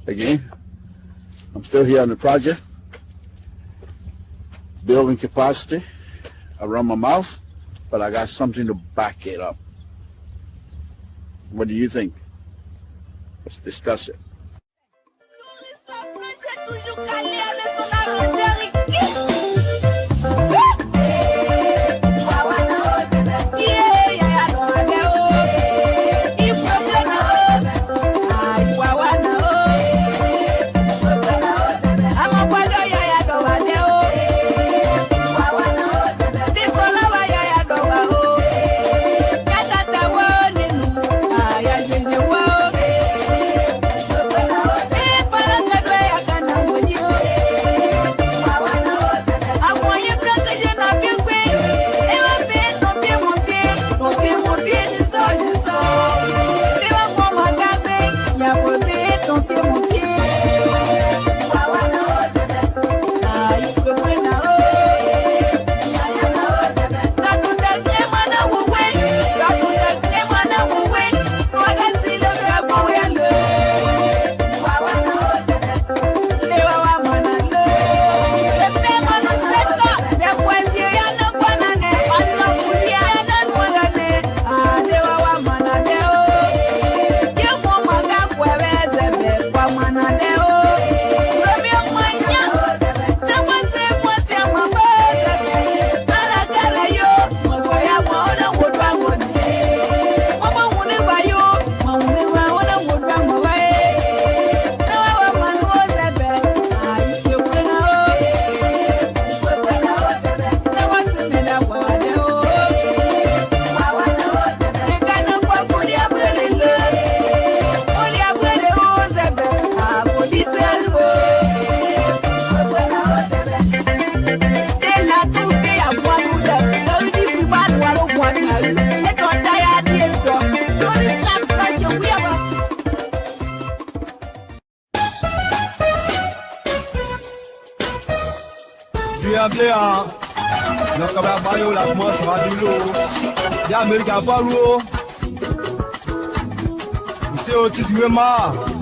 Again, I'm still here on the project, building capacity around my mouth, but I got something to back it up. What do you think? Let's discuss it.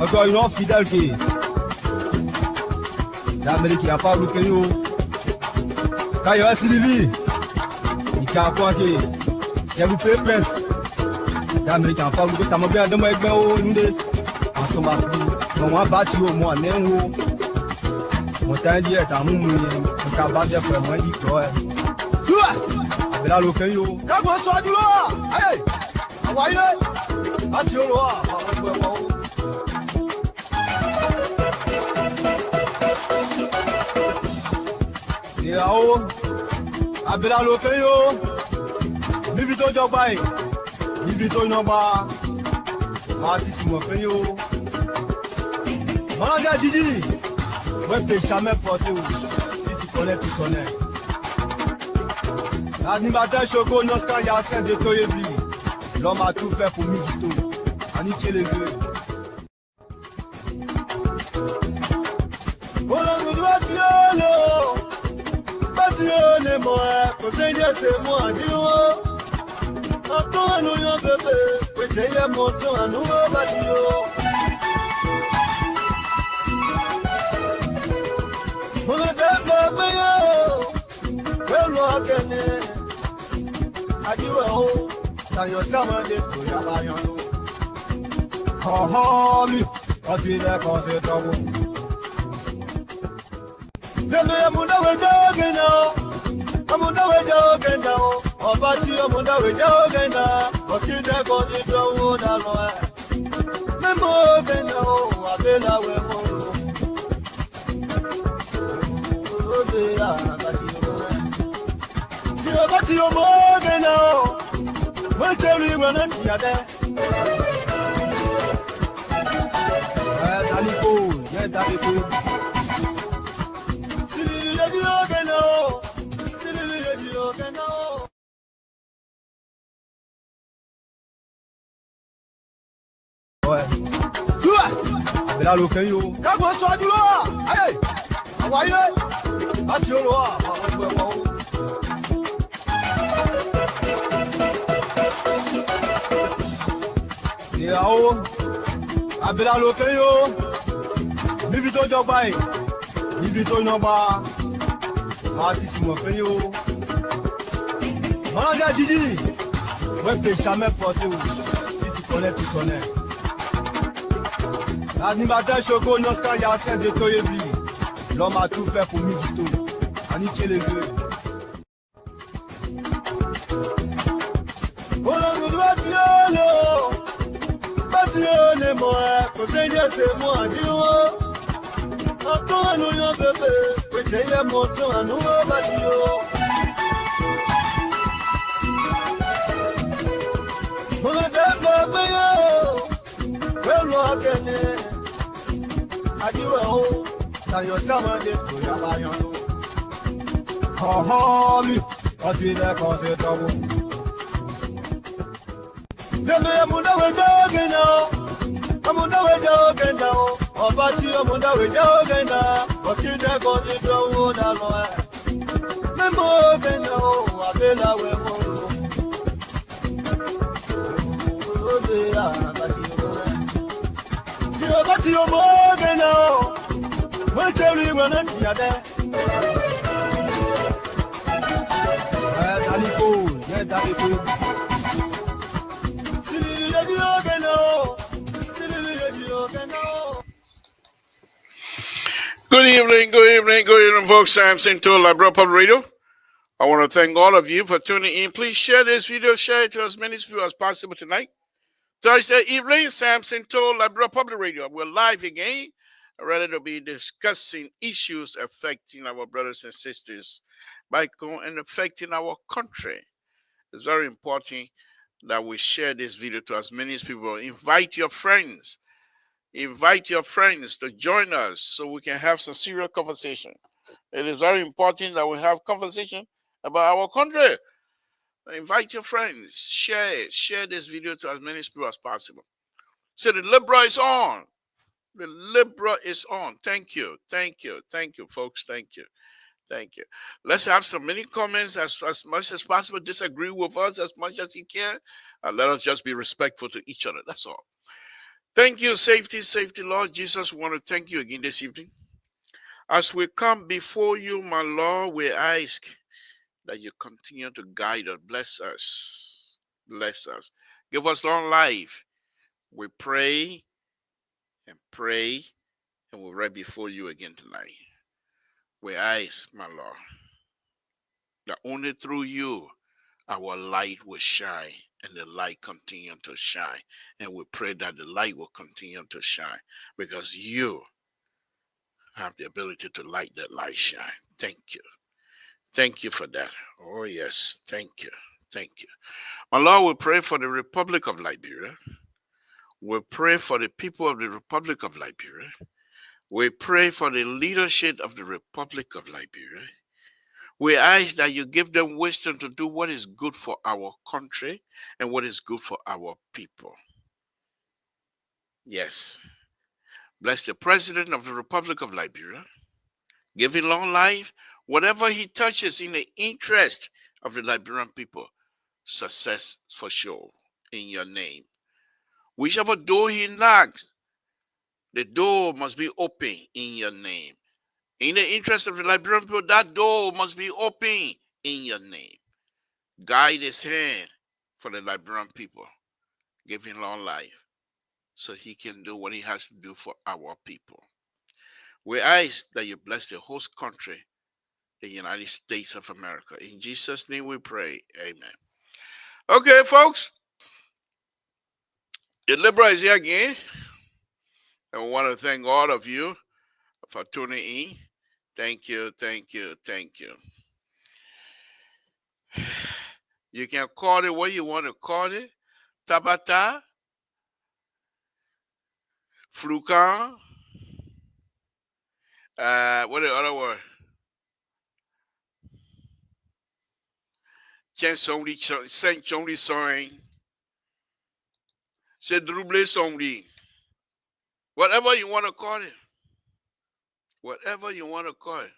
Encore une autre fidèle qui l'Amérique n'a pas bloqué nous. Quand il y a Sylvie, il y a un point qui j'ai vous payé presse. L'Amérique n'a pas bloqué. T'as mon bien de moi avec moi au Nde. En somme à plus. On va battre au moins néo. Mon temps dit est à mon ça va bien pour moi dit quoi. Avec la locale yo. Quand on soit du loin. Allez. Envoyez. Battu au loin. Yao, abela lokeyo, bibito jobai, bibito inoba, artiste mo feyo. Manager Gigi, ouais t'es jamais forcé ou, si tu connais, tu connais. L'animateur Choco Noska Yassin de Toyebi, l'homme a tout fait pour Mivito, Aniché les deux. C'est moi, dis-moi. Attends, nous, yon bébé. Oui, t'es y'a mon temps, un nouveau bâtiment. Mon bébé, yo. Well, look at it. I do a hole. Now you're someone that could have a young. Oh, me. I see that cause it's trouble. Then I'm on the way down now. Amunda we joge now, obati amunda we joge now. Oskide kozi do na lo. Memo ge now, abela we mo. Ode ya abati mo. Si obati mo ge now. We tell you when I'm here. Daliko, yeah daliko. Si le joge now. Ouais. Mais là, l'occasion, yo. Quand on soit du loin, allez, envoyez. Bâti au loin. Et là-haut, abela l'occasion, tó jọba ẹ̀ níbi tó yọba máa ti sì mọ̀ pé yóò. Mọ́lájà jíjí wọ́n pè sàmẹ́ fọ́sẹ̀ o ti kọ́lẹ̀ ti kọ́lẹ̀. L'animateur Choco Noska Yacine de Toyebi, l'homme a tout fait pour Mivito. Aniché les deux. Good evening, folks. Samson to Libro Public Radio. I want to thank all of you for tuning in. Please share this video, share it to as many people as possible tonight. Thursday evening, Samson to Libro Public Radio. We're live again, ready to be discussing issues affecting our brothers and sisters back home and affecting our country. It's very important that we share this video to as many people. Invite your friends. Invite your friends to join us so we can have some serious conversation. It is very important that we have conversation about our country. Invite your friends. Share it. Share this video to as many people as possible. So the Libra is on. The Libra is on. Thank you. Thank you. Thank you, folks. Thank you. Thank you. Let's have some many comments as much as possible. Disagree with us as much as you can. And let us just be respectful to each other. That's all. Thank you, safety, Lord Jesus. We want to thank you again this evening. As we come before you, my Lord, we ask that you continue to guide us. Bless us. Bless us. Give us long life. We pray, and we're right before you again tonight. We ask, my Lord, that only through you our light will shine. And the light continue to shine. And we pray that the light will continue to shine because you have the ability to light that light shine. Thank you. Thank you for that. Oh, yes. Thank you. Thank you. My Lord, we pray for the Republic of Liberia. We pray for the people of the Republic of Liberia. We pray for the leadership of the Republic of Liberia. We ask that you give them wisdom to do what is good for our country and what is good for our people. Yes. Bless the President of the Republic of Liberia. Give him long life. Whatever he touches in the interest of the Liberian people, success for sure in your name. Whichever door he knocks, the door must be open in your name. In the interest of the Liberian people, that door must be open in your name. Guide his hand for the Liberian people. Give him long life so he can do what he has to do for our people. We ask that you bless the host country, the United States of America. In Jesus' name we pray. Amen. Okay, folks. The Libra is here again. And we want to thank all of you for tuning in. Thank you, thank you, thank you. You can call it what you want to call it. Tabata, Flukan, what the other word? Saint Chongli Soin. C'est Double Songli. Whatever you want to call it. Whatever you want to call it.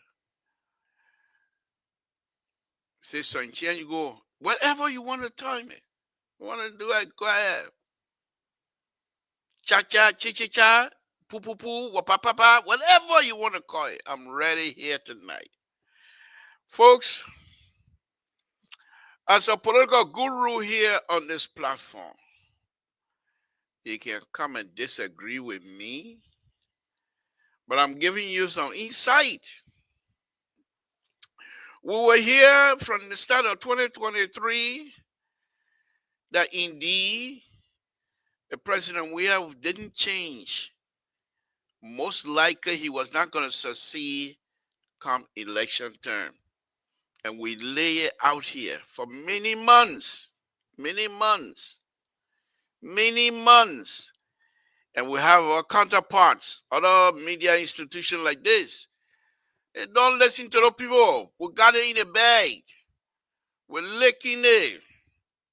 Say Saint you go. Whatever you want to time it. You want to do it, go ahead. Cha-cha, chi-chi-cha. poo poo poo, wapapapa, whatever you want to call it. I'm ready here tonight. Folks, as a political guru here on this platform, you can come and disagree with me, but I'm giving you some insight. We were here from the start of 2023 that indeed the president we have didn't change. Most likely he was not going to succeed come election term. And we lay it out here for many months, many months, many months. And we have our counterparts, other media institutions like this. They don't listen to the people. We got it in the bag. We're licking it.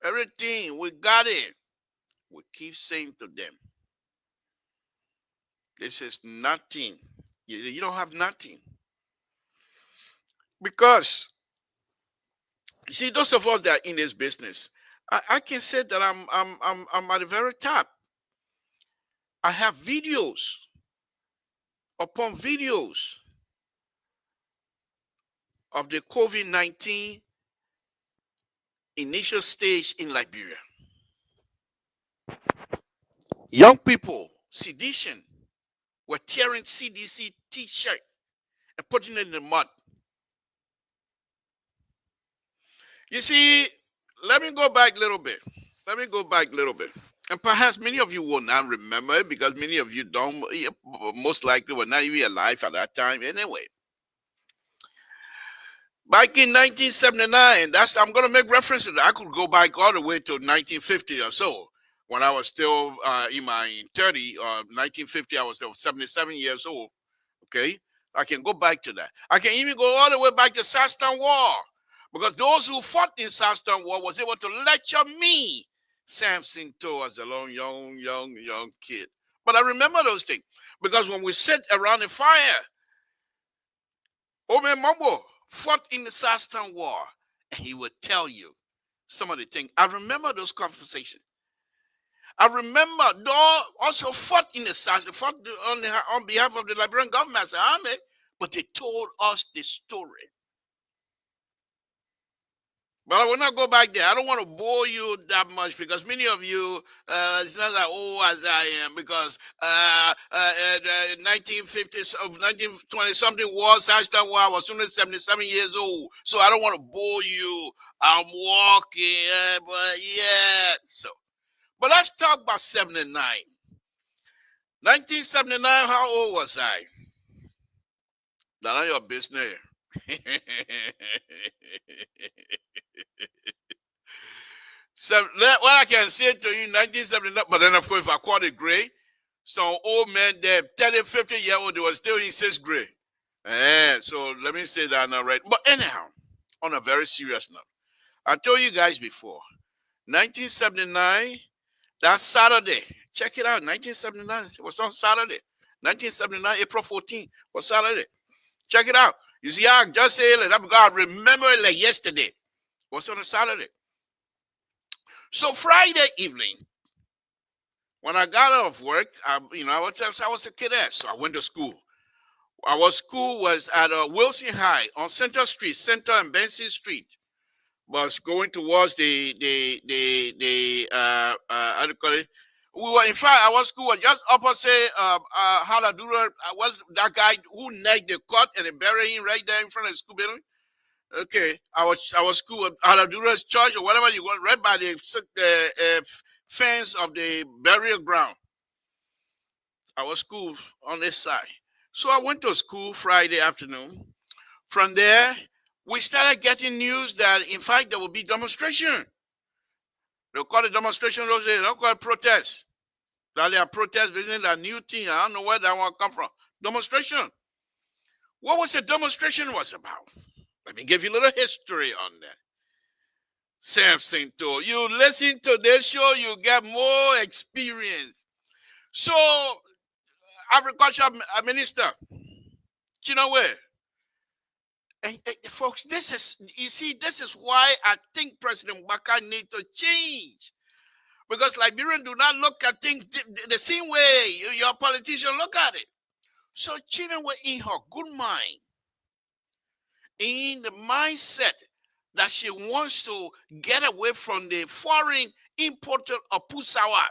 Everything, we got it. We keep saying to them, this is nothing. You don't have nothing. Because, you see, those of us that are in this business, I can say that I'm at the very top. I have videos upon videos of the COVID-19 initial stage in Liberia. Young people, sedition, were tearing CDC t-shirt and putting it in the mud. You see, let me go back a little bit. And perhaps many of you will not remember it because many of you don't, most likely were not even alive at that time anyway. Back in 1979, I'm going to make reference to that. I could go back all the way to 1950 or so. When I was still in my 30, 1950, I was still 77 years old. Okay, I can go back to that. I can even go all the way back to Samson War, because those who fought in Samson War was able to lecture me, Samson, too, as a young kid. But I remember those things because when we sat around the fire, Ome Mambo fought in the Samson War, and he would tell you some of the things. I remember those conversations. I remember Daw also fought in the South, fought on behalf of the Liberian government as an army, but they told us the story. But I will not go back there. I don't want to bore you that much because many of you, it's not like, oh, as I am, because the 1950s of 1920 something was, I was only 77 years old. So I don't want to bore you. I'm walking, but yeah. But let's talk about 79. 1979, how old was I? None of your business. So what I can say to you, 1979, but then of course if I call it grade, some old men there, 30, 50-year-old, they were still in 6th grade. So let me say that now, right? But anyhow, on a very serious note, I told you guys before, 1979, that's Saturday. Check it out, 1979, it was on Saturday. 1979, April 14th was Saturday. Check it out. You see, I just say it, I remember it like yesterday. It was on a Saturday. So Friday evening, when I got out of work, I was a cadet, so I went to school. Our school was at Wilson High on Center Street, Center and Benson Street. Was going towards the how do you call it? We were, in fact, our school was just opposite Haladura. Was that guy who nagged the cut and they buried him right there in front of the school building? Okay, our school, Haladura's church or whatever you want, right by the fence of the burial ground. Our school on this side. So I went to school Friday afternoon. From there, we started getting news that, in fact, there will be demonstration. They'll call it demonstration those days. They don't call it protest. That they are protest business, that new thing. I don't know where that one come from. Demonstration. What was the demonstration was about? Let me give you a little history on that. Samson told you listen to this show, you get more experience. So, Agriculture Minister, you know where? And folks, this is why I think President Baka needs to change. Because Liberians do not look at things the same way your politician look at it. So children were in her good mind, in the mindset that she wants to get away from the foreign importer of Pusawa.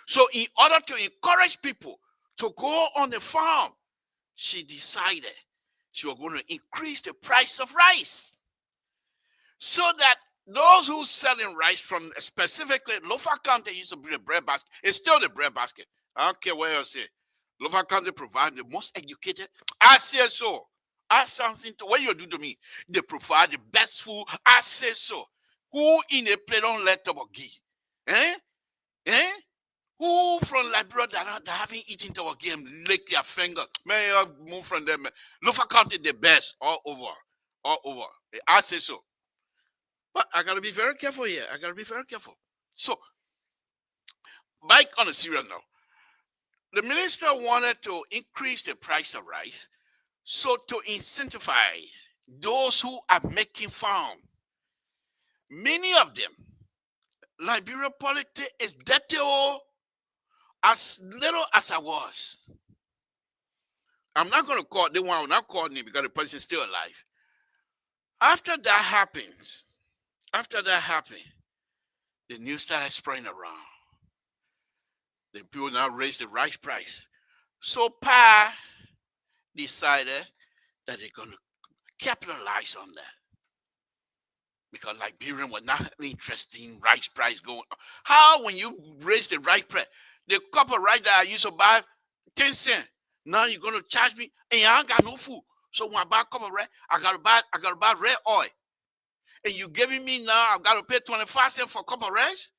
So in order to encourage people to go on the farm, she decided she was going to increase the price of rice so that those who selling rice from specifically Lofa County used to be the bread basket. It's still the bread basket. I don't care where you say. Lofa County provide the most educated. I say so. I something to what you do to me. They provide the best food. I say so. Who in a play don't let Tobogi? Who from Liberia that haven't eaten Tobogi and lick their finger? May you move from them. Lofa County the best all over. All over. I say so. But I got to be very careful here. I got to be very careful. So, back on the serious note, the minister wanted to increase the price of rice, so to incentivize those who are making farm. Many of them, Liberia politics is dirty, as little as I was. I'm not going to call, they will not call me because the person is still alive. After that happens, the news started spreading around. The people now raised the rice price. So Pa decided that they're going to capitalize on that. Because Liberian were not interested in rice price going up. How when you raise the rice price, the cup of rice that I used to buy 10 cents, now you're going to charge me, and I ain't got no food. So when I buy a cup of rice, I gotta buy red oil. And you giving me now, I've got to pay 25 cents for a cup of rice?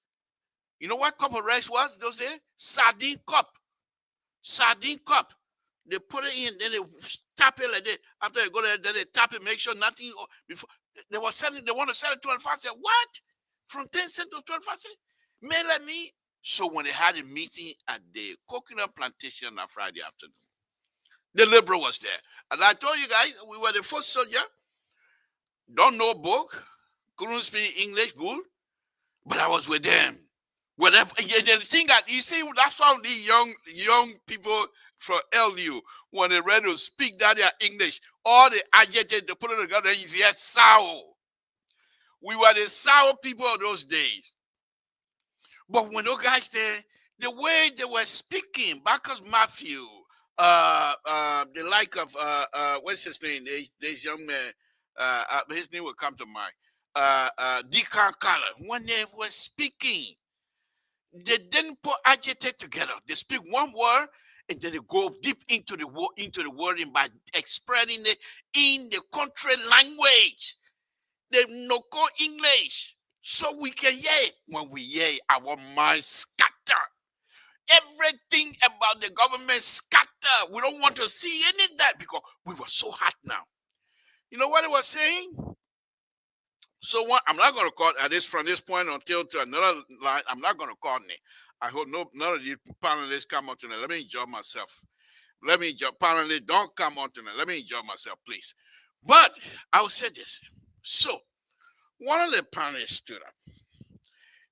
You know what cup of rice was those days? Sardine cup. Sardine cup. They put it in, then they tap it like that. After they go there, then they tap it, make sure nothing. Before they want to sell it 25 cents. What? From 10 cents to 25 cents? Man, let me. So when they had a meeting at the coconut plantation on Friday afternoon, the liberal was there. As I told you guys, we were the first soldier. Don't know book. Couldn't speak English good. But I was with them. Whatever. The thing that you see, that's how the young people from LU, when they ready to speak that their English, all the adjectives they put it together, you hear sour. We were the sour people of those days. But when those guys there, the way they were speaking, Bacchus Matthew, the like of what's his name? This young man, his name will come to mind. Deacon Collar. When they were speaking, they didn't put adjective together. They speak one word and then they go deep into the wording by expressing it in the country language. They no go English. So we can hear it. When we hear it, our minds scatter. Everything about the government scatter. We don't want to see any of that because we were so hot now. You know what it was saying? So what, I'm not going to call this from this point until to another line. I'm not going to call it. I hope none of you panelists come on tonight. Let me enjoy myself. Panelists, don't come on tonight. Let me enjoy myself, please. But I will say this. So one of the panelists stood up.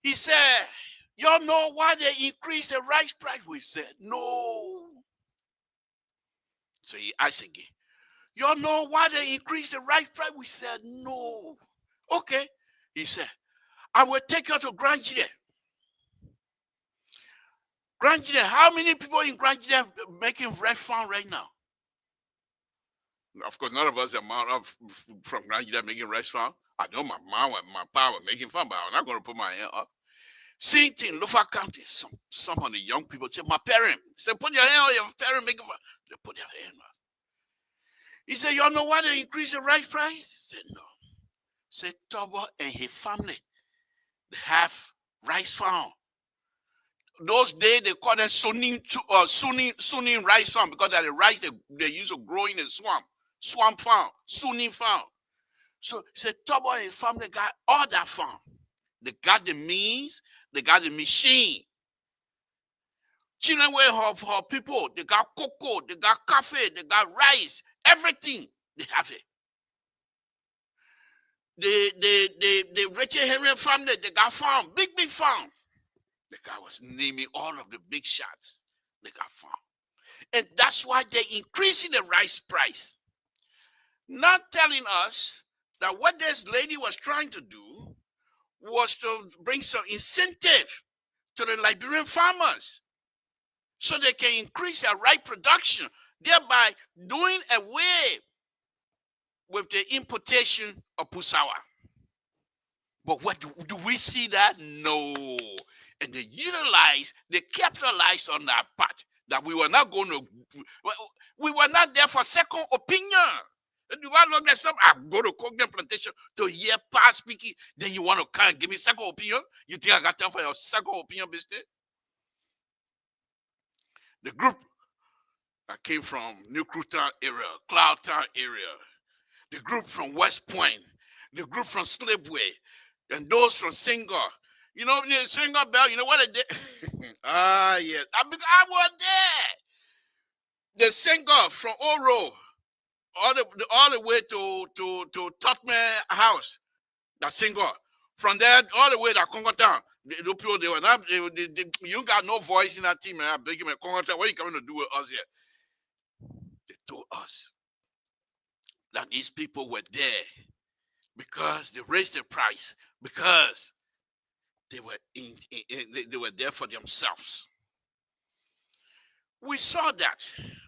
He said, y'all know why they increased the rice price? We said, no. So he asked again, y'all know why they increased the rice price? We said, no. Okay. He said, I will take you to Grand Gide. Grand Gide, how many people in Grand Gide making rice farm right now? Of course, none of us are from Grand Gide making rice farm. I know my mom and my pa were making fun, but I'm not going to put my hand up. Same thing, Lofa County. Some of the young people say, my parent. Say, put your hand on your parent making fun. They put their hand up. He said, y'all know why they increased the rice price? He said, no. Said Tobo and his family, they have rice farm. Those days they call them Sunni rice farm because that the rice they used to grow in the swamp farm, Sunni farm. So said Tobo and his family got all that farm. They got the means, they got the machine. Children with her people, they got cocoa, they got coffee, they got rice, everything they have it. The Richard Henry family, they got farm, big farm. The guy was naming all of the big shots they got found. And that's why they're increasing the rice price. Not telling us that what this lady was trying to do was to bring some incentive to the Liberian farmers so they can increase their rice production, thereby doing away with the importation of pusawa. But what do we see that? No. And they capitalized on that part, that we were not going to, we were not there for second opinion. And you want to look at some, I go to Cognan Plantation to hear past speaking, then you want to come and give me second opinion? You think I got time for your second opinion business? The group that came from New Crewtown area, Cloudtown area, the group from West Point, the group from Slipway, and those from Singer. You know, Singer Bell, you know what they did? Yes. I was there. The Singer from Oro, all the way to Tottenham House, that Singer. From there, all the way to Congo Town. The people, they were not, you got no voice in that team, and I beg you, Congo Town, what are you coming to do with us here? They told us that these people were there because they raised the price, because they were there for themselves. We saw that.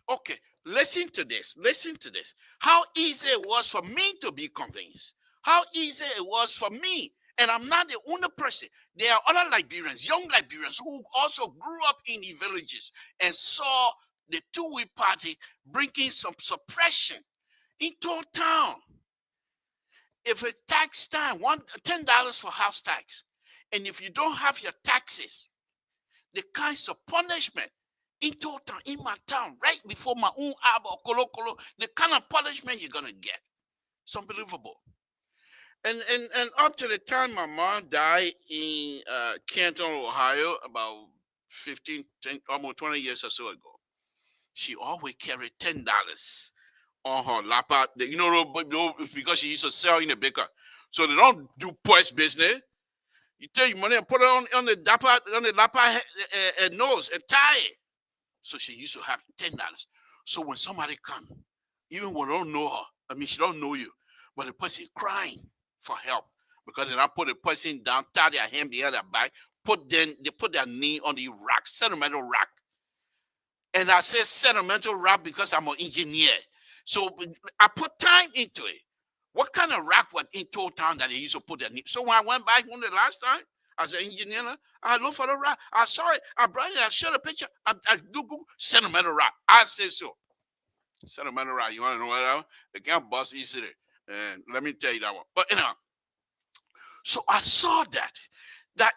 Okay, listen to this. How easy it was for me to be convinced. How easy it was for me. And I'm not the only person. There are other Liberians, young Liberians, who also grew up in the villages and saw the two-way party bringing some suppression into town. If it's tax time, $10 for house tax, and if you don't have your taxes, the kinds of punishment in my town, right before my own arbor, Kolo, the kind of punishment you're gonna get, it's unbelievable. And up to the time my mom died in Canton, Ohio, about almost 20 years or so ago, she always carried $10 on her lapa. You know, because she used to sell in the baker. So they don't do poise business. You take your money and put it on the lapa nose and tie it. So she used to have $10. So when somebody comes, even when they don't know her, she don't know you, but the person crying for help, because then I put the person down, tie their hand behind their back, they put their knee on the rack, sentimental rack. And I say sentimental rack because I'm an engineer. So I put time into it. What kind of rack was in town that they used to put their knee? So when I went back the last time as an engineer, I looked for the rack. I saw it. I brought it. I showed a picture. I Google sentimental rack. I say so. Sentimental rack. You want to know what? They can't bust easily. And let me tell you that one. But anyhow, so I saw that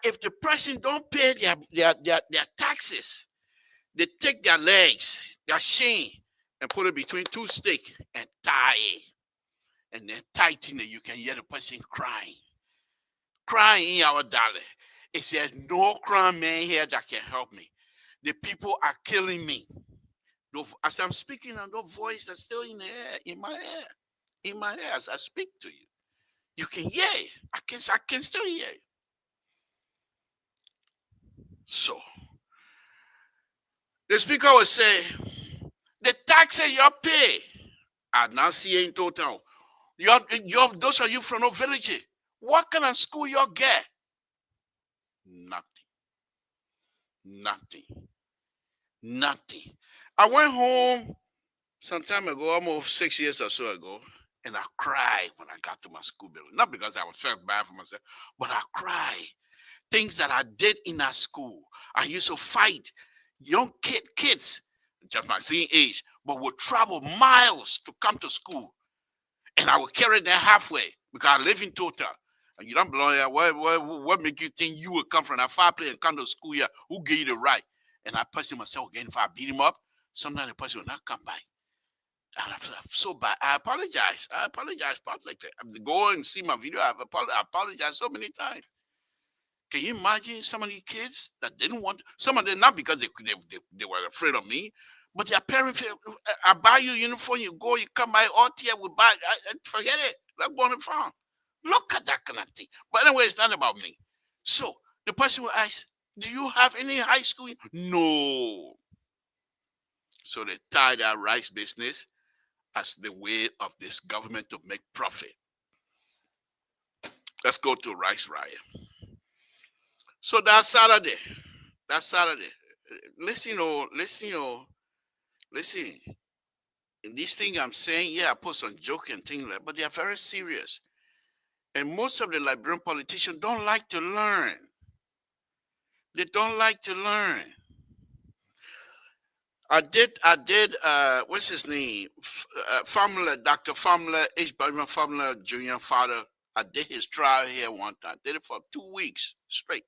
if the person don't pay their taxes, they take their legs, their shin, and put it between two sticks and tie it. And then tighten it. You can hear the person crying in our dollar. It says, no crime man here that can help me. The people are killing me. As I'm speaking, and the voice that's still in the air, in my ear, as I speak to you. You can hear it. I can still hear it. So, the speaker will say, the taxes you pay, I now see in total. Those of you from the village, what kind of school you get? Nothing. I went home some time ago, almost 6 years or so ago, and I cried when I got to my school building. Not because I was felt bad for myself, but I cried. Things that I did in that school. I used to fight young kids, just my same age, but would travel miles to come to school. And I would carry them halfway because I live in Total. And you don't belong here. What make you think you would come from that far place and come to school here? Who gave you the right? And I person myself again, if I beat him up, sometimes the person will not come by. And I feel so bad. I apologize publicly. Go and see my video. I apologize so many times. Can you imagine some of these kids that didn't want, some of them, not because they were afraid of me, but their parents, I buy you a uniform, you go, you come by, all here, we buy, forget it. Let's go on the farm. Look at that kind of thing. But anyway, it's not about me. So the person will ask, Do you have any high school? No. So they tie that rice business as the way of this government to make profit. Let's go to rice riot. So that's Saturday. That's Saturday. Listen, listen. In this thing I'm saying, yeah, I put some joke and things like, but they are very serious. And most of the Liberian politicians don't like to learn. They don't like to learn. I did, what's his name? Famula, Dr. Famula, H. Bergman Famula Jr. father. I did his trial here one time. I did it for 2 weeks straight.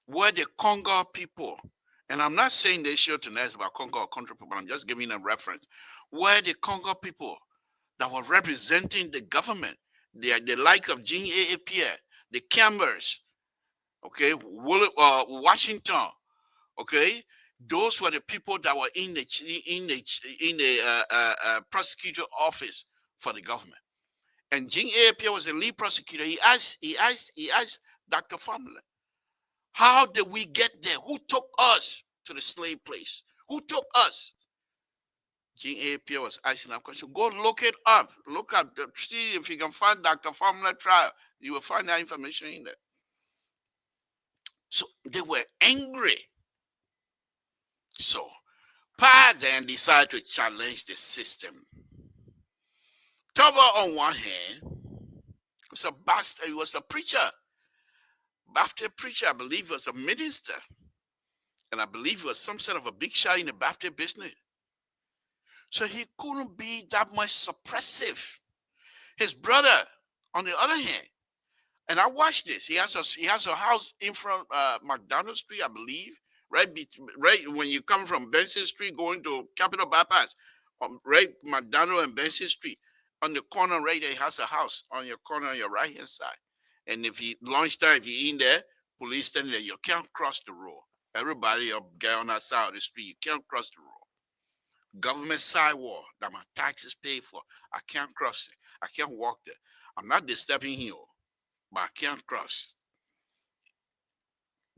Where the Congo people, and I'm not saying the issue tonight is about Congo or country people, I'm just giving a reference. Where the Congo people that were representing the government, the like of Jean A. Pierre, the Campbells, okay, Washington, okay, those were the people that were in the prosecutor office for the government. And Jean A. Pierre was the lead prosecutor. He asked Dr. Famula, how did we get there? Who took us to the slave place? Who took us? Jean A. Pierre was asking that question. Go look it up. Look up. See if you can find Dr. Famula trial. You will find that information in there. So they were angry. So Pa then decided to challenge the system. Toba, on one hand, was a bastard. He was a preacher. Baptist preacher, I believe he was a minister. And I believe he was some sort of a big shot in the Baptist business. So he couldn't be that much suppressive. His brother, on the other hand, and I watched this. He has a house in front of McDonald Street, I believe, right when you come from Benson Street going to Capitol Bypass, right McDonald and Benson Street. On the corner right there, he has a house on your corner on your right hand side. And if you lunchtime, if you're in there, police standing there, you can't cross the road. Everybody up there on that side of the street, you can't cross the road. Government sidewalk that my taxes pay for, I can't cross it. I can't walk there. I'm not disturbing him, but I can't cross.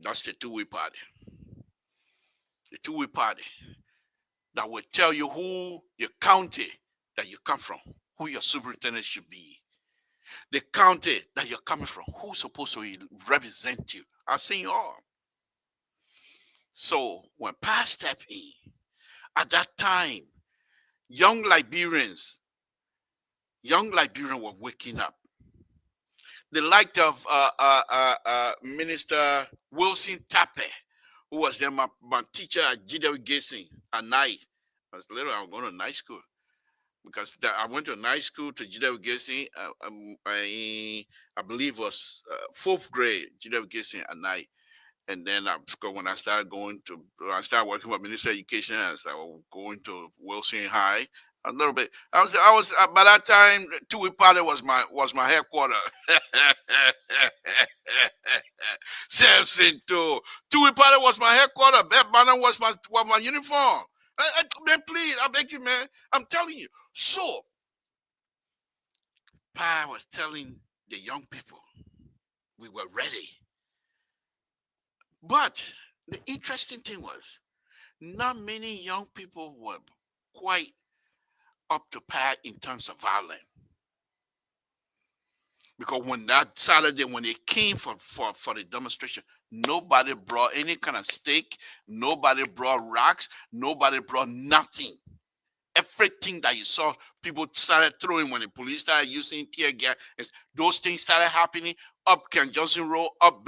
That's the two-way party. The two-way party that will tell you who your county that you come from, who your superintendent should be. The county that you're coming from, who's supposed to represent you. I've seen you all. So when Pa stepped in, at that time, young Liberians were waking up. The like of Minister Wilson Tappe, who was then my teacher at GW Gazing at night. I was going to night school. Because I went to night school to GW Gazing. I believe it was 4th grade, GW Gazing at night. And then when I started working for Minister of Education, I started going to Wilson High a little bit. I was by that time, two-way party was my headquarters. Samson too. Two-way party was my headquarters. Beth Banner was my uniform. Man, please, I beg you, man. I'm telling you. So, Pa was telling the young people we were ready. But the interesting thing was, not many young people were quite up to par in terms of violence. Because when that Saturday, when they came for the demonstration, nobody brought any kind of stake, nobody brought rocks, nobody brought nothing. Everything that you saw, people started throwing when the police started using tear gas. Those things started happening up Ken Johnson Road, up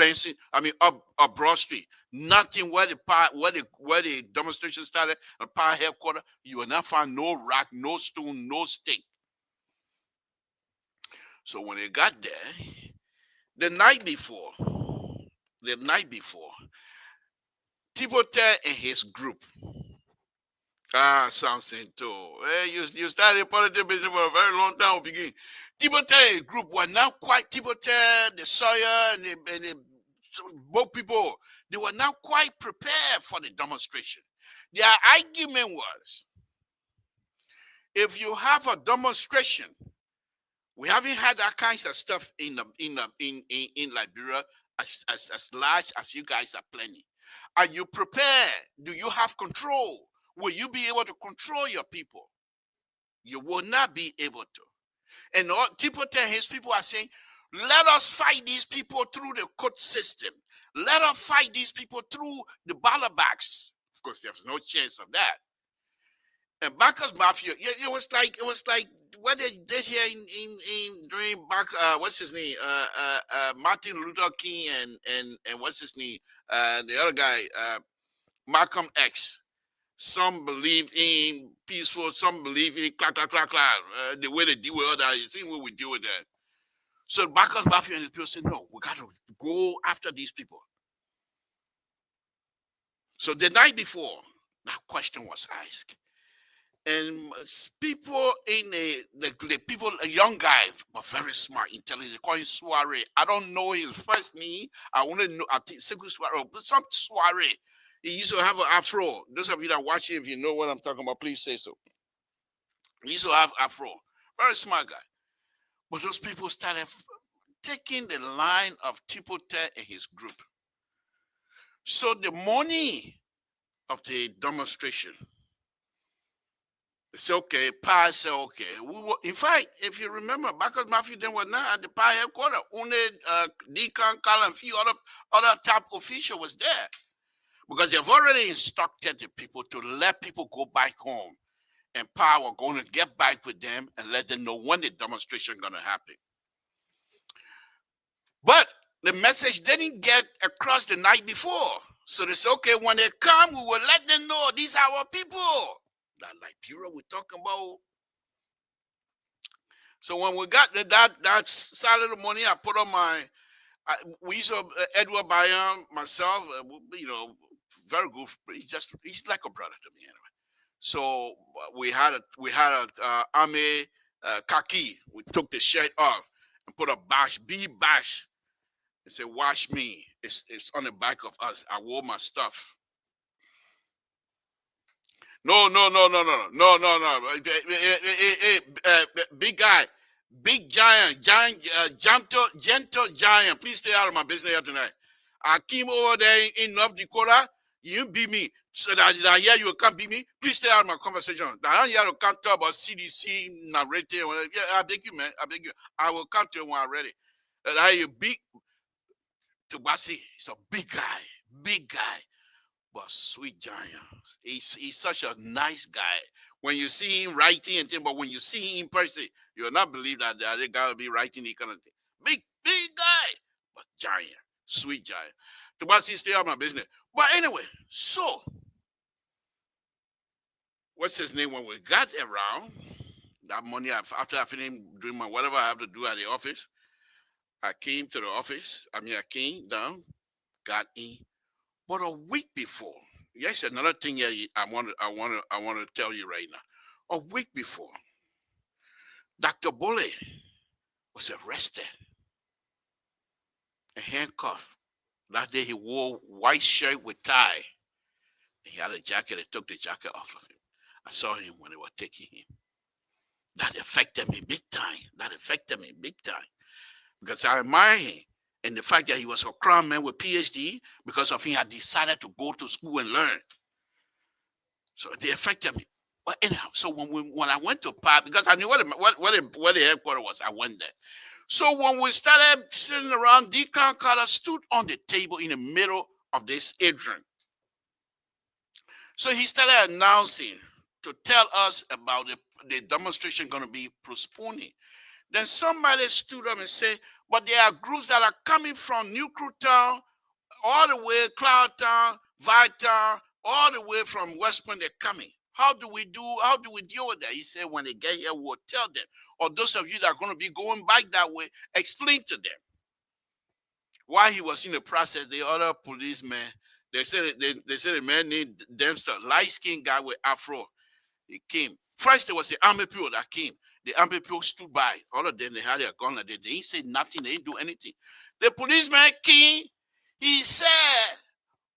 Broad Street. Nothing where the demonstration started at Power Headquarters. You will not find no rock, no stone, no stick. So when they got there, the night before, Tibote and his group. Samson too. You started political business for a very long time. Begin. Tibote group were not quite Tibote, the Sawyer, and the both people. They were not quite prepared for the demonstration. Their argument was, if you have a demonstration, we haven't had that kinds of stuff in Liberia as large as you guys are plenty. Are you prepared? Do you have control? Will you be able to control your people? You will not be able to. And all Tipoteh and his people are saying, let us fight these people through the court system. Let us fight these people through the balabaks. Of course, there's no chance of that. And Bacchus Mafia, it was like what they did here in during back what's his name? Martin Luther King and what's his name? The other guy, Malcolm X. Some believe in peaceful, some believe in clack. The way they deal with others, you see what we deal with that. So Bacchus Mafia and his people said, no, we got to go after these people. So the night before, that question was asked. And people in the people, a young guy, but very smart, intelligent, they call him Soiree. I don't know his first name. I want to know, I think, Soiree, but some Soiree. He used to have an afro. Those of you that watch it, if you know what I'm talking about, please say so. He used to have afro. Very smart guy. But those people started taking the line of Tipoteh and his group. So the morning of the demonstration, it's okay. Pa said, okay. In fact, if you remember, Bacchus Mafia then was not at the Pa headquarters. Only Deacon Carl and a few other top official was there. Because they've already instructed the people to let people go back home. And Pa were going to get back with them and let them know when the demonstration going to happen. But the message didn't get across the night before. So they said, okay, when they come, we will let them know these are our people. That Liberia we're talking about. So when we got that Saturday morning, I put on my, we used to, Edward Bayan, myself, very good. He's like a brother to me anyway. So we had a army khaki. We took the shirt off and put a bash, B bash. It said, "Wash me." It's on the back of us. I wore my stuff. No. Big guy, big giant, gentle giant. Please stay out of my business here tonight. I came over there in North Dakota. You beat me. So that here you can't beat me. Please stay out of my conversation. I here to can't talk about CDC narrative. Yeah, I beg you, man. I beg you. I will come to you when I'm ready. I you big Tubasi. He's a big guy. But sweet giant. He's such a nice guy. When you see him writing and things, but when you see him in person, you'll not believe that the other guy will be writing the kind of thing. Big guy, but giant, sweet giant. Tubasi, stay out of my business. But anyway, so what's his name? When we got around that morning, after I finished doing my whatever I have to do at the office, I came to the office. I came down, got in. But a week before, yes, another thing here I want to tell you right now. A week before, Dr. Bole was arrested and handcuffed. That day he wore white shirt with tie. He had a jacket. They took the jacket off of him. I saw him when they were taking him. That affected me big time. Because I admire him. And the fact that he was a crown man with PhD, because of him, I decided to go to school and learn. So they affected me. But anyhow, so when I went to PAP, because I knew where the headquarters was, I went there. So when we started sitting around, Deacon Carter stood on the table in the middle of this Adrian. So he started announcing to tell us about the demonstration going to be postponing. Then somebody stood up and said, but there are groups that are coming from New Crew Town, all the way Cloud Town, Town, all the way from West Point, they're coming. How do we deal with that? He said, when they get here, we'll tell them. Or those of you that are going to be going back that way, explain to them. While he was in the process, the other policemen, they said the man named Dempster, light-skinned guy with afro. He came. First, there was the army people that came. The army people stood by. All of them, they had their gun. They didn't say nothing. They didn't do anything. The policeman came. He said,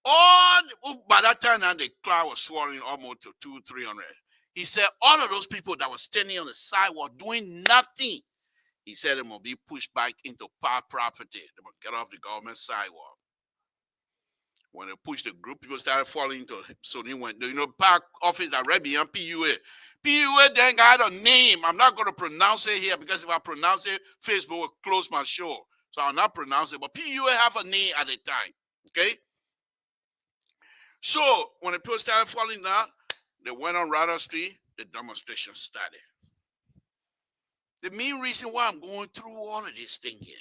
by that time, now the crowd was swelling almost to 200-300. He said, all of those people that were standing on the sidewalk doing nothing. He said it will be pushed back into park property. They will get off the government sidewalk. When they pushed the group, people started falling into it. So they went, park office that right beyond PUA. PUA then got a name. I'm not going to pronounce it here because if I pronounce it, Facebook will close my show. So I'll not pronounce it. But PUA have a name at the time. Okay? So when the people started falling down, they went on Radar Street, the demonstration started. The main reason why I'm going through all of this thing here,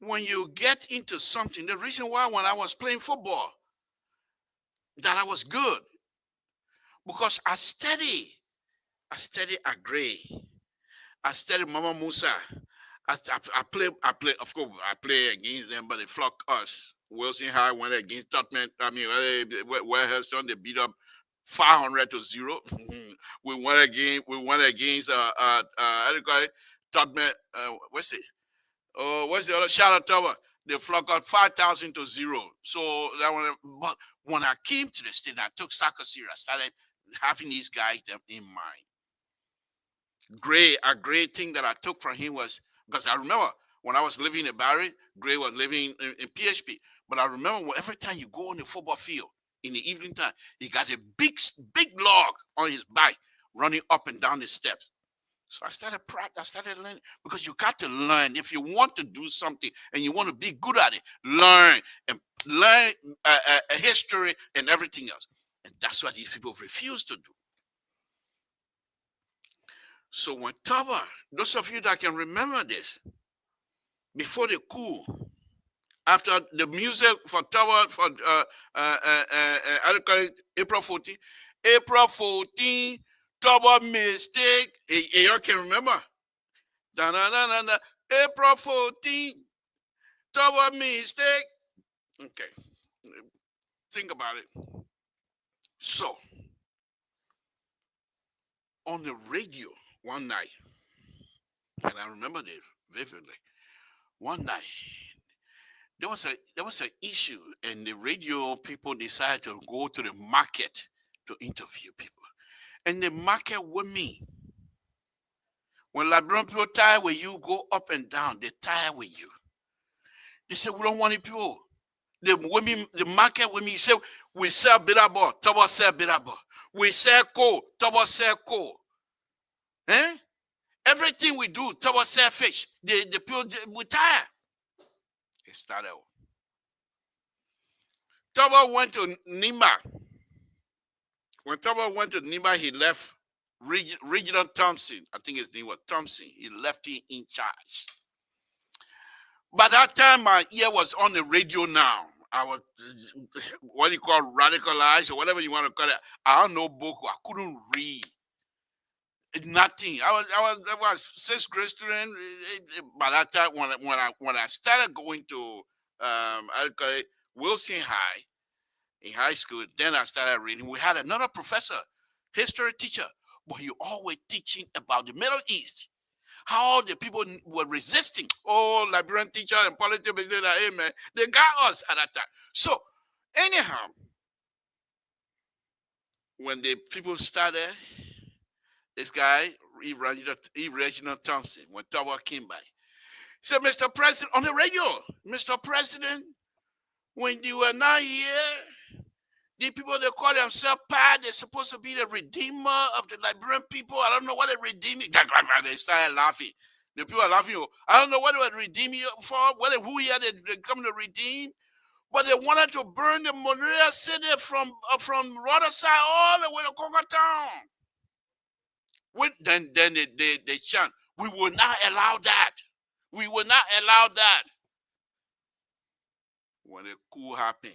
when you get into something, the reason why when I was playing football, that I was good, because I study Agre, I study Mama Musa, I play, of course, I play against them, but they flock us. Wilson High went against Tottenham, Wellhurst, they beat up 500 to 0. we went against how do you call it? Tottenham, what's it? Oh, what's the other? Shadow Tower. They flock out 5,000 to 0. So that one. But when I came to the state, I took soccer serious. I started having these guys in mind. A great thing that I took from him was because I remember when I was living in Barry, Gray was living in PHP. But I remember every time you go on the football field in the evening time, he got a big log on his back running up and down the steps. So I started learning, because you got to learn. If you want to do something and you want to be good at it, learn history and everything else. And that's what these people refuse to do. So when Tower, those of you that can remember this, before the coup, after the music for Tower for April 14, Tower mistake. You can remember. April 14, Tower mistake. Okay. Think about it. So, on the radio one night, and I remember this vividly, one night, there was an issue, and the radio people decided to go to the market to interview people. And the market with me. When Liberian people tire with you, go up and down, they tire with you. They say, we don't want it people. The market with me say, we sell bitter ball, Tobo sell bitter ball. We sell coal, Tobo sell coal. Eh? Everything we do, Tobo sell fish. The people, we tire. It started. Tobo went to Nima. When Tobo went to Nima, he left Regional Thompson. I think his name was Thompson. He left him in charge. By that time, my ear was on the radio now. I was, what you call radicalized or whatever you want to call it. I don't know book. I couldn't read. Nothing. I was sixth grade student. By that time, when I started going to I call it Wilson High in high school, then I started reading. We had another professor, history teacher, but he always teaching about the Middle East, how the people were resisting. Oh, Liberian teacher and politics, hey man, they got us at that time. So anyhow, when the people started, this guy, Reginald Thompson, when Tower came by, he said, Mr. President, on the radio, Mr. President, when you were not here, the people, they call themselves PAD, they're supposed to be the redeemer of the Liberian people. I don't know what they're redeeming. They started laughing. The people are laughing. I don't know what they were redeeming for, who here they come to redeem. But they wanted to burn the Monrovia city from Rotherside all the way to Congo Town. Then they chant, we will not allow that. We will not allow that. When the coup happened,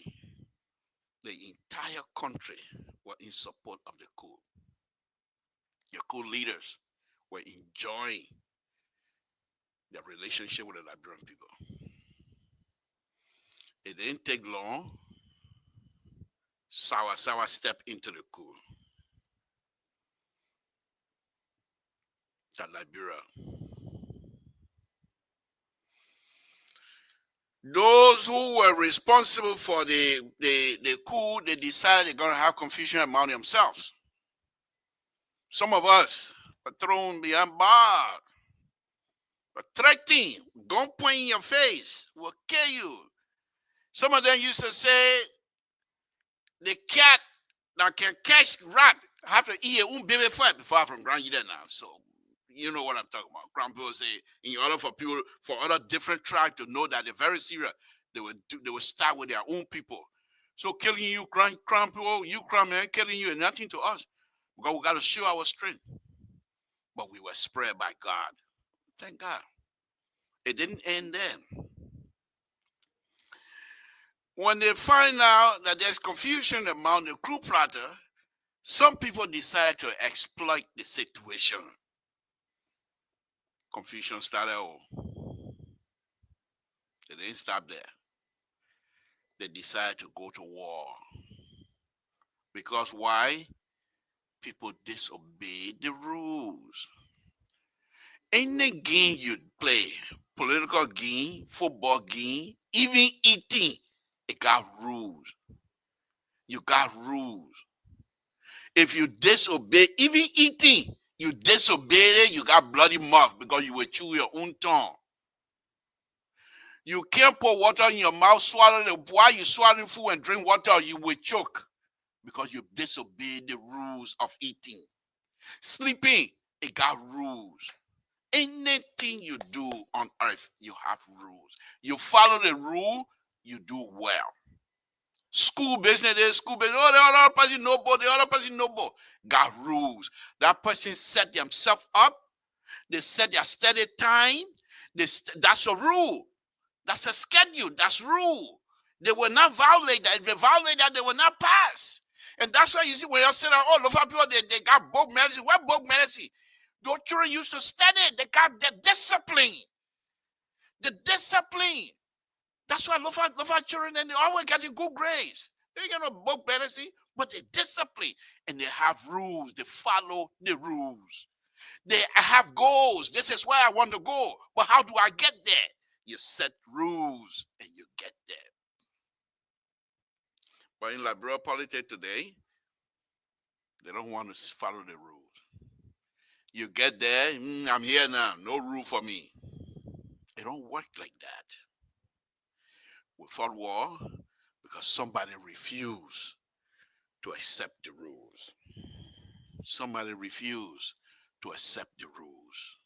the entire country were in support of the coup. The coup leaders were enjoying their relationship with the Liberian people. It didn't take long. Sawa stepped into the coup. That Liberia. Those who were responsible for the coup, they decided they're going to have confusion among themselves. Some of us were thrown behind bars. But threatening, gunpoint in your face will kill you. Some of them used to say the cat that can catch rat have to eat a baby fat before I from ground you there now. So you know what I'm talking about. Ground people say in order for people for other different tribes to know that they're very serious, they will start with their own people. So killing you, crown people, you crown man, killing you is nothing to us. Because we got to show our strength. But we were spread by God. Thank God. It didn't end then. When they find out that there's confusion among the crew plotter, some people decided to exploit the situation. Confusion started. They didn't stop there. They decided to go to war. Because why? People disobey the rules. Any game you play, political game, football game, even eating, it got rules. You got rules. If you disobey, even eating, you disobey it, you got bloody mouth because you will chew your own tongue. You can't pour water in your mouth, swallow it. While you swallowing food and drink water, you will choke because you disobeyed the rules of eating. Sleeping, it got rules. Anything you do on earth, you have rules. You follow the rule, you do well. School business is school business. Oh, the other person no more. Got rules. That person set themselves up. They set their study time. That's a rule. That's a schedule. That's rule. They will not violate that. If they violate that, they will not pass. And that's why you see when you say that, oh, look at people, they got book medicine. What book medicine? Those children used to study. They got the discipline. The discipline. That's why love our children, and they always getting good grades. They get no book medicine, but they discipline. And they have rules. They follow the rules. They have goals. This is where I want to go. But how do I get there? You set rules and you get there. But in liberal politics today, they don't want to follow the rules. You get there, I'm here now, no rule for me. It don't work like that. We fought war because somebody refused to accept the rules. Somebody refused to accept the rules.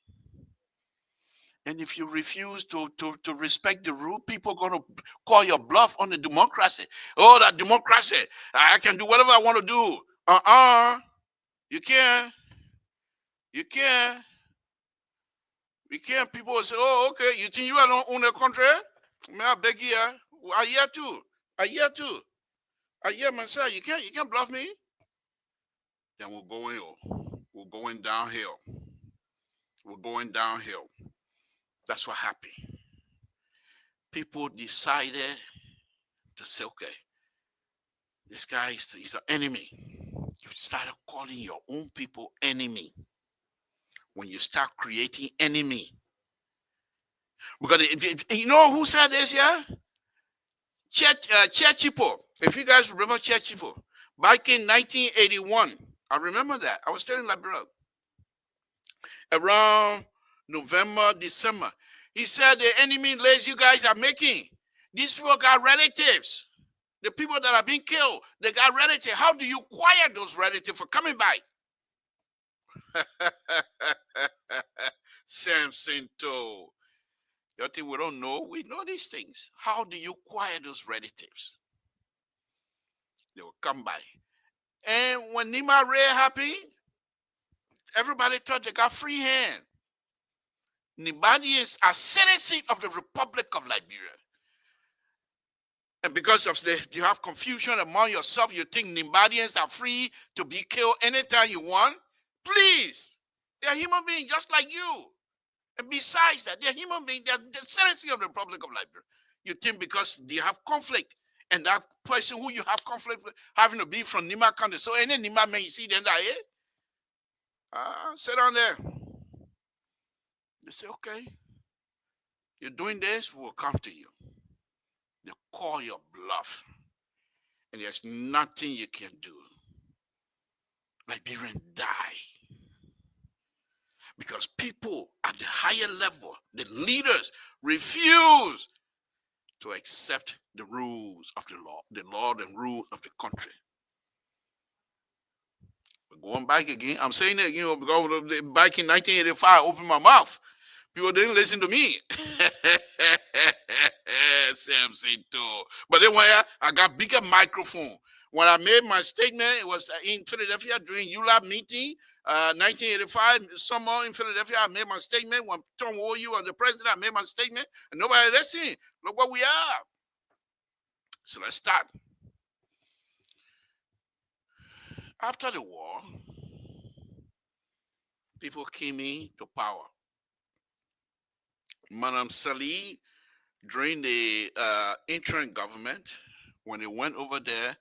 And if you refuse to respect the rule, people are going to call your bluff on the democracy. Oh, that democracy, I can do whatever I want to do. You can't. You can't. You can't. People will say, oh, okay, you think you don't own a country? May I beg you? I hear too. I hear myself. You can't bluff me. Then we're going downhill. We're going downhill. That's what happened. People decided to say, okay, this guy is an enemy. You started calling your own people enemy. When you start creating enemy. Because you know who said this, yeah? Chechipo. If you guys remember Chechipo, back in 1981, I remember that. I was still in Liberia. Around November, December. He said the enemy lays you guys are making. These people got relatives. The people that are being killed, they got relatives. How do you quiet those relatives for coming by? Samson told. You think we don't know? We know these things. How do you quiet those relatives? They will come by. And when Nima Ray happened, everybody thought they got free hand. Nimadians are citizens of the Republic of Liberia. And because of this, you have confusion among yourself. You think Nimadians are free to be killed anytime you want? Please. They're human beings just like you. And besides that, they're human beings. They're citizens of the Republic of Liberia. You think because they have conflict, and that person who you have conflict with having to be from Nima country. So any Nima man you see them that, sit down there. They say, okay, you're doing this, we'll come to you. They call your bluff. And there's nothing you can do. Liberians die. Because people at the higher level The leaders refuse to accept the rules of the law and rules of the country. We're going back again. I'm saying it again because back in 1985, I opened my mouth. People didn't listen to me. Samson too. But then when I got bigger microphone. When I made my statement, it was in Philadelphia during ULAB meeting, 1985, summer in Philadelphia. I made my statement. When Tom Woyu was the president, I made my statement, and nobody listened. Look what we are. So let's start. After the war, people came into power. Madam Salih, during the interim government, when they went over there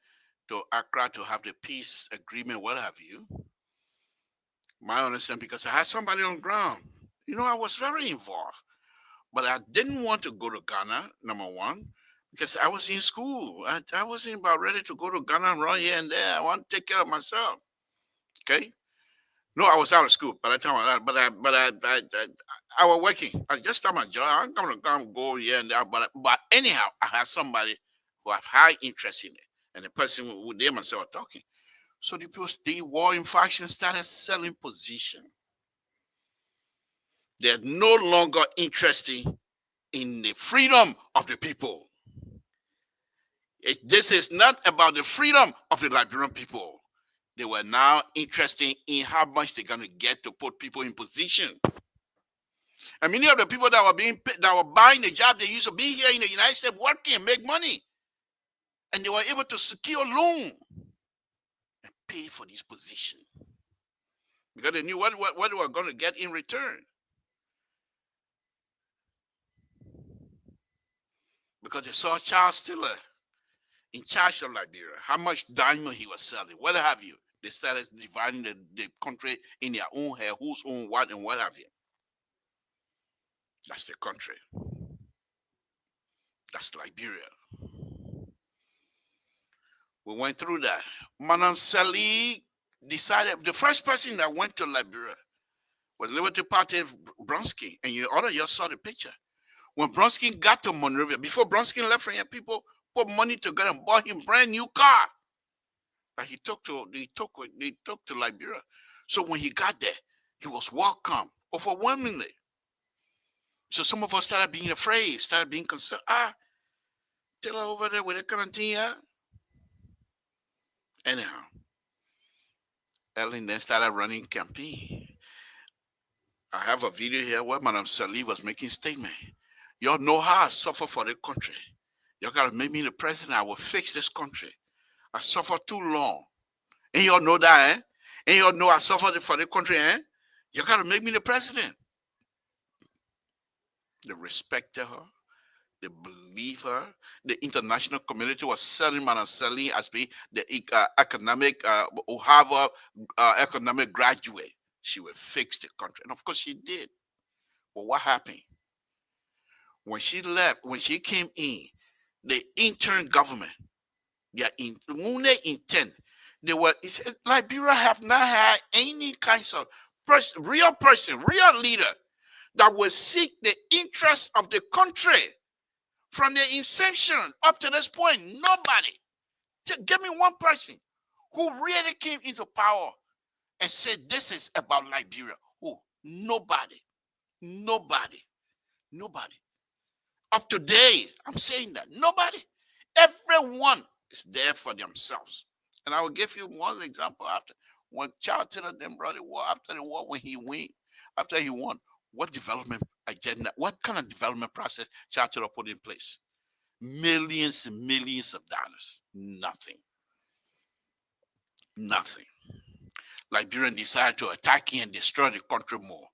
to Accra to have the peace agreement, what have you, my understanding, because I had somebody on ground, I was very involved, but I didn't want to go to Ghana, number one, because I was in school. I wasn't about ready to go to Ghana and run here and there. I want to take care of myself. Okay. No, I was out of school by the time I was working. I just started my job. I'm gonna go here and there, but anyhow, I had somebody who have high interest in it, and the person who they myself were talking. So the warring faction started selling position. They're no longer interested in the freedom of the people. This is not about the freedom of the Liberian people. They were now interested in how much they're going to get to put people in position. And many of the people that were buying the job, they used to be here in the United States working and make money. And they were able to secure loan and pay for this position. Because they knew what they were going to get in return. Because they saw Charles Taylor in charge of Liberia, how much diamond he was selling, what have you. They started dividing the country in their own hair, who's own what and what have you. That's the country. That's Liberia. We went through that. Madam Salih decided, the first person that went to Liberia was Liberty Party Bronsky, and you saw the picture. When Bronsky got to Monrovia, before Bronsky left from here, people put money together and bought him a brand new car that he took to Liberia. So when he got there, he was welcomed overwhelmingly. So some of us started being afraid, started being concerned. Taylor over there with the quarantine. Anyhow, Ellen then started running campaign. I have a video here where Madam Salih was making statement. Y'all know how I suffer for the country. Y'all gotta make me the president. I will fix this country. I suffered too long. And y'all know that, eh? And y'all know I suffered for the country, eh? You gotta make me the president. They respected her. They believe her. The international community was selling Madam Salih as being the Harvard economic graduate. She will fix the country. And of course she did. But what happened? When she left, when she came in, the interim government, only intent, Liberia have not had any kinds of real leader that will seek the interests of the country from the inception up to this point. Nobody. Give me one person who really came into power and said this is about Liberia. Oh, nobody. Up to date, I'm saying that. Nobody. Everyone is there for themselves. And I will give you one example after. When Charles Taylor then brought the war, after the war, when he won, what development agenda, what kind of development process Charles Taylor put in place? Millions and millions of dollars. Nothing. Liberian decided to attack and destroy the country more.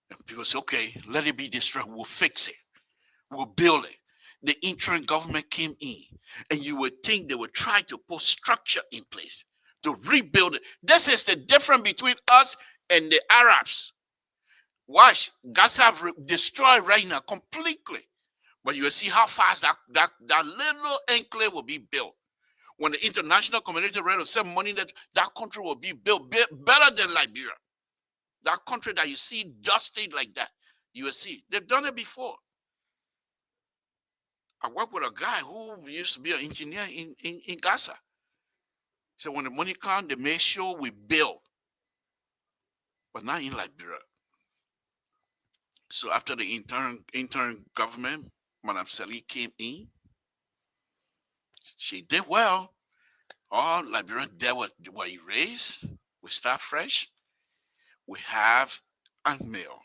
And people say, okay, let it be destroyed. We'll fix it. We'll build it. The interim government came in, and you would think they would try to put structure in place to rebuild it. This is the difference between us and the Arabs. Watch, Gaza destroyed right now completely. But you will see how fast that little enclave will be built. When the international community ready to send money, that country will be built better than Liberia. That country that you see dusty like that, USC. They've done it before. I worked with a guy who used to be an engineer in Gaza. So when the money comes, they make sure we build, but not in Liberia. So after the intern government, Madam Sally came in. She did well. All Liberian debt were erased. We start fresh. We have UNMIL,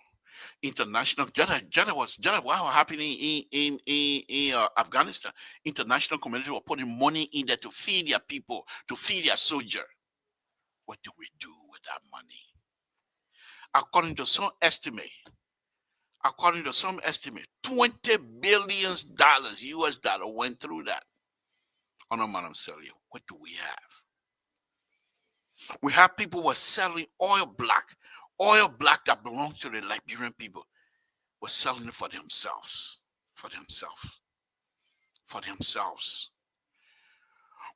international. Jada was what was happening in Afghanistan. International community were putting money in there to feed their people, to feed their soldier. What do we do with that money? According to some estimate, $20 billion US dollar went through that. On a Madam Celia, what do we have? We have people who are selling oil black that belongs to the Liberian people, were selling it for themselves.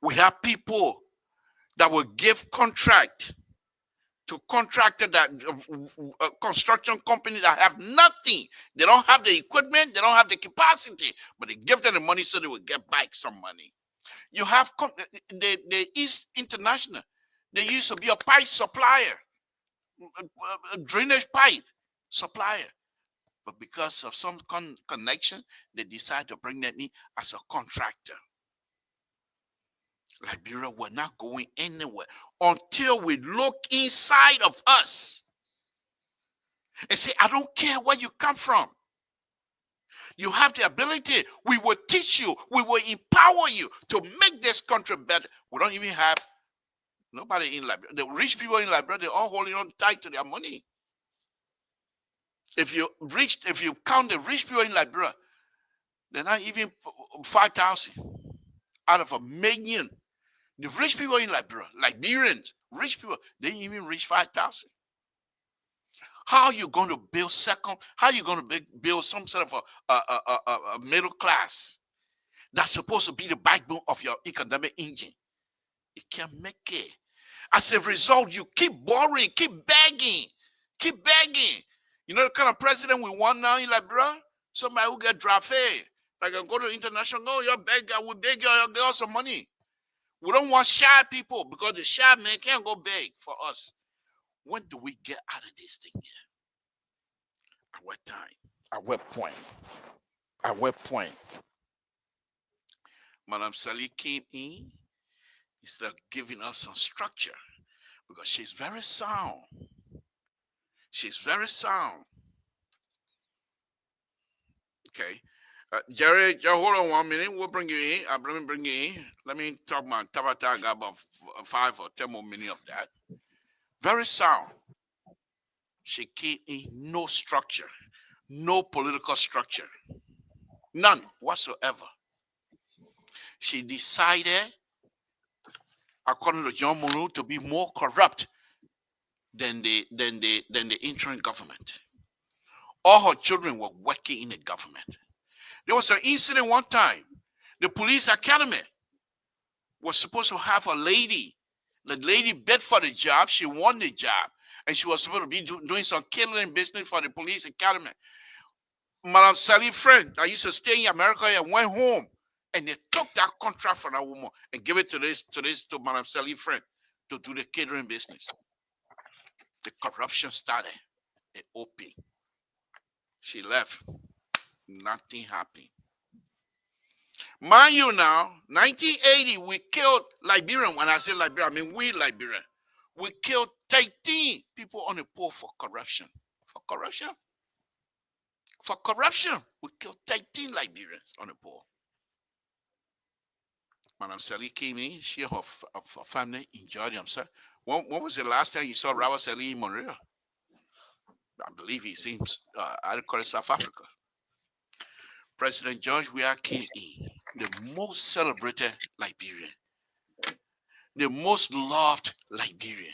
We have people that will give contract to contractor that construction company that have nothing. They don't have the equipment, they don't have the capacity, but they give them the money so they will get back some money. You have the East International. They used to be a pipe supplier, a drainage pipe supplier. But because of some connection, they decided to bring them in as a contractor. Liberia, we're not going anywhere until we look inside of us and say, I don't care where you come from. You have the ability. We will teach you. We will empower you to make this country better. We don't even have nobody in Liberia. The rich people in Liberia, they're all holding on tight to their money. If you count the rich people in Liberia, they're not even 5,000 out of 1 million. The rich people in Liberia, Liberians, rich people, they didn't even reach 5,000. How are you going to build how are you going to build some sort of a middle class that's supposed to be the backbone of your economic engine? You can't make it. As a result, you keep borrowing, keep begging. You know the kind of president we want now in Liberia? Somebody who get drafted. Like I go to international, no, you're beggar, we beg you, you'll get us some money. We don't want shy people because the shy man can't go beg for us. When do we get out of this thing here? At what time? At what point? Madam Sally came in instead of giving us some structure because she's very sound. Okay. Jerry, just hold on 1 minute. We'll bring you in. Let me bring you in. Let me talk about Tabata. I got about 5 or 10 more minutes of that. Very sound. She came in no structure, no political structure, none whatsoever. She decided, according to John Monroe, to be more corrupt than the interim government. All her children were working in the government. There was an incident one time. The police academy was supposed to have a lady. The lady bid for the job. She won the job. And she was supposed to be doing some killing business for the police academy. Madam Sally's friend that used to stay in America and went home. And they took that contract from that woman and gave it to Madam Sally's friend to do the catering business. The corruption started in OP. She left. Nothing happened. Mind you now, 1980, we killed Liberian. When I say Liberian, I mean we Liberian. We killed 13 people on the pole for corruption. We killed 13 Liberians on the pole. Madam Sally came in. She and her family enjoyed themselves. When was the last time you saw Robert Sally in Monroe? I believe he seems out of South Africa. President George Weah came in, the most celebrated Liberian, the most loved Liberian,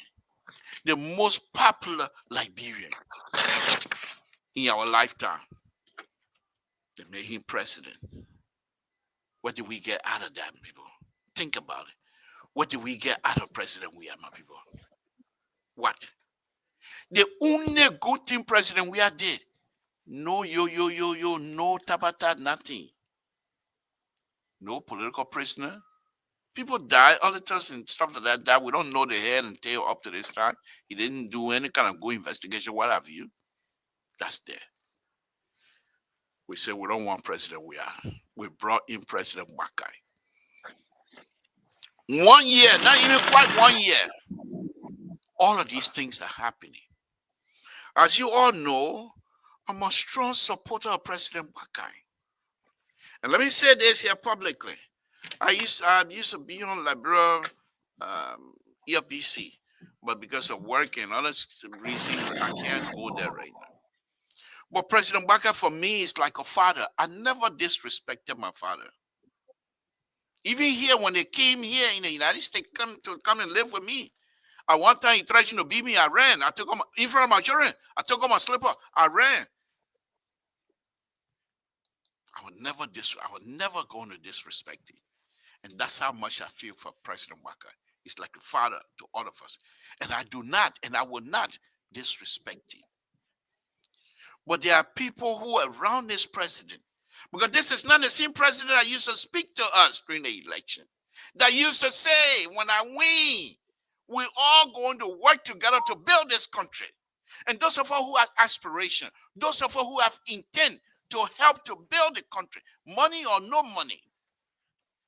the most popular Liberian in our lifetime. They made him president. What did we get out of that, people? Think about it. What did we get out of President Weah, my people? What? The only good thing President Weah did No no tabata, nothing. No political prisoner. People die, auditors and stuff like that. We don't know the head and tail up to this time. He didn't do any kind of good investigation, what have you. That's there. We said we don't want president. We brought in President Wakai. 1 year, not even quite 1 year. All of these things are happening. As you all know, I'm a strong supporter of President Wakai. And let me say this here publicly. I used to be on Liberia EFBC, but because of work and other reasons, I can't go there right now. But President Wakai for me is like a father. I never disrespected my father. Even here, when they came here in the United States to come and live with me, at one time he tried to beat me. I ran. I took him in front of my children. I took off my slipper. I ran. I would never go into disrespect him. And that's how much I feel for President Wakai. He's like a father to all of us. And I do not, and I will not disrespect him. But there are people who are around this president, because this is not the same president that used to speak to us during the election, that used to say, when I win, we're all going to work together to build this country. And those of us who have aspiration, those of us who have intent to help to build the country, money or no money,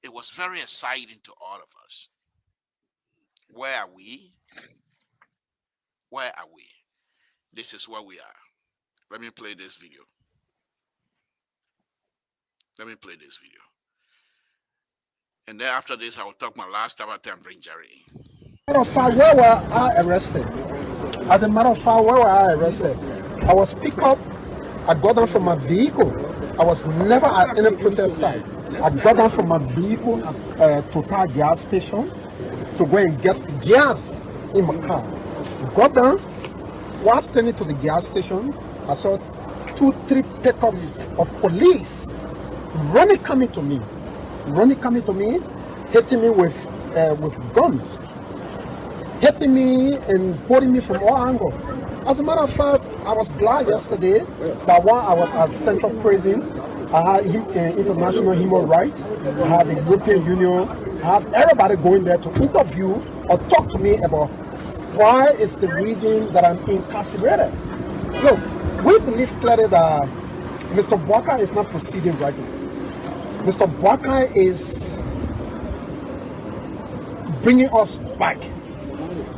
it was very exciting to all of us. Where are we? Where are we? This is where we are. Let me play this video. And then after this, I will talk my last time and bring Jerry in. Where were I arrested? As a matter of fact, where were I arrested? I was picked up. I got down from my vehicle. I was never at any protest site. I got down from my vehicle, Total gas station, to go and get gas in my car. Got down. While standing to the gas station, I saw 2-3 pickups of police coming to me, hitting me with guns, hitting me and holding me from all angles. As a matter of fact, I was glad yesterday that while I was at Central Prison, I had international human rights, I had the European Union, I had everybody going there to interview or talk to me about why is the reason that I'm incarcerated. Look, we believe clearly that Mr. Wakai is not proceeding rightly. Mr. Wakai is bringing us back.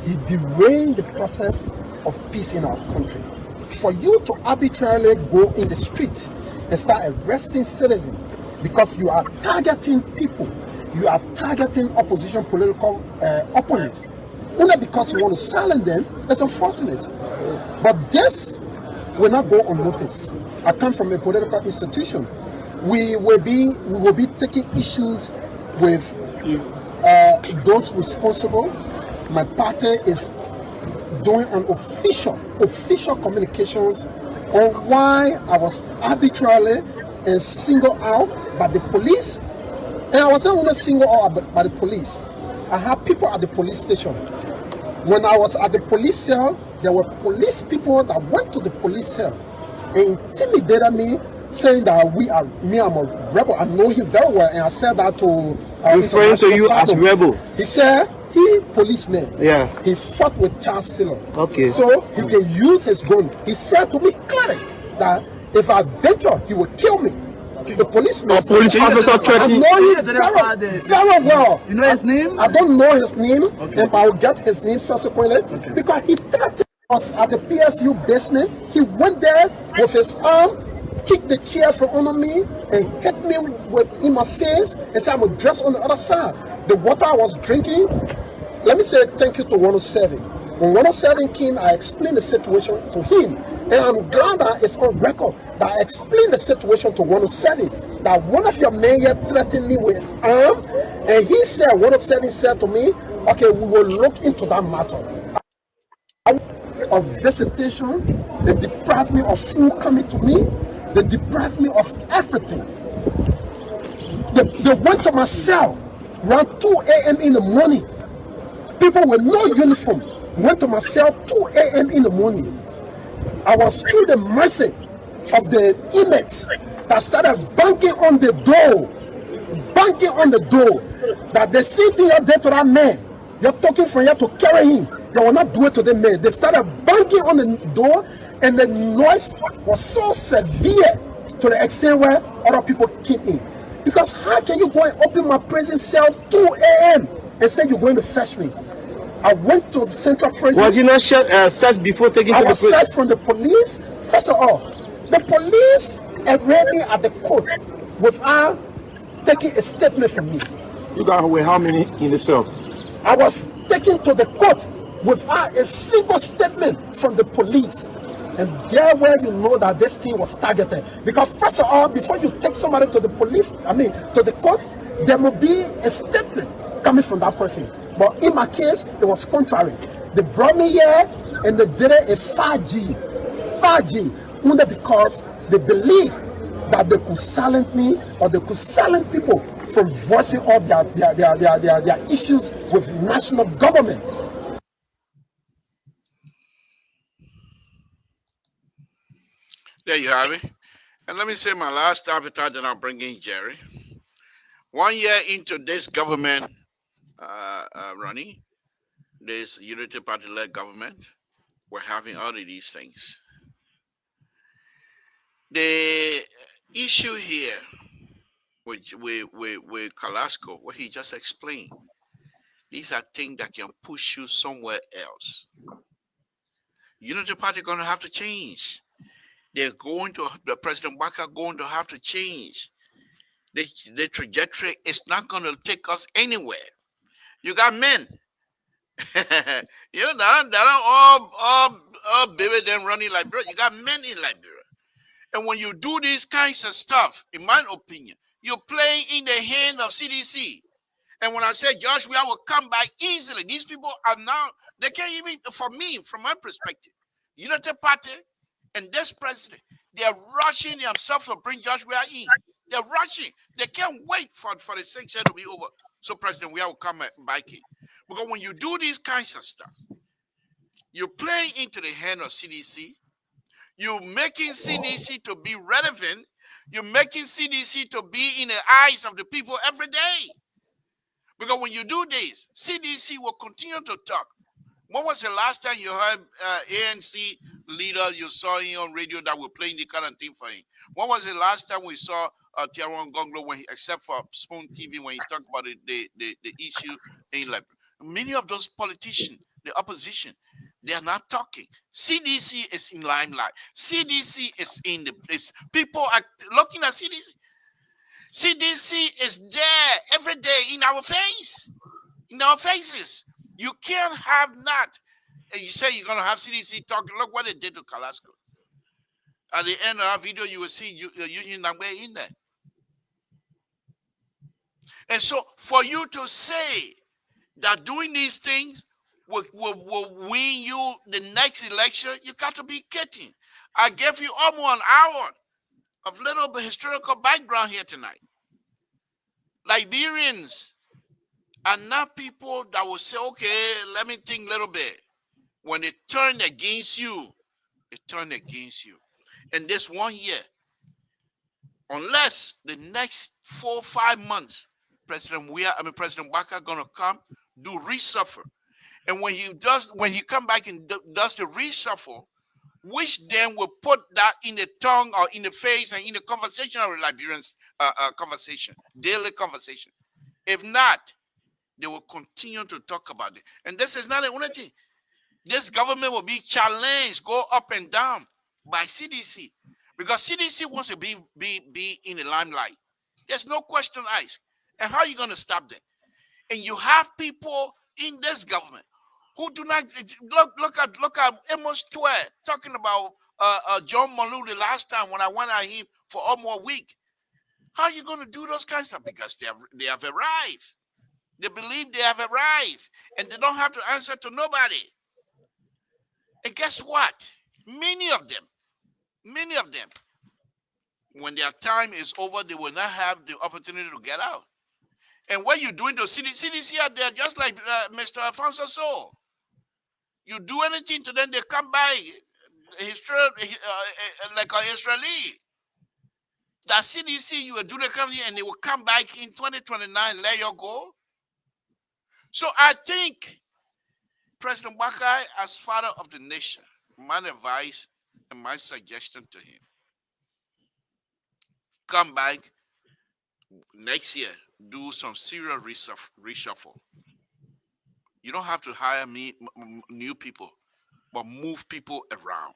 He derailed the process of peace in our country. For you to arbitrarily go in the street and start arresting citizens because you are targeting people, you are targeting opposition political opponents, only because you want to silence them, it's unfortunate. But this will not go unnoticed. I come from a political institution. We will be taking issues with those responsible. My party is doing an official communications on why I was arbitrarily singled out by the police. And I was not only singled out by the police. I had people at the police station. When I was at the police cell, there were police people that went to the police cell and intimidated me, saying that I'm a rebel. I know him very well, and I said that to referring to you as rebel. He said he policeman. Yeah. He fought with child stealer. Okay. So he can use his gun. He said to me clearly that if I venture, he will kill me. The policeman. A police officer threatening. I know him very well. You know his name? I don't know his name, and I will get his name subsequently because he threatened us at the PSU basement. He went there with his arm, kicked the chair from under me, and hit me in my face, and said I would dress on the other side. The water I was drinking. Let me say thank you to 107. When 107 came, I explained the situation to him, and I'm glad that it's on record that I explained the situation to 107. That one of your men here threatened me with arm, and he said 107 said to me, "Okay, we will look into that matter." Of visitation, they deprived me of food coming to me. They deprived me of everything. They went to my cell around 2 a.m. in the morning. People with no uniform went to my cell 2 a.m. in the morning. I was through the mercy of the inmates that started banging on the door, that they see thing up there to that man. You're talking from here to carry him. They will not do it to the man. They started banging on the door, and the noise was so severe to the extent where other people came in. Because how can you go and open my prison cell 2 a.m. and say you're going to search me? I went to the central prison. Was you not searched before taking to I the was prison? searched from the police. First of all, the police arraigned me at the court without taking a statement from me. You got with how many in the cell? I was taken to the court without a single statement from the police. And there where you know that this thing was targeted. Because first of all, before you take somebody to the police, to the court, there will be a statement coming from that person. But in my case, it was contrary. They brought me here and they did it a 5G, only because they believe that they could silence me or they could silence people from voicing all their issues with national government. There you have it. And let me say my last avatar that I'm bringing, Jerry. 1 year into this government running, this Unity Party-led government, we're having all of these things. The issue here with Carrasco, what he just explained, these are things that can push you somewhere else. Unity Party going to have to change. The President Waka going to have to change. The trajectory is not going to take us anywhere. You got men. You know, that are all baby them running Liberia. You got men in Liberia. And when you do these kinds of stuff, in my opinion, you're playing in the hand of CDC. And when I say Joshua will come back easily, these people are now, they can't even, for me, from my perspective, Unity Party and this president, they're rushing themselves to bring Joshua in. They're rushing. They can't wait for the 6 years to be over. So President Weah will come back in. Because when you do these kinds of stuff, you're playing into the hand of CDC. You're making CDC to be relevant. You're making CDC to be in the eyes of the people every day. Because when you do this, CDC will continue to talk. When was the last time you heard ANC leader, you saw him on radio that were playing the kind of thing for him? When was the last time we saw Tiaron Gonglo, when except for Spoon TV, when he talked about the issue in Liberia? Many of those politicians, the opposition, they are not talking. CDC is in limelight. CDC is in the place. People are looking at CDC. CDC is there every day in our face, in our faces. You can't have not. And you say you're going to have CDC talking. Look what they did to Carrasco. At the end of our video, you will see Union Nangwe in there. And so for you to say that doing these things will win you the next election, you got to be kidding. I gave you almost an hour of little bit historical background here tonight. Liberians are not people that will say, okay, let me think a little bit. When they turn against you, they turn against you. And this 1 year, unless the next 4 or 5 months, President Waka gonna come do reshuffle. And when he come back and does the reshuffle, which then will put that in the tongue or in the face and in the conversation of the Liberians conversation, daily conversation. If not, they will continue to talk about it. And this is not the only thing. This government will be challenged, go up and down by CDC. Because CDC wants to be in the limelight. There's no question asked. And how are you going to stop them? And you have people in this government who do not look at Amos Twe talking about John Malou the last time when I went at him for almost a week. How are you going to do those kinds of stuff? Because they have arrived. They believe they have arrived and they don't have to answer to nobody. And guess what? Many of them, when their time is over, they will not have the opportunity to get out. And what you're doing to CDC out there, just like Mr. Alfonso So. You do anything to them, they come by. like an Israeli. That CDC, you will do the country and they will come back in 2029, let you go. So I think President Wakai, as father of the nation, my advice and my suggestion to him, come back next year, do some serious reshuffle. You don't have to hire new people, but move people around.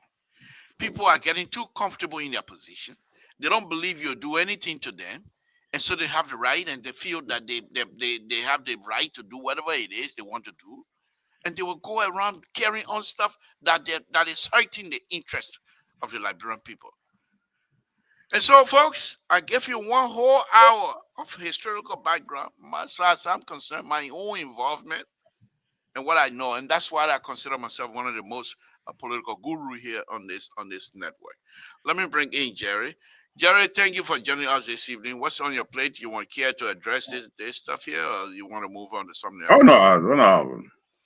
People are getting too comfortable in their position. They don't believe you'll do anything to them. And so they have the right and they feel that they have the right to do whatever it is they want to do. And they will go around carrying on stuff that is hurting the interest of the Liberian people. And so, folks, I gave you 1 whole hour of historical background, as far as I'm concerned, my own involvement and what I know. And that's why I consider myself one of the most political guru here on this network. Let me bring in Jerry. Jerry, thank you for joining us this evening. What's on your plate? You want care to address this stuff here, or you want to move on to something else? Oh no,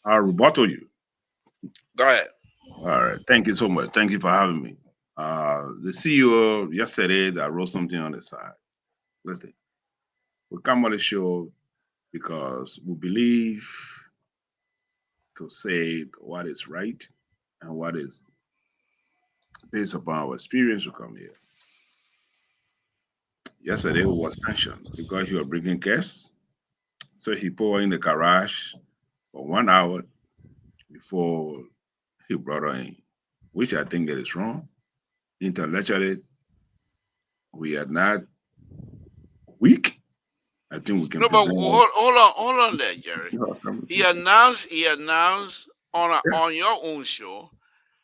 I'll rebuttal you. Go ahead. All right, thank you so much. Thank you for having me. The CEO yesterday that wrote something on the side. Listen, we come on the show because we believe to say what is right and what is based upon our experience to come here. Yesterday was sanctioned because he was bringing guests. So he poured in the garage for 1 hour before he brought her in, which I think that is wrong. Intellectually, we are not weak. I think we can. No, but hold on there, Jerry. He announced on your own show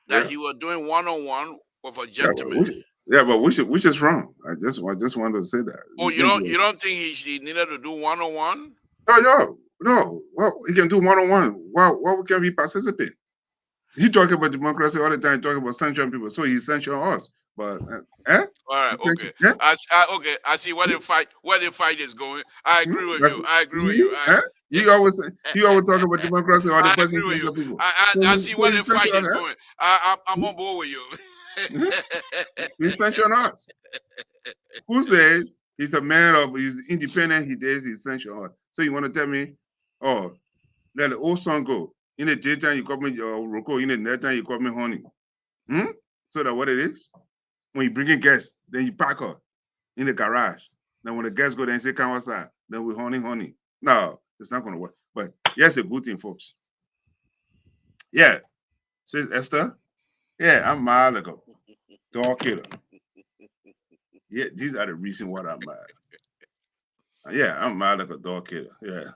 that he was doing one-on-one with a gentleman. But which is wrong. I just wanted to say that. Oh, you don't think he needed to do one-on-one? No. Well, he can do one-on-one. Why can we participate? He talking about democracy all the time, talking about censuring people. So he's censuring us. But all right, okay. Yeah? I see where the fight is going. I agree with you. I agree with you. You always talk about democracy or the person censure people. I see where the fight is going. I'm on board with you. He's censuring us. Who said he's a man of he's independent, he's censuring us. So you want to tell me, oh, let the old song go. In the daytime you call me Roko, in the nighttime you call me honey. So that what it is? When you bring in guests, then you pack her in the garage. Then when the guests go there and say, come outside, then we honey. No, it's not going to work. But yes, a good thing, folks. Yeah. Says Esther, yeah, I'm mad like a dog killer. Yeah, these are the reasons why I'm mad. Yeah, I'm mad like a dog killer. Yeah.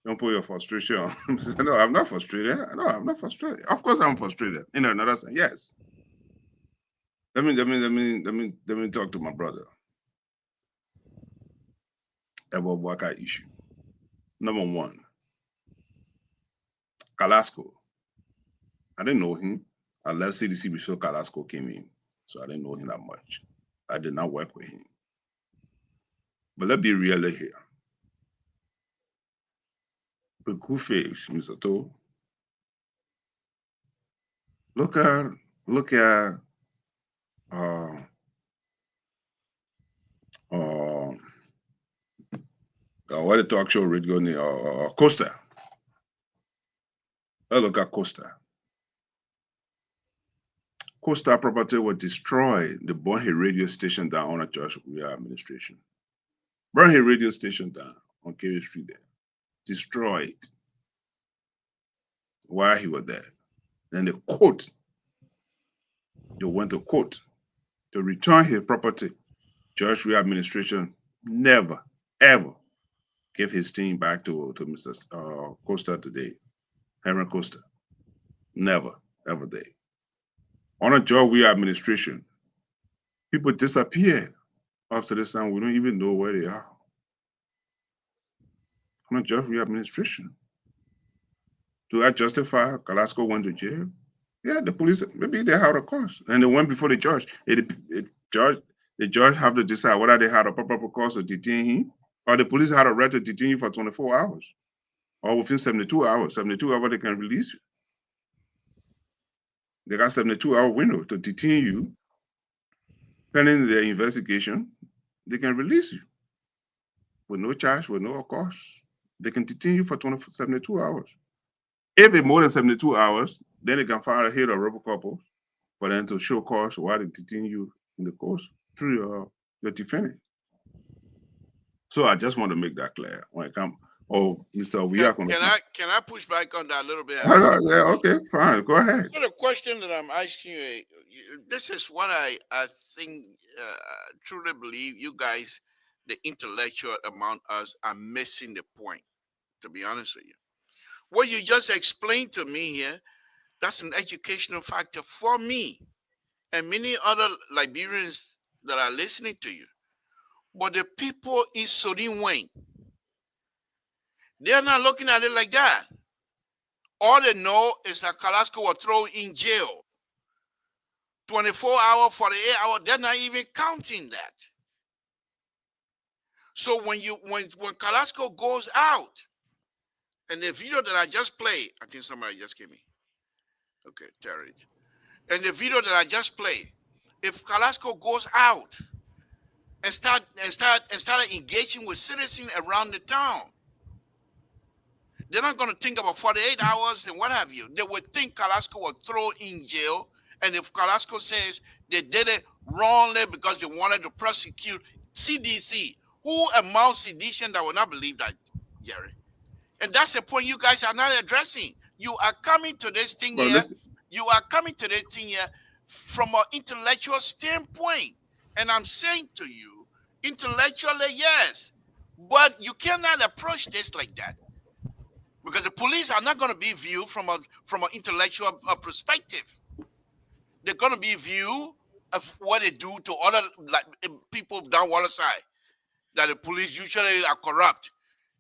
Don't put your frustration on. No, I'm not frustrated. No, I'm not frustrated. Of course I'm frustrated. In another sense, yes. Let me talk to my brother about Waka issue. Number one, Kalasco. I didn't know him. I left CDC before Kalasco came in, so I didn't know him that much. I did not work with him. But let's be real here. The good face, Mr. To. Look at what the talk show radio Costa. Look at Costa. Costa property was destroyed. The Burnhill radio station down on a George Weah administration. Burnhill radio station down on Kerry Street there. Destroyed while he was there. Then the court, they went to court to return his property. George Weah administration never, ever gave his team back to Mr. Costa today. Henry Costa. Never, ever did. On a George Weah administration, people disappear after this time. We don't even know where they are. On a George Weah administration. Do I justify Kalasco went to jail? Yeah, the police, maybe they had a cause. And they went before the judge. The judge have to decide whether they had a proper cause to detain him, or the police had a right to detain you for 24 hours, or within 72 hours. 72 hours, they can release you. They got 72-hour window to detain you. Pending their investigation, they can release you with no charge, with no cost. They can detain you for 72 hours. If it's more than 72 hours, then they can file a hit or rubber couple for them to show cause while they detain you in the course through your defendant. So I just want to make that clear when it comes. Oh, Mr. Can I push back on that a little bit? Yeah, okay, fine. Go ahead. So the question that I'm asking you, this is what I think, truly believe you guys, the intellectual among us, are missing the point, to be honest with you. What you just explained to me here, that's an educational factor for me and many other Liberians that are listening to you. But the people in Sodin Wayne, they're not looking at it like that. All they know is that Carrasco was thrown in jail. 24 hours, 48 hours, they're not even counting that. So when Carrasco goes out, and the video that I just played, I think somebody just gave me. Okay, Terry. And the video that I just played, if Carrasco goes out and started engaging with citizens around the town, they're not going to think about 48 hours and what have you. They would think Carrasco was thrown in jail. And if Carrasco says they did it wrongly because they wanted to prosecute CDC, who among sedition that will not believe that, Jerry? And that's the point you guys are not addressing. You are coming to this thing here. Listen. You are coming to this thing here from an intellectual standpoint. And I'm saying to you, intellectually, yes. But you cannot approach this like that. Because the police are not going to be viewed from an intellectual perspective. They're going to be viewed of what they do to other people down water side. That the police usually are corrupt.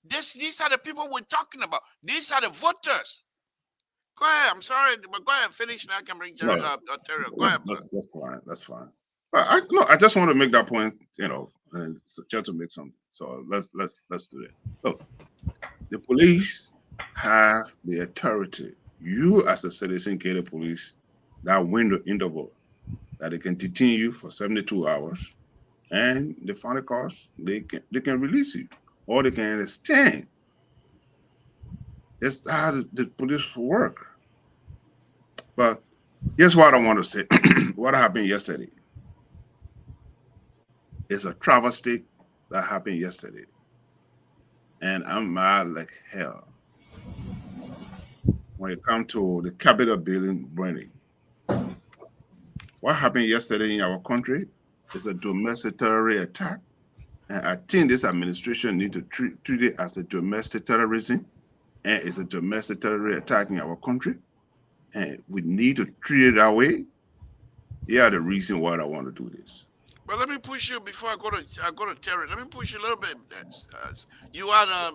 These are the people we're talking about. These are the voters. Go ahead. I'm sorry, but go ahead. Finish now. I can bring Terry up. Go ahead. That's fine. That's fine. But I just want to make that point. And just to make something. So let's do it. Look, the police have the authority. You, as a citizen, get the police that window interval that they can detain you for 72 hours, and the final cause they can release you, or they can extend. It's how the police work. But here's what I want to say. What happened yesterday is a travesty that happened yesterday, and I'm mad like hell when it comes to the Capitol building burning. What happened yesterday in our country is a domestic terrorist attack. And I think this administration needs to treat it as a domestic terrorism, and it's a domestic terrorist attack in our country. And we need to treat it that way. Yeah, the reason why I want to do this. But let me push you before I go to Terry. Let me push you a little bit. You are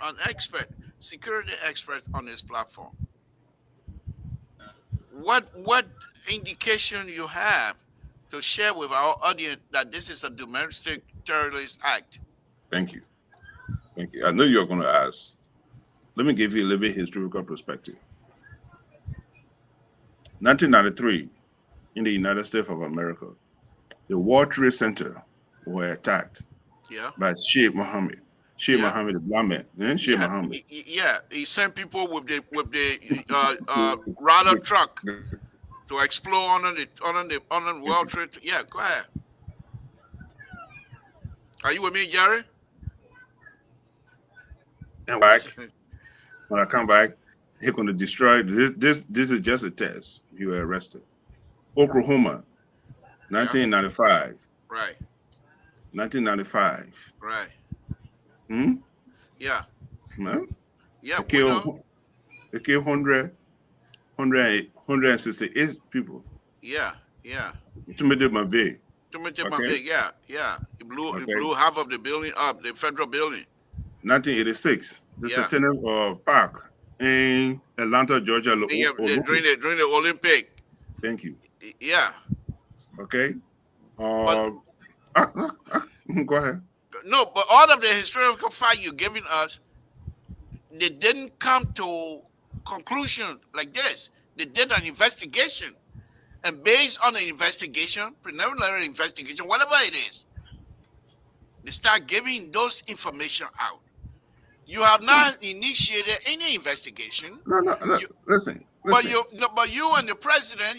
an expert, security expert on this platform. What indication you have to share with our audience that this is a domestic terrorist act? Thank you. I know you're going to ask. Let me give you a little bit historical perspective. 1993, in the United States of America, the World Trade Center were attacked by Sheikh Mohammed. Mohammed, the black man, Sheikh Mohammed. Yeah, he sent people with the radar truck to explore on the World Trade. Yeah, go ahead. Are you with me, Jerry? And when I come back, he's going to destroy this. This is just a test. You were arrested. Oklahoma, 1995. Right. 1995. Right. Yeah. No? Yeah. They killed 168 people. Yeah. To make them big. Yeah. It blew half of the building up, the federal building. 1986. The Centennial Park in Atlanta, Georgia. During the Olympic. Thank you. Yeah. Okay. Go ahead. No, but all of the historical facts you're giving us, they didn't come to conclusion like this. They did an investigation. And based on the investigation, preliminary investigation, whatever it is, they start giving those information out. You have not initiated any investigation. No, listen. But you and the president,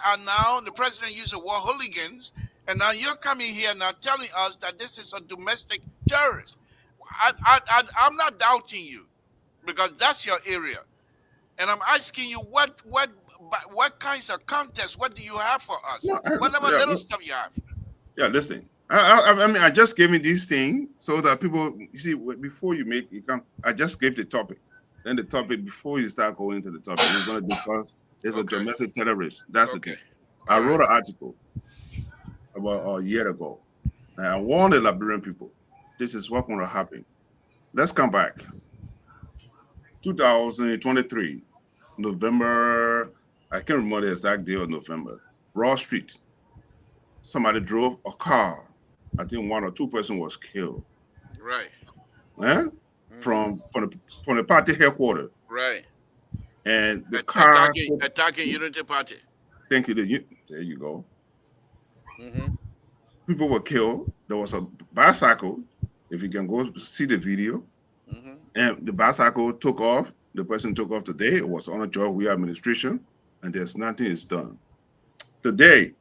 are now, the president used the word hooligans, and now you're coming here now telling us that this is a domestic terrorist. I'm not doubting you, because that's your area, and I'm asking you what kinds of context, what do you have for us? No, Whatever little stuff you have. Yeah, listen. I mean, I just gave you these things so that people, you see, before you come, I just gave the topic. Then the topic, before you start going into the topic, we're going to discuss is a domestic terrorist. That's the thing. I wrote an article about a year ago, and I warned the Liberian people, this is what's going to happen. Let's come back. 2023, November, I can't remember the exact day of November, Raw Street. Somebody drove a car. I think 1 or 2 persons was killed. Right. From the party headquarters. Right. And the car attacking Unity Party. Thank you. There you go. People were killed. There was a bicycle. If you can go see the video, and the bicycle took off. The person took off today. It was on a job with administration, and there's nothing is done. Today.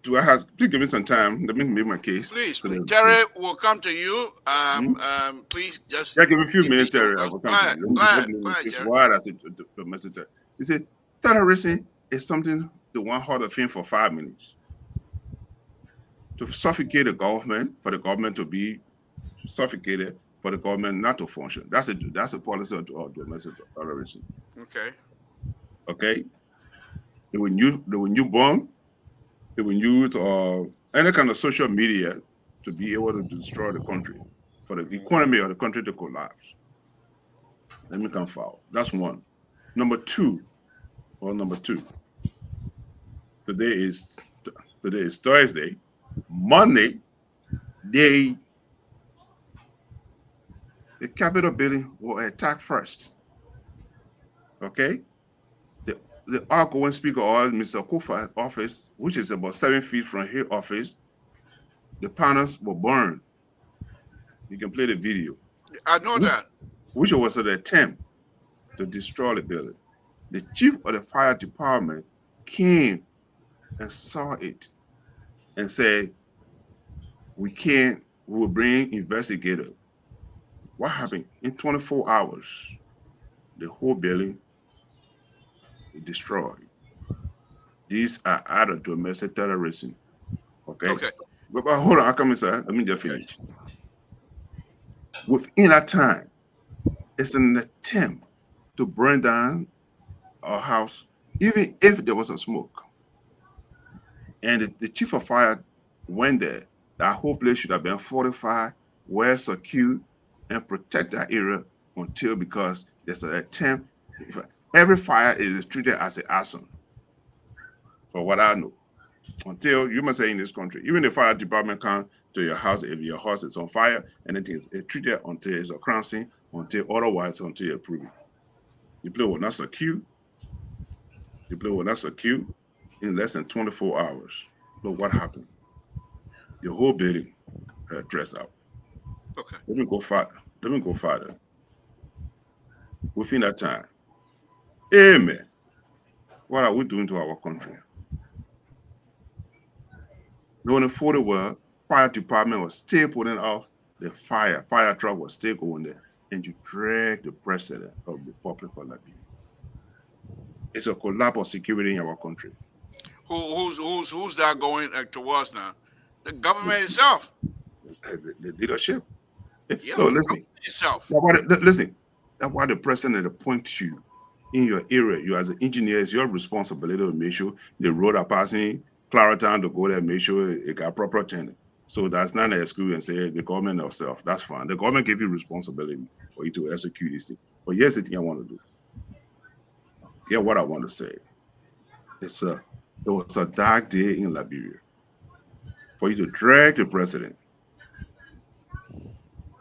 Do I have? Please give me some time. Let me make my case. Please. Terry will come to you. Please just. Yeah, give me a few minutes, Terry. I will come to you. Go ahead, why I said the message. He said terrorism is something the one hard thing for 5 minutes. To suffocate the government, for the government to be suffocated, for the government not to function. That's a policy of domestic terrorism. Okay. They will use bomb. They will use any kind of social media to be able to destroy the country, for the economy of the country to collapse. Let me come forward. That's one. Number two. Today is Thursday. Monday, the Capitol building will attack first. Okay. The outgoing speaker of Mr. Kufuor's office, which is about 7 feet from his office, the panels were burned. You can play the video. I know that. Which was an attempt to destroy the building. The chief of the fire department came and saw it and said, we will bring investigators. What happened? In 24 hours, the whole building destroyed. These are out of domestic terrorism. Okay. But hold on, I'll come inside. Let me just finish. Within that time, it's an attempt to burn down our house, even if there was a smoke. And the chief of fire went there. That whole place should have been fortified, well secured, and protect that area because there's an attempt. Every fire is treated as an arson, for what I know. Until, you must say in this country, even the fire department comes to your house, if your house is on fire, and it is treated until it's a crime scene, until you approve it. The place will not secure. The place will not secure in less than 24 hours. Look what happened. The whole building had dressed out. Okay. Let me go further. Within that time, amen. What are we doing to our country? During the 40 world, fire department was still putting off the fire. Fire truck was still going there, and you drag the president of the Republic of Liberia. It's a collapse of security in our country. Who's that going towards now? The government itself. The leadership. Yeah, so listen. Itself. Listen. That's why the president appoints you in your area. You as an engineer, it's your responsibility to make sure the road are passing Claratown to go there, make sure it got proper tending. So that's not an excuse and say the government itself. That's fine. The government gave you responsibility for you to execute this thing. But here's the thing I want to do. Yeah, what I want to say. It was a dark day in Liberia for you to drag the president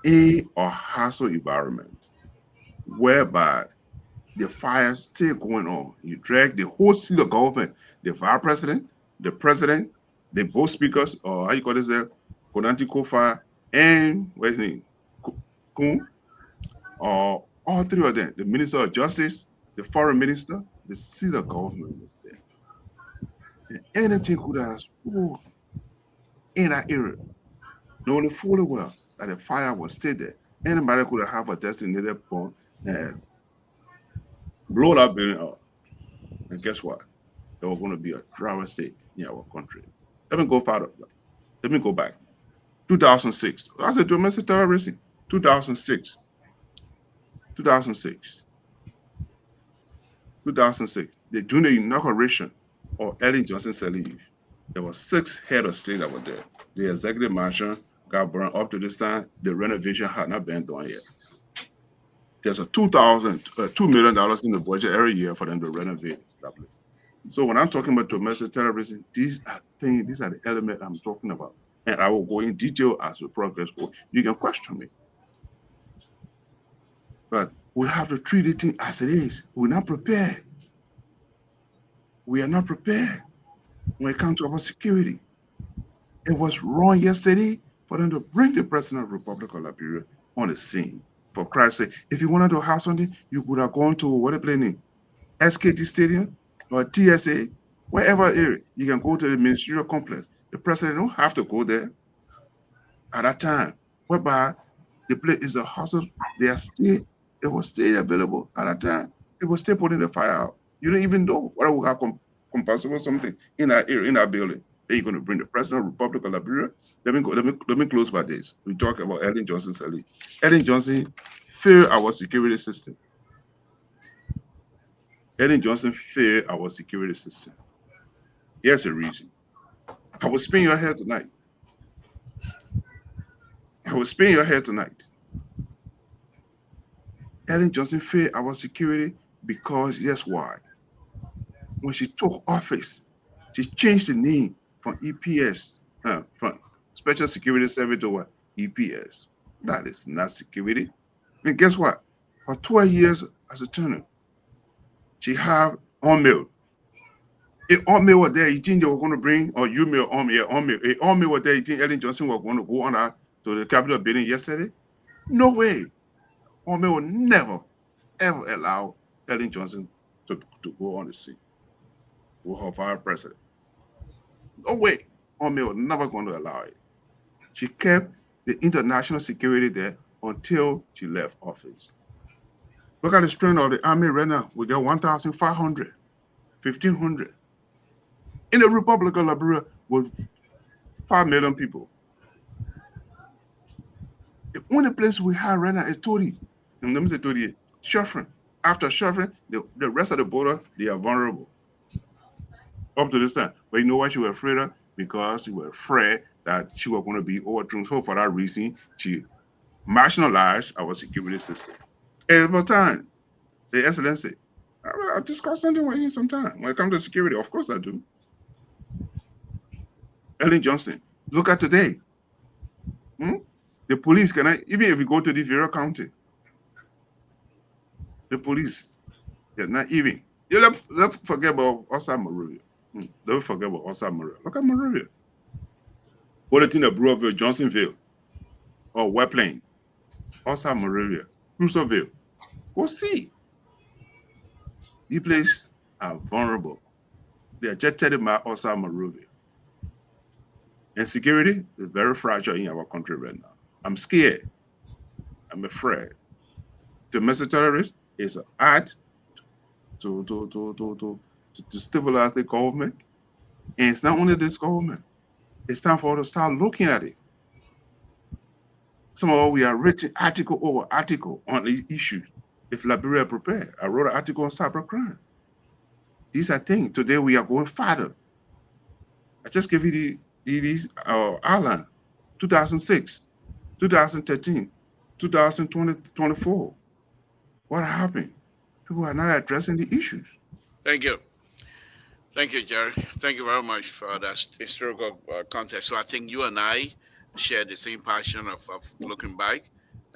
in a hostile environment whereby the fire still going on. You drag the whole seat of government, the vice president, the both speakers, or how you call this there, Konanti Kofa, and what's his name? Kun, or all three of them, the Minister of Justice, the Foreign Minister, the seat of government was there. And anything could have spoiled in that area, knowing fully well that the fire was still there. Anybody could have a designated bomb and blow that building up. And guess what? There was going to be a drought state in our country. Let me go further. Let me go back. 2006. I said domestic terrorism. 2006. 2006. 2006. During the inauguration of Ellen Johnson's leave, there were 6 head of state that were there. The executive mansion got burned up to this time. The renovation had not been done yet. There's a $2 million in the budget every year for them to renovate that place. So when I'm talking about domestic terrorism, these are the elements I'm talking about. And I will go in detail as we progress. You can question me. But we have to treat it as it is. We're not prepared. We are not prepared when it comes to our security. It was wrong yesterday for them to bring the President of the Republic of Liberia on the scene. For Christ's sake, if you wanted to have something, you could have gone to what they play name, SKT Stadium or TSA, wherever area. You can go to the ministerial complex. The president don't have to go there at that time. Whereby the place is a hospital, it was still available at that time. It was still putting the fire out. You don't even know whether we have compulsive or something in that area, in that building. Then you're going to bring the President of the Republic of Liberia. Let me close by this. We talk about Ellen Johnson's early. Ellen Johnson failed our security system. Ellen Johnson failed our security system. Here's a reason. I will spin your head tonight. Ellen Johnson failed our security because guess why? When she took office, she changed the name from EPS, from Special Security Service to what? EPS. That is not security. And guess what? For 12 years as a tenant, she have on-mail. If on-mail were there, you think they were going to bring, or you mail on-mail, on-mail. If on-mail were there, you think Ellen Johnson was going to go on to the Capitol building yesterday? No way. On-mail will never, ever allow Ellen Johnson to go on the scene with her vice president. No way. On-mail was never going to allow it. She kept the international security there until she left office. Look at the strength of the army right now. We got 1,500, 1,500. In the Republic of Liberia with 5 million people. The only place we have right now is Tori. And let me say Tori, Sheffrin. After Sheffrin, the rest of the border, they are vulnerable. Up to this time. But you know what you were afraid of? Because you were afraid that she was going to be overthrown. So for that reason, she marginalized our security system. Every time, the Excellency, I'll discuss something with you sometime. When it comes to security, of course I do. Ellen Johnson, look at today. The police cannot, even if you go to the Vera County, the police, they're not even. Let's forget about outside Monrovia. Don't forget about outside Monrovia. Look at Monrovia. What the thing that blew up with Johnsonville or Wet Plain, outside Monrovia, Crusoeville. Go see. These places are vulnerable. They are just 30 miles outside Monrovia. And security is very fragile in our country right now. I'm scared. I'm afraid. Domestic terrorism is an act to destabilize the government. And it's not only this government. It's time for us to start looking at it. Some of us, we are writing article over article on these issues. If Liberia prepared, I wrote an article on cybercrime. These are things. Today we are going further. I just gave you these outline. 2006, 2013, 2024. What happened? People are not addressing the issues. Thank you. Thank you, Jerry. Thank you very much for that historical context. So I think you and I share the same passion of looking back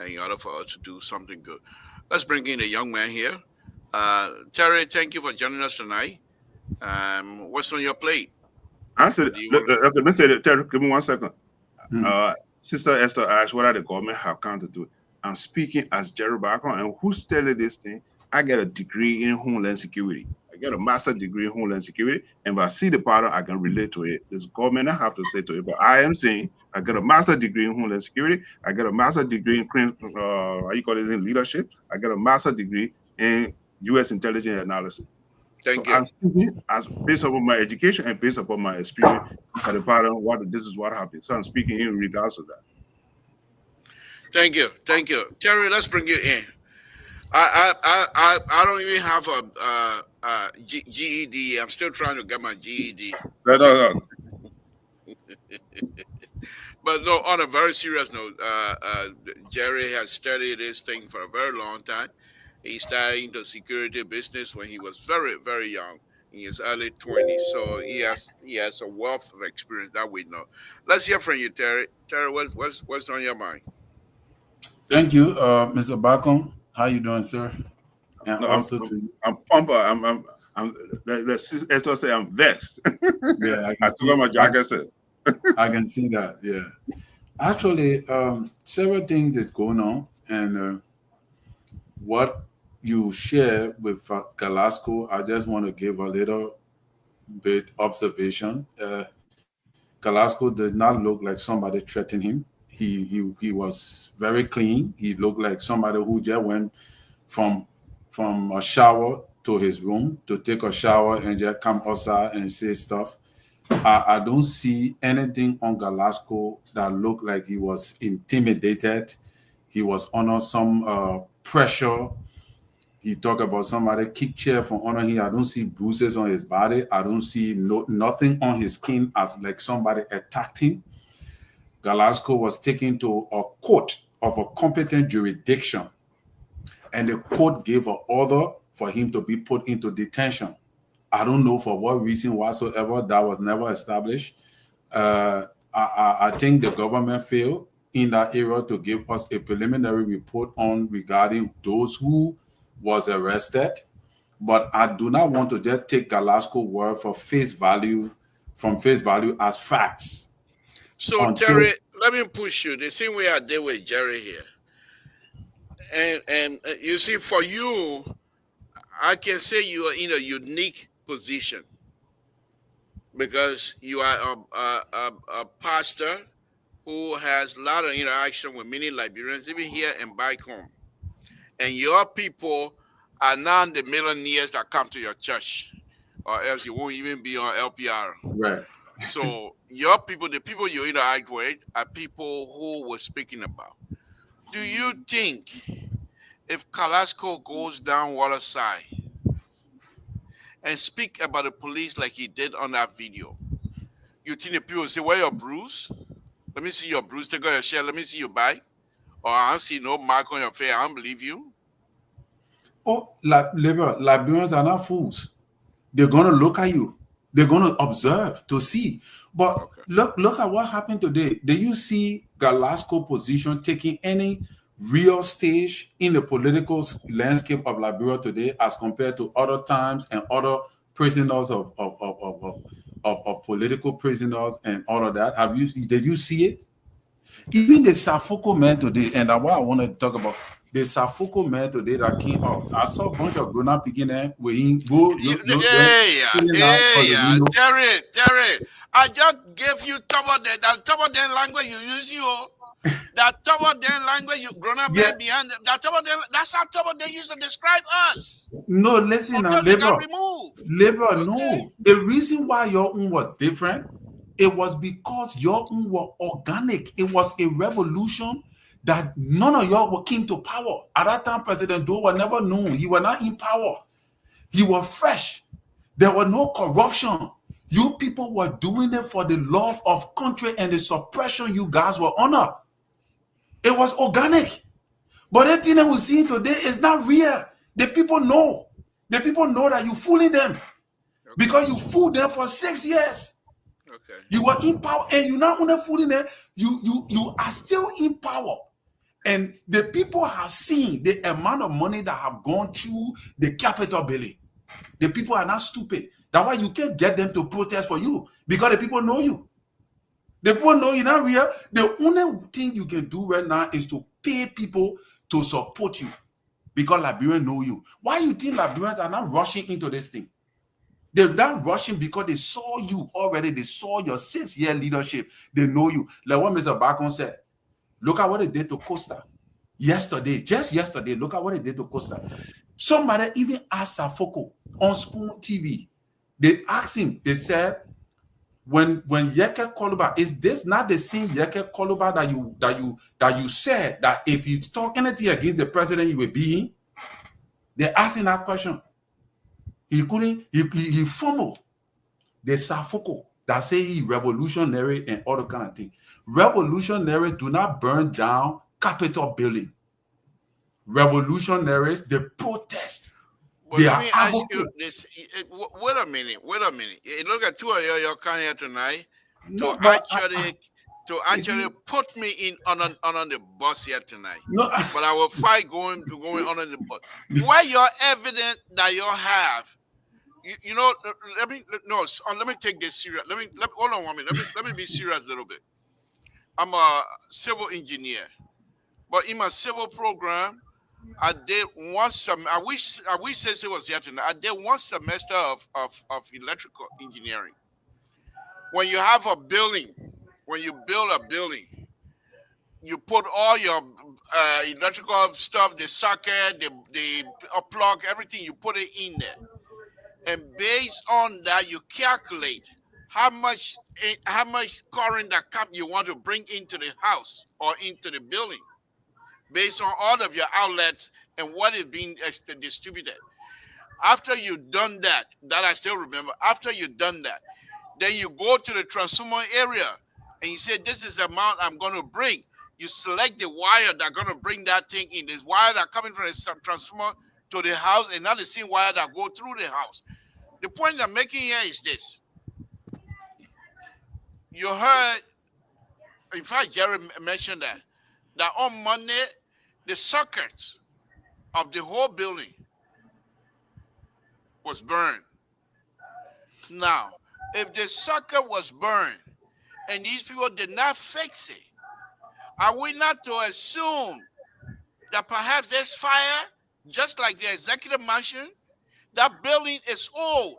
in order for us to do something good. Let's bring in a young man here. Terry, thank you for joining us tonight. What's on your plate? I said, Do you look, wanna- let me say that, Terry, give me 1 second. Mhm. Sister Esther asked, what are the government have come to do? I'm speaking as Jerry Barker, and who's telling this thing? I get a degree in Homeland Security. I get a master's degree in Homeland Security, and if I see the pattern, I can relate to it. This government, I have to say to it, but I am saying I get a master's degree in Homeland Security. I get a master's degree in in leadership. I get a master's degree in U.S. intelligence analysis. Thank So you. I'm speaking as based upon my education and based upon my experience at the pattern. This is what happened. So I'm speaking in regards to that. Thank you. Thank you. Terry, let's bring you in. I don't even have a GED. I'm still trying to get my GED. No. But no, on a very serious note, Jerry has studied this thing for a very long time. He started into security business when he was very, very young, in his early 20s. So he has a wealth of experience that we know. Let's hear from you, Terry. Terry, what's on your mind? Thank you, Mr. Bacon. How you doing, sir? And No, also to you. I'm pumped. Let's Esther say I'm vexed. Yeah, I took off my jacket. Said, I can see that. Yeah, actually, several things is going on, and what you share with Galasco, I just want to give a little bit observation. Galasco does not look like somebody threatened him. He was very clean. He looked like somebody who just went from a shower to his room to take a shower and just come outside and say stuff. I don't see anything on Galasco that looked like he was intimidated. He was under some pressure. He talked about somebody kick chair from under him. I don't see bruises on his body. I don't see nothing on his skin as like somebody attacked him. Galasco was taken to a court of a competent jurisdiction, and the court gave an order for him to be put into detention. I don't know for what reason whatsoever. That was never established. I think the government failed in that area to give us a preliminary report on regarding those who was arrested. But I do not want to just take Galasco's word for face value as facts. So, Terry, let me push you the same way I did with Jerry here. And you see, for you, I can say you are in a unique position because you are a pastor who has a lot of interaction with many Liberians, even here and back home. And your people are not the millionaires that come to your church, or else you won't even be on LPR. Right. So your people, the people you interact with, are people who we're speaking about. Do you think if Galasco goes down Waterside and speak about the police like he did on that video, you think the people will say, "Where your bruise? Let me see your bruise. Take out your shirt. Let me see your bite." Or I don't see no mark on your face. I don't believe you. Oh, Liberians are not fools. They're going to look at you. They're going to observe to see. But Okay. look at what happened today. Do you see Galasco position taking any real stage in the political landscape of Liberia today as compared to other times and other prisoners of political prisoners and all of that? Did you see it? Even the Safoko man today, and that's what I wanted to talk about. The Safoko man today that came out. I saw a bunch of grown-up beginning where he go. Terry, I just gave you top of the language you use that top of the language you grown up behind that top of the, that's how top of they used to describe us. No, listen now, Labor, no. The reason why your own was different, it was because your own were organic. It was a revolution that none of y'all came to power. At that time, President Doe was never known. He was not in power. He was fresh. There was no corruption. You people were doing it for the love of country and the suppression you guys were under. It was organic. But the thing that we're seeing today is not real. The people know. The people know that you're fooling them. Because you fooled them for 6 years. Okay. You were in power, and you're not only fooling them, you are still in power. And the people have seen the amount of money that have gone through the Capitol building. The people are not stupid. That's why you can't get them to protest for you, because the people know you. The people know you're not real. The only thing you can do right now is to pay people to support you, because Liberians know you. Why you think Liberians are not rushing into this thing? They're not rushing because they saw you already. They saw your 6-year leadership. They know you. Like what Mr. Bacon said, look at what they did to Costa yesterday. Just yesterday, look at what they did to Costa. Somebody even asked Safoko on Spoon TV. They asked him, they said, when Yeke Koluba, is this not the same Yeke Koluba that you said that if you talk anything against the president, you will be him? They're asking that question. He couldn't, he fumbled. The Safoko that say he revolutionary and all the kind of thing. Revolutionaries do not burn down Capitol building. Revolutionaries, they protest. But They let are me ask you advocates. this. Wait a minute. Look at two of you come here tonight No, to but actually put me in on the bus here tonight. no, But I will fight going on the bus. Why your evidence that you have? You know, let me take this serious. Hold on 1 minute. Let me be serious a little bit. I'm a civil engineer, but in my civil program, I did I wish it was here tonight. I did one semester of electrical engineering. When you have a building, when you build a building, you put all your electrical stuff, the socket, the plug, everything, you put it in there. And based on that, you calculate how much current that you want to bring into the house or into the building, based on all of your outlets and what is being distributed. After you've done that I still remember, after you've done that, then you go to the transformer area and you say, this is the amount I'm going to bring. You select the wire that's going to bring that thing in. There's wire that coming from the transformer to the house, and not the same wire that go through the house. The point I'm making here is this. You heard, in fact, Jerry mentioned that on Monday, the circuits of the whole building was burned. Now, if the circuit was burned and these people did not fix it, are we not to assume that perhaps this fire, just like the executive mansion, that building is old?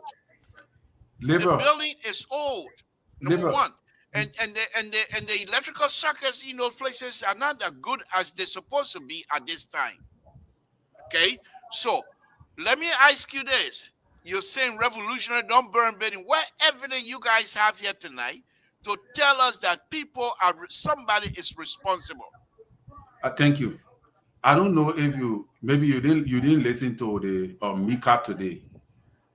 The building is old. Number one. And the electrical circuits in those places are not as good as they're supposed to be at this time. Okay? So let me ask you this. You're saying revolutionary, don't burn building. What evidence you guys have here tonight to tell us that somebody is responsible? Thank you. I don't know if you didn't listen to the Mika today.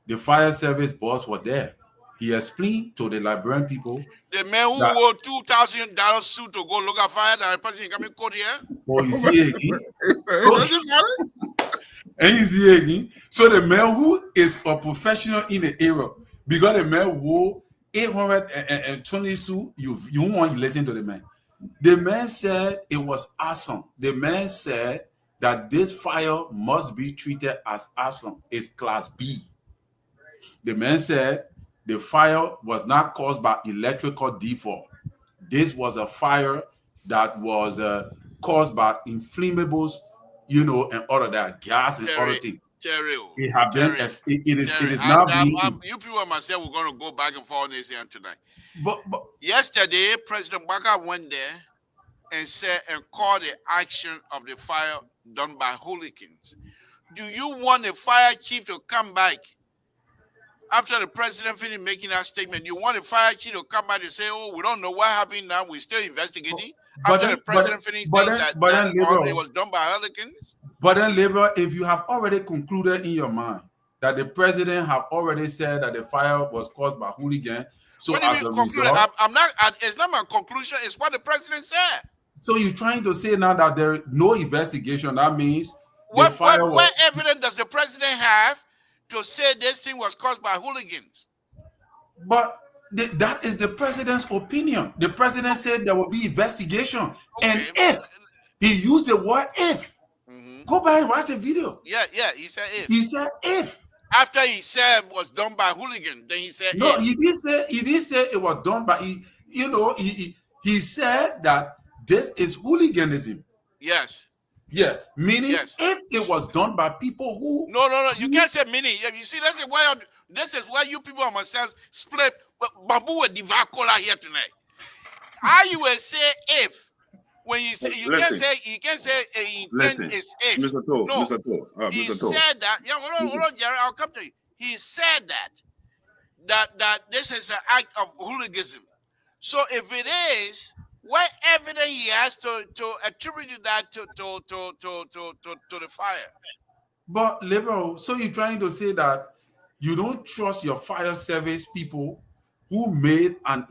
The fire service boss was there. He explained to the Liberian people. The man who wore $2,000 suit to go look at fire, that person coming court here. Oh, you see again? Does it matter? And you see again? So the man who is a professional in the area, because the man wore 820 suit, you want to listen to the man. The man said it was arson. The man said that this fire must be treated as arson. It's class B. The man said the fire was not caused by electrical default. This was a fire that was caused by inflammables, and all of that, gas and other things. It have been. It is now being. You people and myself, we're going to go back and forth on this here tonight. But yesterday, President Baga went there and said and called the action of the fire done by hooligans. Do you want the fire chief to come back after the president finished making that statement? You want the fire chief to come back and say, "Oh, we don't know what happened now. We're still investigating." After the president finished saying that it was done by hooligans. But then, Labor, if you have already concluded in your mind that the president have already said that the fire was caused by hooligans, so as a result, I'm not. It's not my conclusion. It's what the president said. So you're trying to say now that there is no investigation. That means what evidence does the president have to say this thing was caused by hooligans? But that is the president's opinion. The president said there will be investigation, and He used the word if. Go back and watch the video. Yeah, he said if. He said if. After he said it was done by hooligan, then he said No, if. he didn't say it was done by he said that this is hooliganism. Yes. Yeah, meaning Yes. if it was done by people who No, you can't say meaning. You see, this is why you people on myself split. But Babu with Divacola here tonight. How you will say if when you say you can't say intent is if. Mr. Toll, No, Mr. Toll, he Mr. Toll. said that. Yeah, hold on, Jerry. I'll come to you. He said that this is an act of hooliganism. So if it is, what evidence he has to attribute that to the fire? But liberal, so you're trying to say that you don't trust your fire service people who made a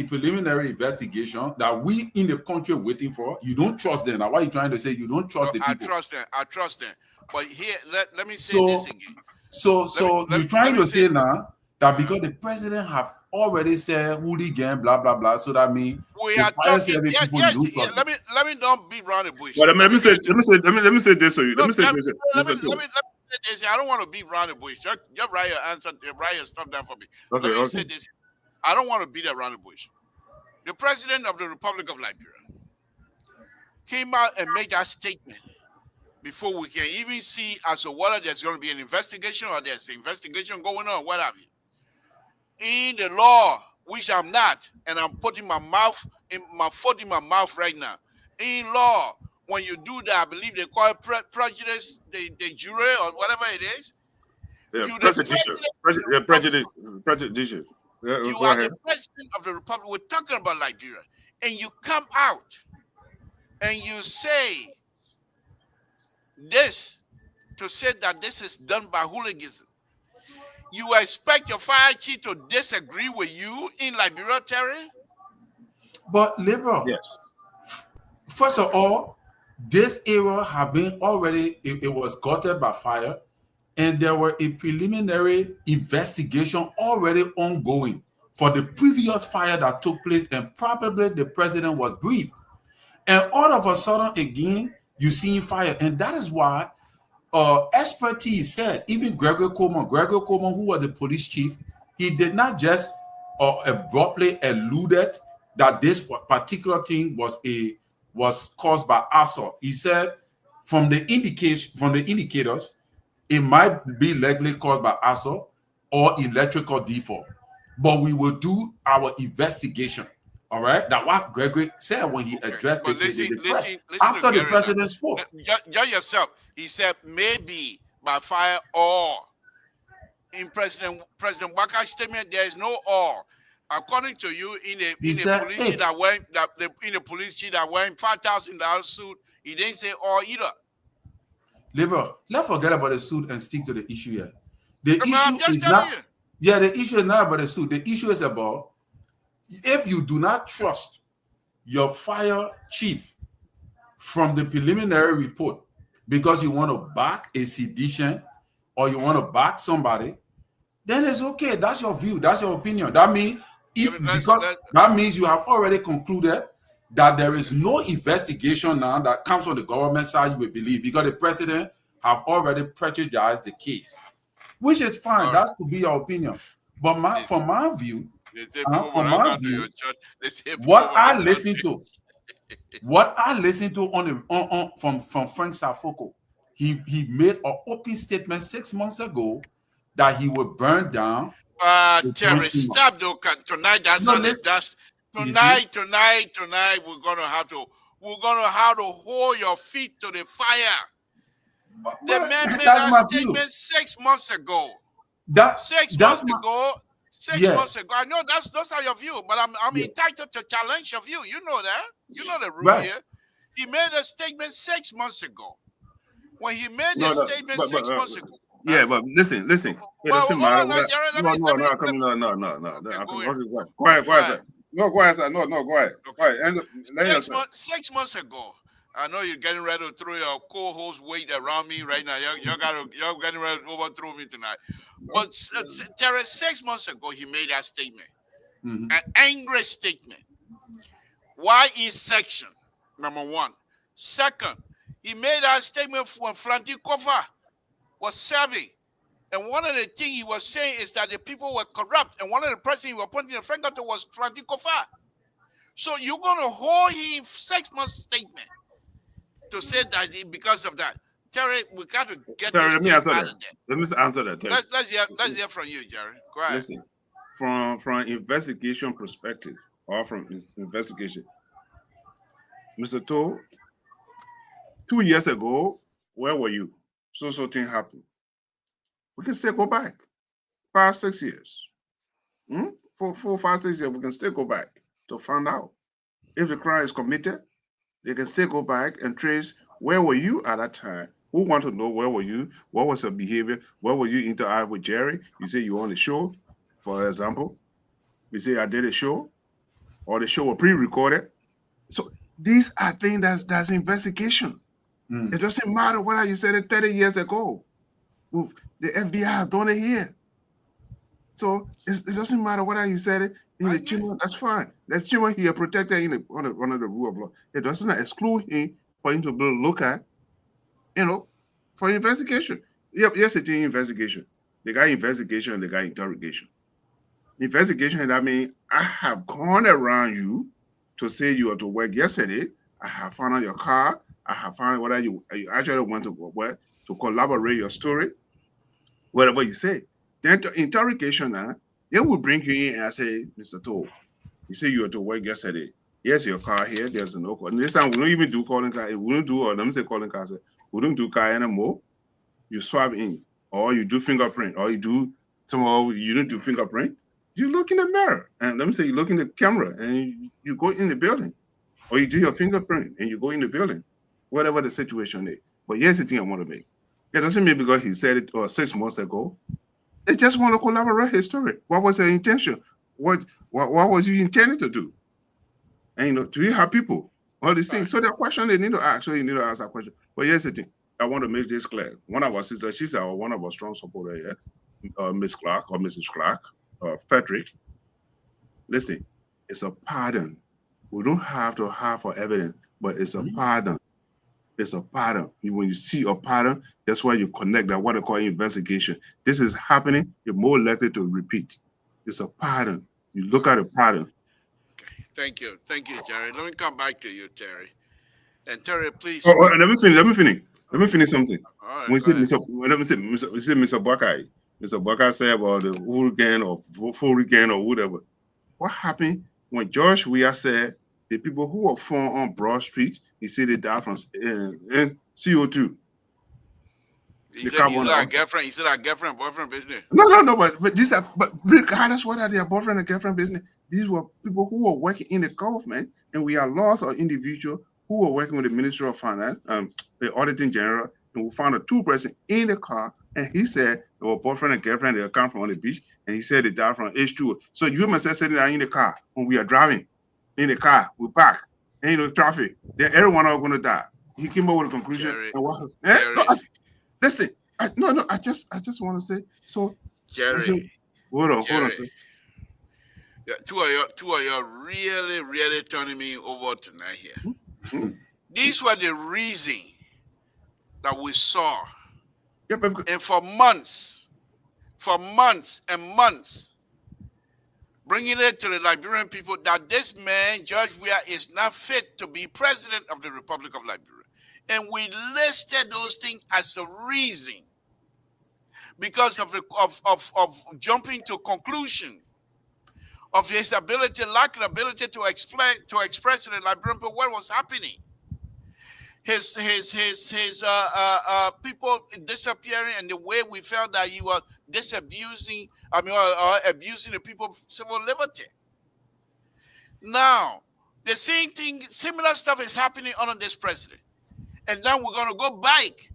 preliminary investigation that we in the country are waiting for? You don't trust them. Now, why are you trying to say you don't trust the people? I trust them. But here, let me say this again. So you're trying to say now that because the president have already said hooligan, blah blah blah, so that means we the are fire talking. service people Yes, don't trust them. let me don't beat around the bush. Well, let me say this to you. Let me say this. Let me say this. I don't want to beat around the bush. Just write your answer. Write your stuff down for me. Okay, Let me say this. I don't want to beat around the bush. The president of the Republic of Liberia came out and made that statement before we can even see as to whether there's going to be an investigation or there's an investigation going on, what have you. In the law, which I'm not, and I'm putting my foot in my mouth right now. In law, when you do that, I believe they call it prejudice, the jury or whatever it is. Yeah, You prejudicial. Prejudicial. You are the president of the republic. We're talking about Liberia, and you come out and you say this to say that this is done by hooliganism. You expect your fire chief to disagree with you in Liberia, Terry? But liberal, yes. First of all, this era have been already. It was gutted by fire. And there were a preliminary investigation already ongoing for the previous fire that took place, and probably the president was briefed. And all of a sudden, again, you see fire. And that is why expertise said, even Gregory Coleman, who was the police chief, he did not just abruptly alluded that this particular thing was caused by assault. He said, from the indicators, it might be likely caused by assault or electrical default. But we will do our investigation. All right? That's what Gregory said when he addressed the press after the president spoke. Judge yourself. He said maybe by fire or. In President Waka's statement, there is no or. According to you, in a police chief that wearing $5,000 suit, he didn't say or either. Liberal, let's forget about the suit and stick to the issue here. The issue is not about the suit. The issue is about if you do not trust your fire chief from the preliminary report because you want to back a sedition or you want to back somebody, then it's okay. That's your view. That's your opinion. That means that means you have already concluded that there is no investigation now that comes from the government side, you will believe, because the president have already prejudiced the case, which is fine. That could be your opinion. But from my view, what I listen to from Frank Safoko, he made an open statement 6 months ago that he would burn down. Terry, stop though. Tonight, that's not it. That's tonight. We're gonna have to hold your feet to the fire. The man made that statement 6 months ago. 6 months ago. I know those are your view, but I'm entitled to challenge your view. You know that. You know the rule here. He made a statement 6 months ago. When he made that statement 6 months ago. Yeah, but listen. Quiet. No. 6 months ago. I know you're getting ready to throw your co-host weight around me right now. You're getting ready to overthrow me tonight. But Terry, 6 months ago, he made that statement, an angry statement. Why in section number 1? Second, he made that statement when Franti Kofa was serving. And one of the things he was saying is that the people were corrupt. And one of the persons he was pointing the finger to was Franti Kofa. So you're going to hold him 6 months statement to say that because of that. Terry, we got to get Terry, this let me thing answer out that. of there. Let me answer that, Terry. Let's hear from you, Jerry. Go ahead. Listen, from investigation perspective, or from investigation, Mr. Toe, 2 years ago, where were you? So thing happened. We can still go back 5, 6 years. 4, 5, 6 years, we can still go back to find out if the crime is committed. They can still go back and trace where were you at that time. Who want to know where were you? What was your behavior? Where were you interact with Jerry? You say you were on the show, for example. You say I did a show, or the show was pre-recorded. So these are things that's investigation. It doesn't matter whether you said it 30 years ago. The FBI have done it here. So it doesn't matter whether you said it in the chamber, that's fine. That's chamber here protected under the rule of law. It doesn't exclude him for him to be look at, for investigation. Yes, it's an investigation. They got investigation and they got interrogation. Investigation, that means I have gone around you to say you are to work yesterday. I have found out your car. I have found whether you actually went to work to collaborate your story, whatever you say. Then interrogation, they will bring you in and say, Mr. Toe, you say you were to work yesterday. Here's your car here. There's no car. And this time we don't even do calling car. We don't do, or let me say calling car. We don't do car anymore. You swab in, or you do fingerprint, or you do somehow you don't do fingerprint. You look in the mirror, and let me say you look in the camera, and you go in the building, or you do your fingerprint and you go in the building, whatever the situation is. But here's the thing I want to make. It doesn't mean because he said it 6 months ago. They just want to collaborate his story. What was their intention? What was you intending to do? And do you have people? All these things. So the question they need to ask. So you need to ask that question. But here's the thing. I want to make this clear. One of our sisters, she's one of our strong supporters here, Miss Clark or Mrs. Clark, Frederick. Listen, it's a pattern. We don't have to have for evidence, but it's a pattern. It's a pattern. When you see a pattern, that's why you connect that what they call investigation. This is happening, you're more likely to repeat. It's a pattern. You look at a pattern. Okay. Thank you, Terry. Let me come back to you, Terry. And Terry, please. Let me finish something. All right, When you say Mr. Buckeye. Mr. Buckeye said about the hurricane or hurricane or whatever. What happened when George Weah said the people who were found on Broad Street, he said they died from CO2. He said our girlfriend, boyfriend business. No, but regardless whether they are boyfriend or girlfriend business, these were people who were working in the government, and we are lost or individual who were working with the Ministry of Finance, the Auditing General, and we found a 2-person in the car, and he said they were boyfriend and girlfriend, they come from on the beach, and he said they died from H2O. So you must have sitting there in the car when we are driving. In the car, we park, ain't no traffic. Then everyone are going to die. He came up with a conclusion. Jerry, and what? Listen, I just want to say. So, Jerry, hold on. Sir. Yeah, two of you really turning me over tonight here. These were the reason that we saw, and for months and months. Bringing it to the Liberian people that this man, George Weah, is not fit to be president of the Republic of Liberia. And we listed those things as a reason because of jumping to conclusion of his lack of ability to express to the Liberian people what was happening. His people disappearing, and the way we felt that he was abusing the people's civil liberty. Now, the same thing, similar stuff is happening under this president. And then we're going to go back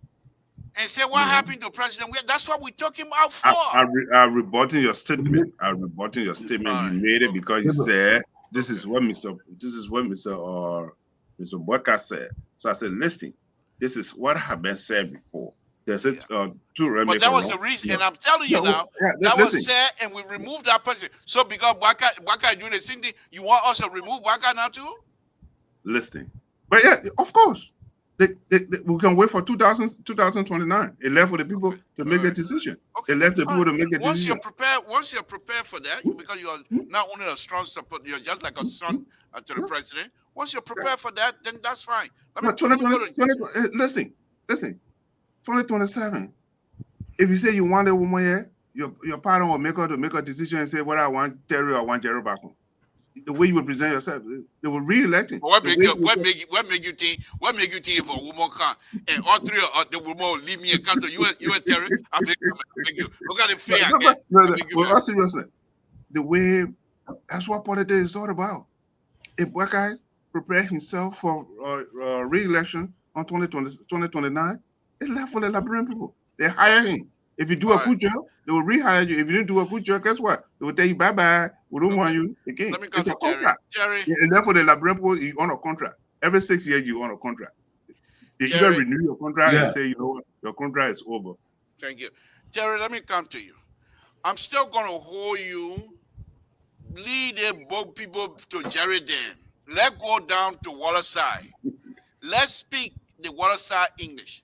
and say, what happened to President Weah? That's what we took him out for. I'm rebutting your statement. You made it because you said, this is what Mr. Bucker said. So I said, listen, this is what had been said before. There's two. But that was the reason, and I'm telling you now, that was said, and we removed that person. So because Waka doing the same thing, you want us to remove Waka now too? Listen, but yeah, of course, We can wait for 2029. It left for the people to make a decision. Okay. It left the people to make a Once decision. once you're prepared for that, because you are not only a strong support, you're just like a son to the president. Once you're prepared for that, then that's fine. But 2020, listen, 2027. If you say you want a woman here, your partner will make a decision and say whether I want Terry or I want Jerry back home. The way you will present yourself, they will re-elect him. What make you think? What make you think if a woman can and all three of the woman will leave me and come to you and Terry? I beg you. Look at the fear. Well, seriously, the way that's what politics is all about. If black guy prepare himself for re-election on 2029, it's left for the Liberian people. They hire him. If you do a good job, they will rehire you. If you didn't do a good job, guess what? They will tell you bye-bye. We don't want you again. It's a contract. Terry. And therefore, the Liberian people, you on a contract. Every 6 years, you on a contract. They either renew your contract and say, you know what, your contract is over. Thank you. Terry, let me come to you. I'm still going to hold you, lead the boat people to Jerry Den. Let's go down to Waterside. Let's speak the Waterside English.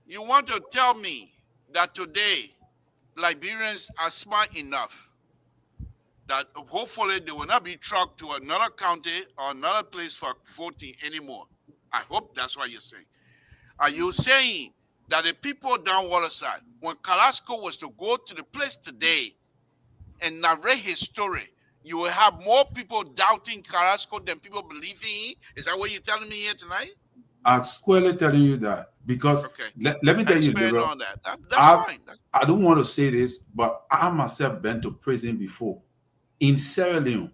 You want to tell me that today Liberians are smart enough that hopefully they will not be trucked to another county or another place for voting anymore. I hope that's what you're saying. Are you saying that the people down Waterside, when Carrasco was to go to the place today and narrate his story, you will have more people doubting Carrasco than people believing him? Is that what you're telling me here tonight? I'm squarely telling you that because let me tell you, on that. That's fine. I don't want to say this, but I myself been to prison before. In Sierra Leone,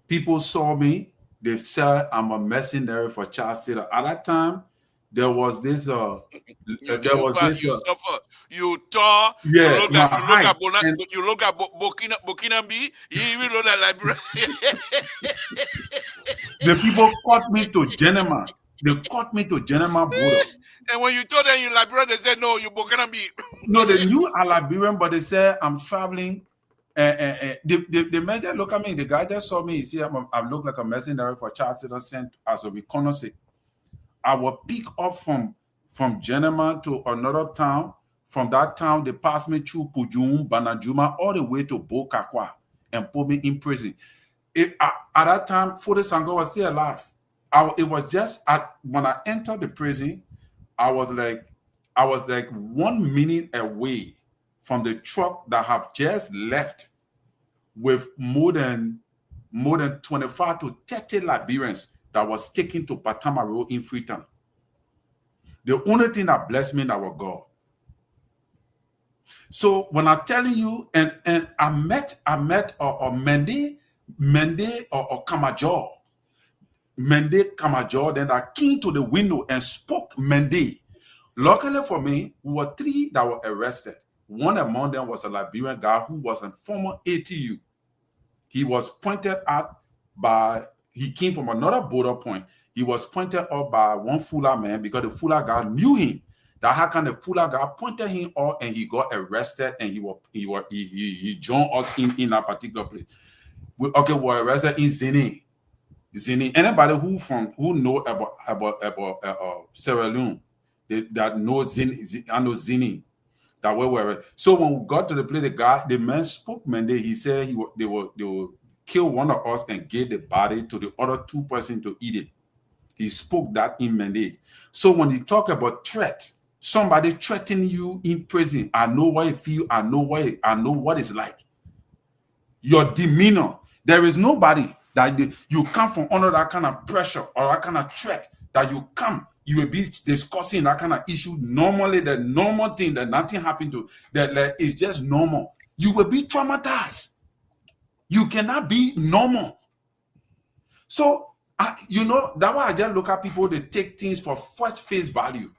people saw me. They said I'm a mercenary for Charles Taylor. At that time, there was this. You tall. Yeah, you look at Burkina B. You even look at Liberia. The people caught me to Genema. They caught me to Genema border. And when you told them you Liberian, they said, no, you Burkina be. No, they knew I'm Liberian, but they said I'm traveling. The man that look at me, the guy that saw me, he said I look like a mercenary for Charles Taylor sent as a reconnaissance. I will pick up from Genema to another town. From that town, they passed me through Kujum, Banajuma, all the way to Bokakwa and put me in prison. At that time, Fode Sango was still alive. It was just when I entered the prison, I was like 1 minute away from the truck that have just left with more than 25 to 30 Liberians that was taken to Patama Road in Freetown. The only thing that blessed me that was God. So when I'm telling you, and I met Mende or Kamajor. Mende Kamajor, then I came to the window and spoke Mende. Luckily for me, we were 3 that were arrested. One among them was a Liberian guy who was a former ATU. He was pointed out he came from another border point. He was pointed out by one Fula man because the Fula guy knew him. That how can the Fula guy pointed him out and he got arrested and he joined us in a particular place. We were arrested in Zini. Anybody who know about Sierra Leone, that knows Zini, I know Zini. That we were. So when we got to the place, the man spoke Mende. He said they will kill one of us and give the body to the other 2 persons to eat it. He spoke that in Mende. So when he talk about threat, somebody threatening you in prison, I know what it feel. I know what it's like. Your demeanor. There is nobody that you come from under that kind of pressure or that kind of threat that you will be discussing that kind of issue. Normally, the normal thing that nothing happened to, that is just normal. You will be traumatized. You cannot be normal. So, that's why I just look at people, they take things for first face value.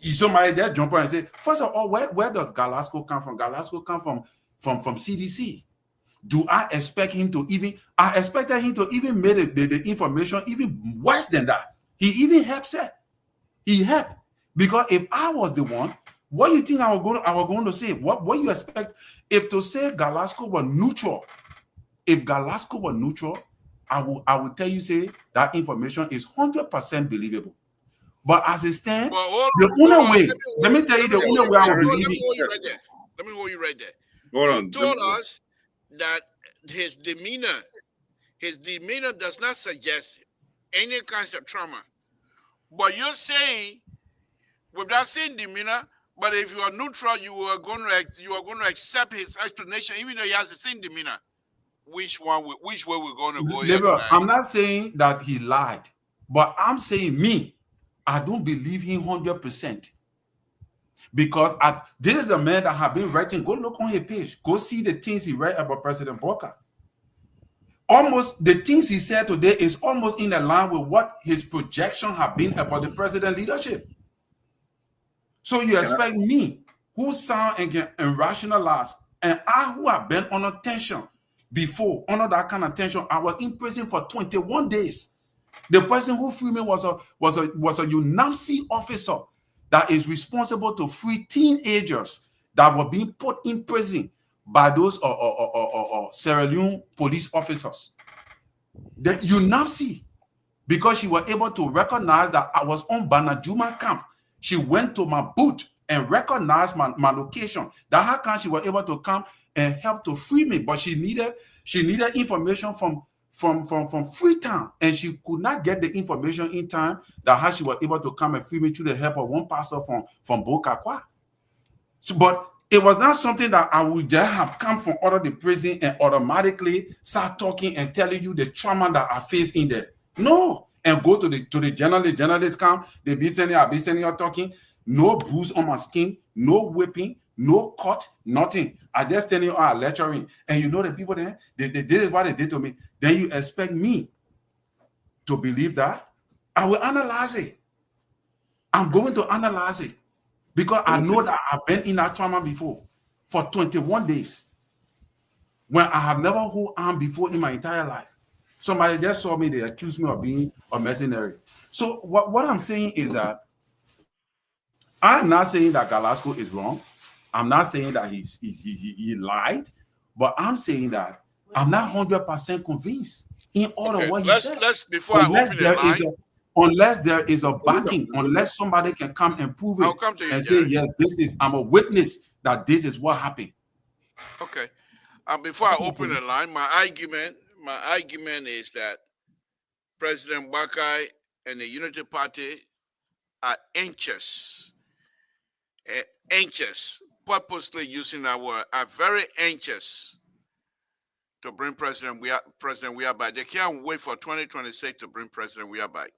Somebody there jump on and say, first of all, where does Galasco come from? Galasco come from CDC. Do I expect him to I expected him to even make the information even worse than that. He even helps her. He helped. Because if I was the one, what do you think I was going to say? What you expect? If to say Galasco was neutral, I will tell you, say, that information is 100% believable. But as it stands, Well, the hold only on. way, let me tell you the only way I will Let believe me it. hold you right there. Let me hold you right there. Hold You on. told us that his demeanor does not suggest any kinds of trauma. But you're saying with that same demeanor, but if you are neutral, you are going to accept his explanation, even though he has the same demeanor. Which way we're going to go here Liberal, tonight? I'm not saying that he lied, but I'm saying I don't believe him 100%. Because this is the man that have been writing. Go look on his page. Go see the things he wrote about President Walker. Almost the things he said today is almost in line with what his projection have been about the president leadership. So you expect me, who sound and can rationalize, and I who have been under tension before, under that kind of tension, I was in prison for 21 days. The person who freed me was a UNAMC officer that is responsible to free teenagers that were being put in prison by those Sierra Leone police officers. The UNAMC, because she was able to recognize that I was on Banajuma camp. She went to my booth and recognized my location. That's how come she was able to come and help to free me. But she needed information from Freetown, and she could not get the information in time that how she was able to come and free me through the help of one pastor from Bokakwa. So, but it was not something that I would just have come from out of the prison and automatically start talking and telling you the trauma that I faced in there. No, and go to the journalist. Journalists come, I be sending you talking. No bruise on my skin, no whipping, no cut, nothing. I just telling you, lecturing. And you know the people there, they did what they did to me. Then you expect me to believe that? I will analyze it. I'm going to analyze it because I know that I've been in that trauma before for 21 days when I have never held arm before in my entire life. Somebody just saw me, they accused me of being a mercenary. So what I'm saying is that I'm not saying that Galasco is wrong. I'm not saying that he lied, but I'm saying that I'm not 100% convinced in all of what he said. Let's before I open the line. Unless there is a backing, unless somebody can come and prove it, I'll come to you, and say, yes, I'm a witness that this is what happened. Okay. Before I open the line, my argument is that President Bakai and the Unity Party are anxious, purposely using that word, are very anxious to bring President Weah back. They can't wait for 2026 to bring President Weah back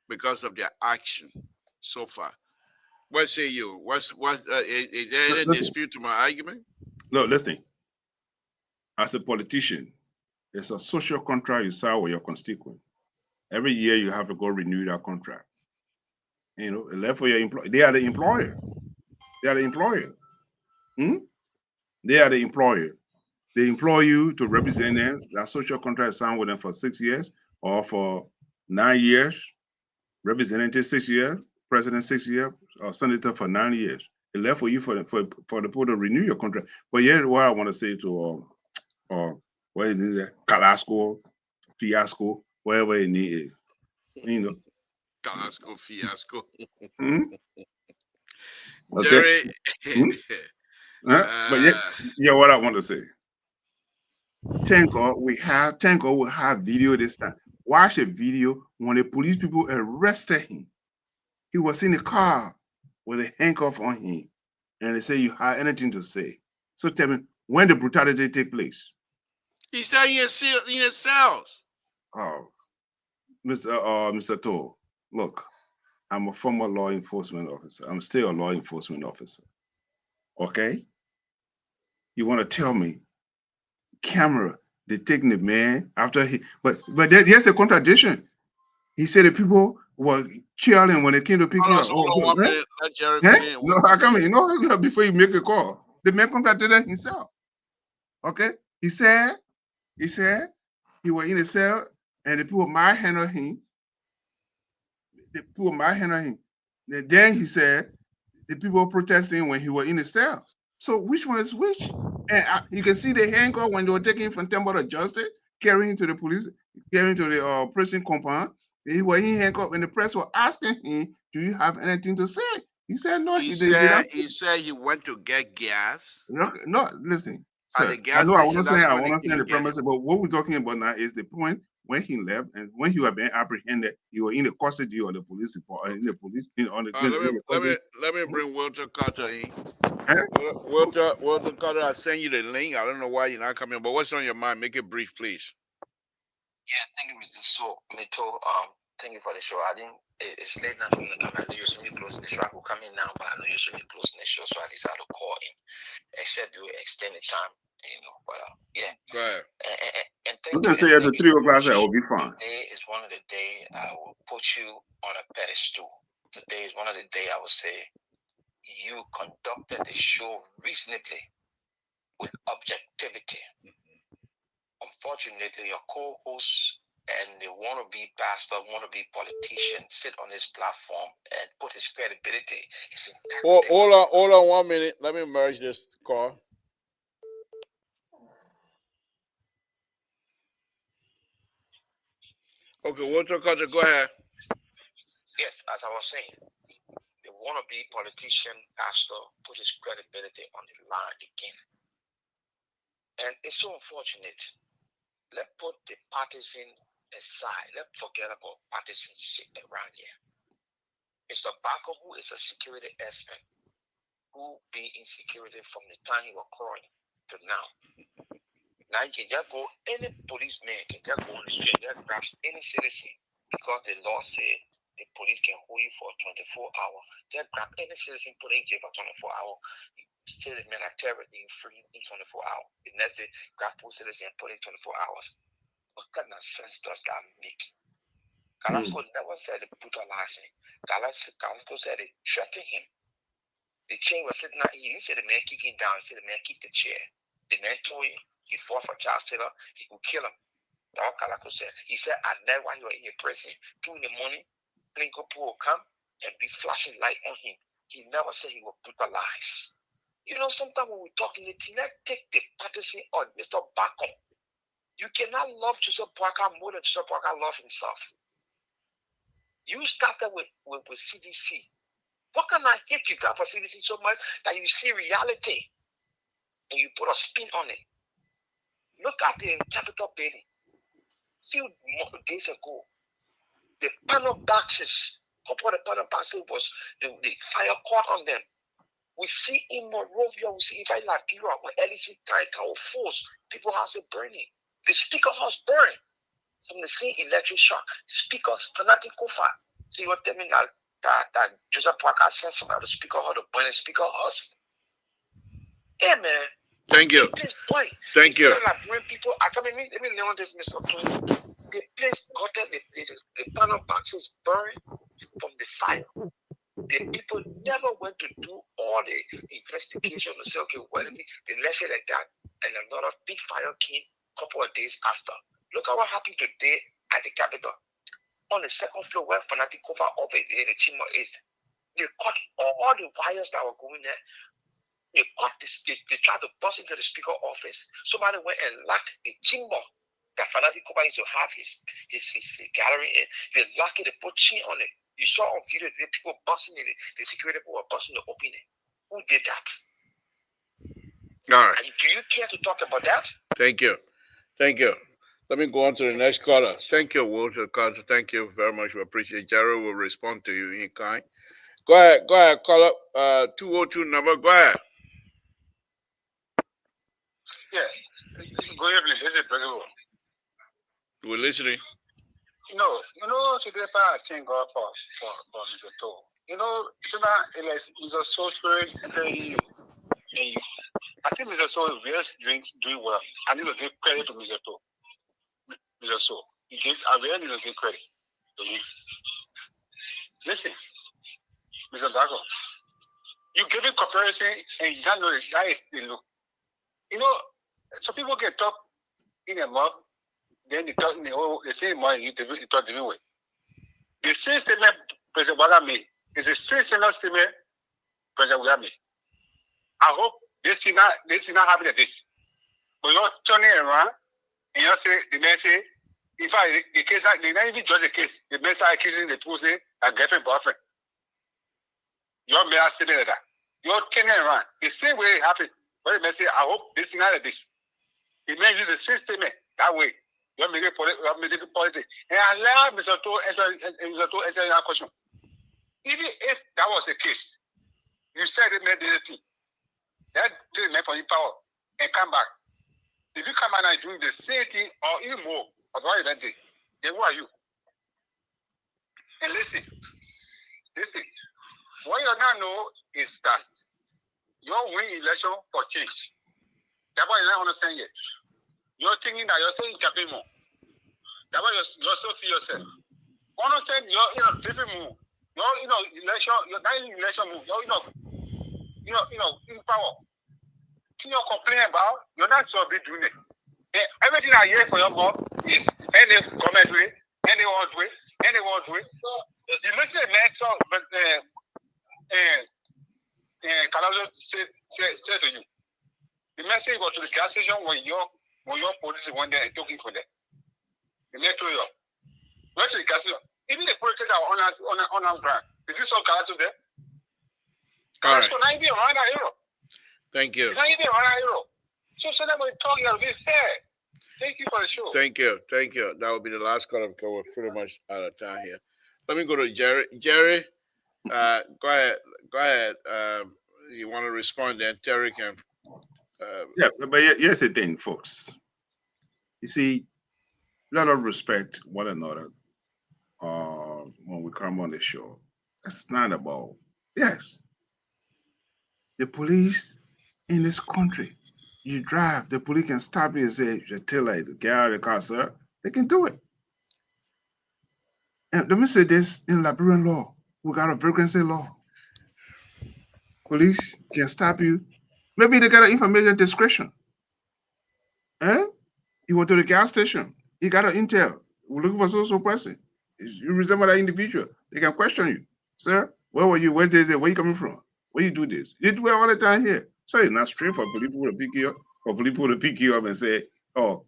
because of their action so far. What say you? Is there any dispute to my argument? No, listen. As a politician, there's a social contract you sign with your constituent. Every year you have to go renew that contract. You know, left for your employer. They are the employer. They are the employer. They are the employer. They employ you to represent them. That social contract is signed with them for 6 years or for 9 years. Representative 6 years, president 6 years, or senator for 9 years. It left for you for the people to renew your contract. But here's what I want to say to what is it, Calasco, Fiasco, wherever it is. You know. Calasco, Fiasco. Okay. Jerry. But yeah, what I want to say. Thank God we will have video this time. Watch a video when the police people arrested him. He was in the car with a handcuff on him, and they say you have anything to say. So tell me, when the brutality take place? He said he in his cells. Oh, Mr. Toll, look, I'm a former law enforcement officer. I'm still a law enforcement officer. Okay? You want to tell me, camera, they taking the man after he, but there's a contradiction. He said the people were cheering when they came to pick him up. No, I come in. No, before you make a call, the man contradicted himself. Okay, he said he was in a cell and the people might handle him. The people might handle him. Then he said the people protesting when he was in the cell. So which one is which? And you can see the handcuff when they were taking him from Temple of Justice, carrying to the police, carrying to the prison compound. He was in handcuffs, and the press was asking him, "Do you have anything to say?" He said, "No." He said he went to get gas No, listen, at sir. the I gas know I station. want to That's say when he came the and get premise, him. but what we're talking about now is the point when he left and when he was being apprehended. He was in the custody of the police department, in the police, on the, Let me bring Walter Carter in. Eh? Walter Carter, I sent you the link. I don't know why you're not coming, but what's on your mind? Make it brief, please. Yeah, thank you, Mr. So, thank you for the show. It's late now. I know you're really closing the show. I could come in now, but I know you're really closing the show, so I decided to call in. Except you extend the time, but yeah. Go ahead. And We can say at the 3 o'clock, I will be fine. Today is one of the days I will put you on a pedestal. Today is one of the days I will say you conducted the show reasonably with objectivity. Unfortunately, your co-host and the wannabe pastor, wannabe politician sit on this platform and put his credibility. Hold on 1 minute. Let me merge this call. Okay, Walter Carter, go ahead. Yes, as I was saying, the wannabe politician pastor put his credibility on the line again. And it's so unfortunate. Let's put the partisan aside. Let's forget about partisanship around here. Mr. Baco, who is a security expert, who be in security from the time he was crawling to now. Now you can just go, any policeman can just go on the street, just grab any citizen, because the law said the police can hold you for 24 hours. Just grab any citizen, put in jail for 24 hours. Still the man are terrorism free in 24 hours. The next day, grab poor citizen, put in 24 hours. What kind of sense does that make? Carrasco never said they brutalize him. Carrasco said they threatened him. The chair was sitting out. He didn't say the man kicking down. He said the man kicked the chair. The man told him he fought for child stealer. He could kill him. That's what Carrasco said. He said, I never while he was in prison, 2 in the morning, Plinko will come and be flashing light on him. He never said he would brutalize. Sometimes when we talk in the team, let's take the partisan on Mr. Bacon. You cannot love Joseph Parker more than Joseph Parker loved himself. You started with CDC. What kind of hate you got for CDC so much that you see reality and you put a spin on it? Look at the Capitol building. A few days ago, the panel boxes, couple of the panel boxes was the fire caught on them. We see in Monrovia, we see in Liberia, when LEC can force people houses burning. The speaker house burned from the same electric shock. Speakers, fanatic Kofa. So you want to tell me that Joseph Parker sent somebody to speaker house to burn the speaker house? Yeah, man. Thank you. Thank you. Like bring people, let me learn this, Mr. Clinton. The place got the panel boxes burned from the fire. The people never went to do all the investigation to say, okay, well, they left it like that. And another big fire came a couple of days after. Look at what happened today at the Capitol. On the second floor where Fanatic cover of it, the chamber is, they cut all the wires that were going there. They cut this, they tried to bust into the speaker office. Somebody went and locked the chamber that Fanatic cover used to have his gallery in. They locked it, they put chain on it. You saw on video the people busting it, the security people were busting to open it. Who did that? All right. And do you care to talk about that? Thank you. Let me go on to the next caller. Thank you, Walter Carter. Thank you very much. We appreciate it. Jerry will respond to you in kind. Go ahead. Call up 202 number. Go ahead. Yeah. Go ahead, please. This is Brigado. We're listening. Today I thank God for Mr. To. So now Mr. Soul Spirit entering you. And I think Mr. Soul is really doing well. I need to give credit to Mr. To. Mr. Soul. I really need to give credit to him. Listen, Mr. Bago, you give a comparison and you don't know that is the look. Some people can talk in a mouth, then they talk in the same mind you talk the way. The same statement President Baga made is the same statement President Baga made. I hope this is not happening at this. But you're turning around and you say the man say In fact, the case, they not even judge the case. The men are accusing the people say a girlfriend, boyfriend. Your man are saying that. You're turning around. The same way it happened. But the man say, I hope this is not like this. The man use the same statement that way. You're making politics. And I allow Mr. To answer your question. Even if that was the case, you said it made the thing. That didn't make for you power and come back. If you come out and doing the same thing or even more of what you did, then who are you? And listen. What you now know is that you're winning election for change. That's why you don't understand yet. You're thinking that you're saying campaign more. That's why you're so feel yourself. Understand you're different move. Election, you're not in election move. In power. Thing you're complaining about, you're not so big doing it. And everything I hear for your mouth is any comment way, anyone way. So you listen to the man talk, but Calabria say to you. The message go to the gas station when your police went there and took it for them. The man told you. Go to the gas station. Even the politicians are on our ground. Is this all Calabria there? Calabria not even around our hero. Thank you. It's not even around our hero. So that when talking, it'll be fair. Thank you for the show. Thank you. That will be the last call. We're pretty much out of time here. Let me go to Jerry. Jerry, go ahead. You want to respond then? Terry can. Yeah, but here's the thing, folks. You see, let us respect one another when we come on the show. It's not about, yes, the police in this country. You drive, the police can stop you and say, you tell like, get out of the car, sir. They can do it. And let me say this, in Liberian law, we got a vagrancy law. Police can stop you. Maybe they got an information discretion. You went to the gas station. You got an intel. We're looking for so person. You resemble that individual. They can question you. Sir, where were you? Where is it? Where you coming from? Where you do this? You do it all the time here. So it's not straight for people to pick you up, and say, oh,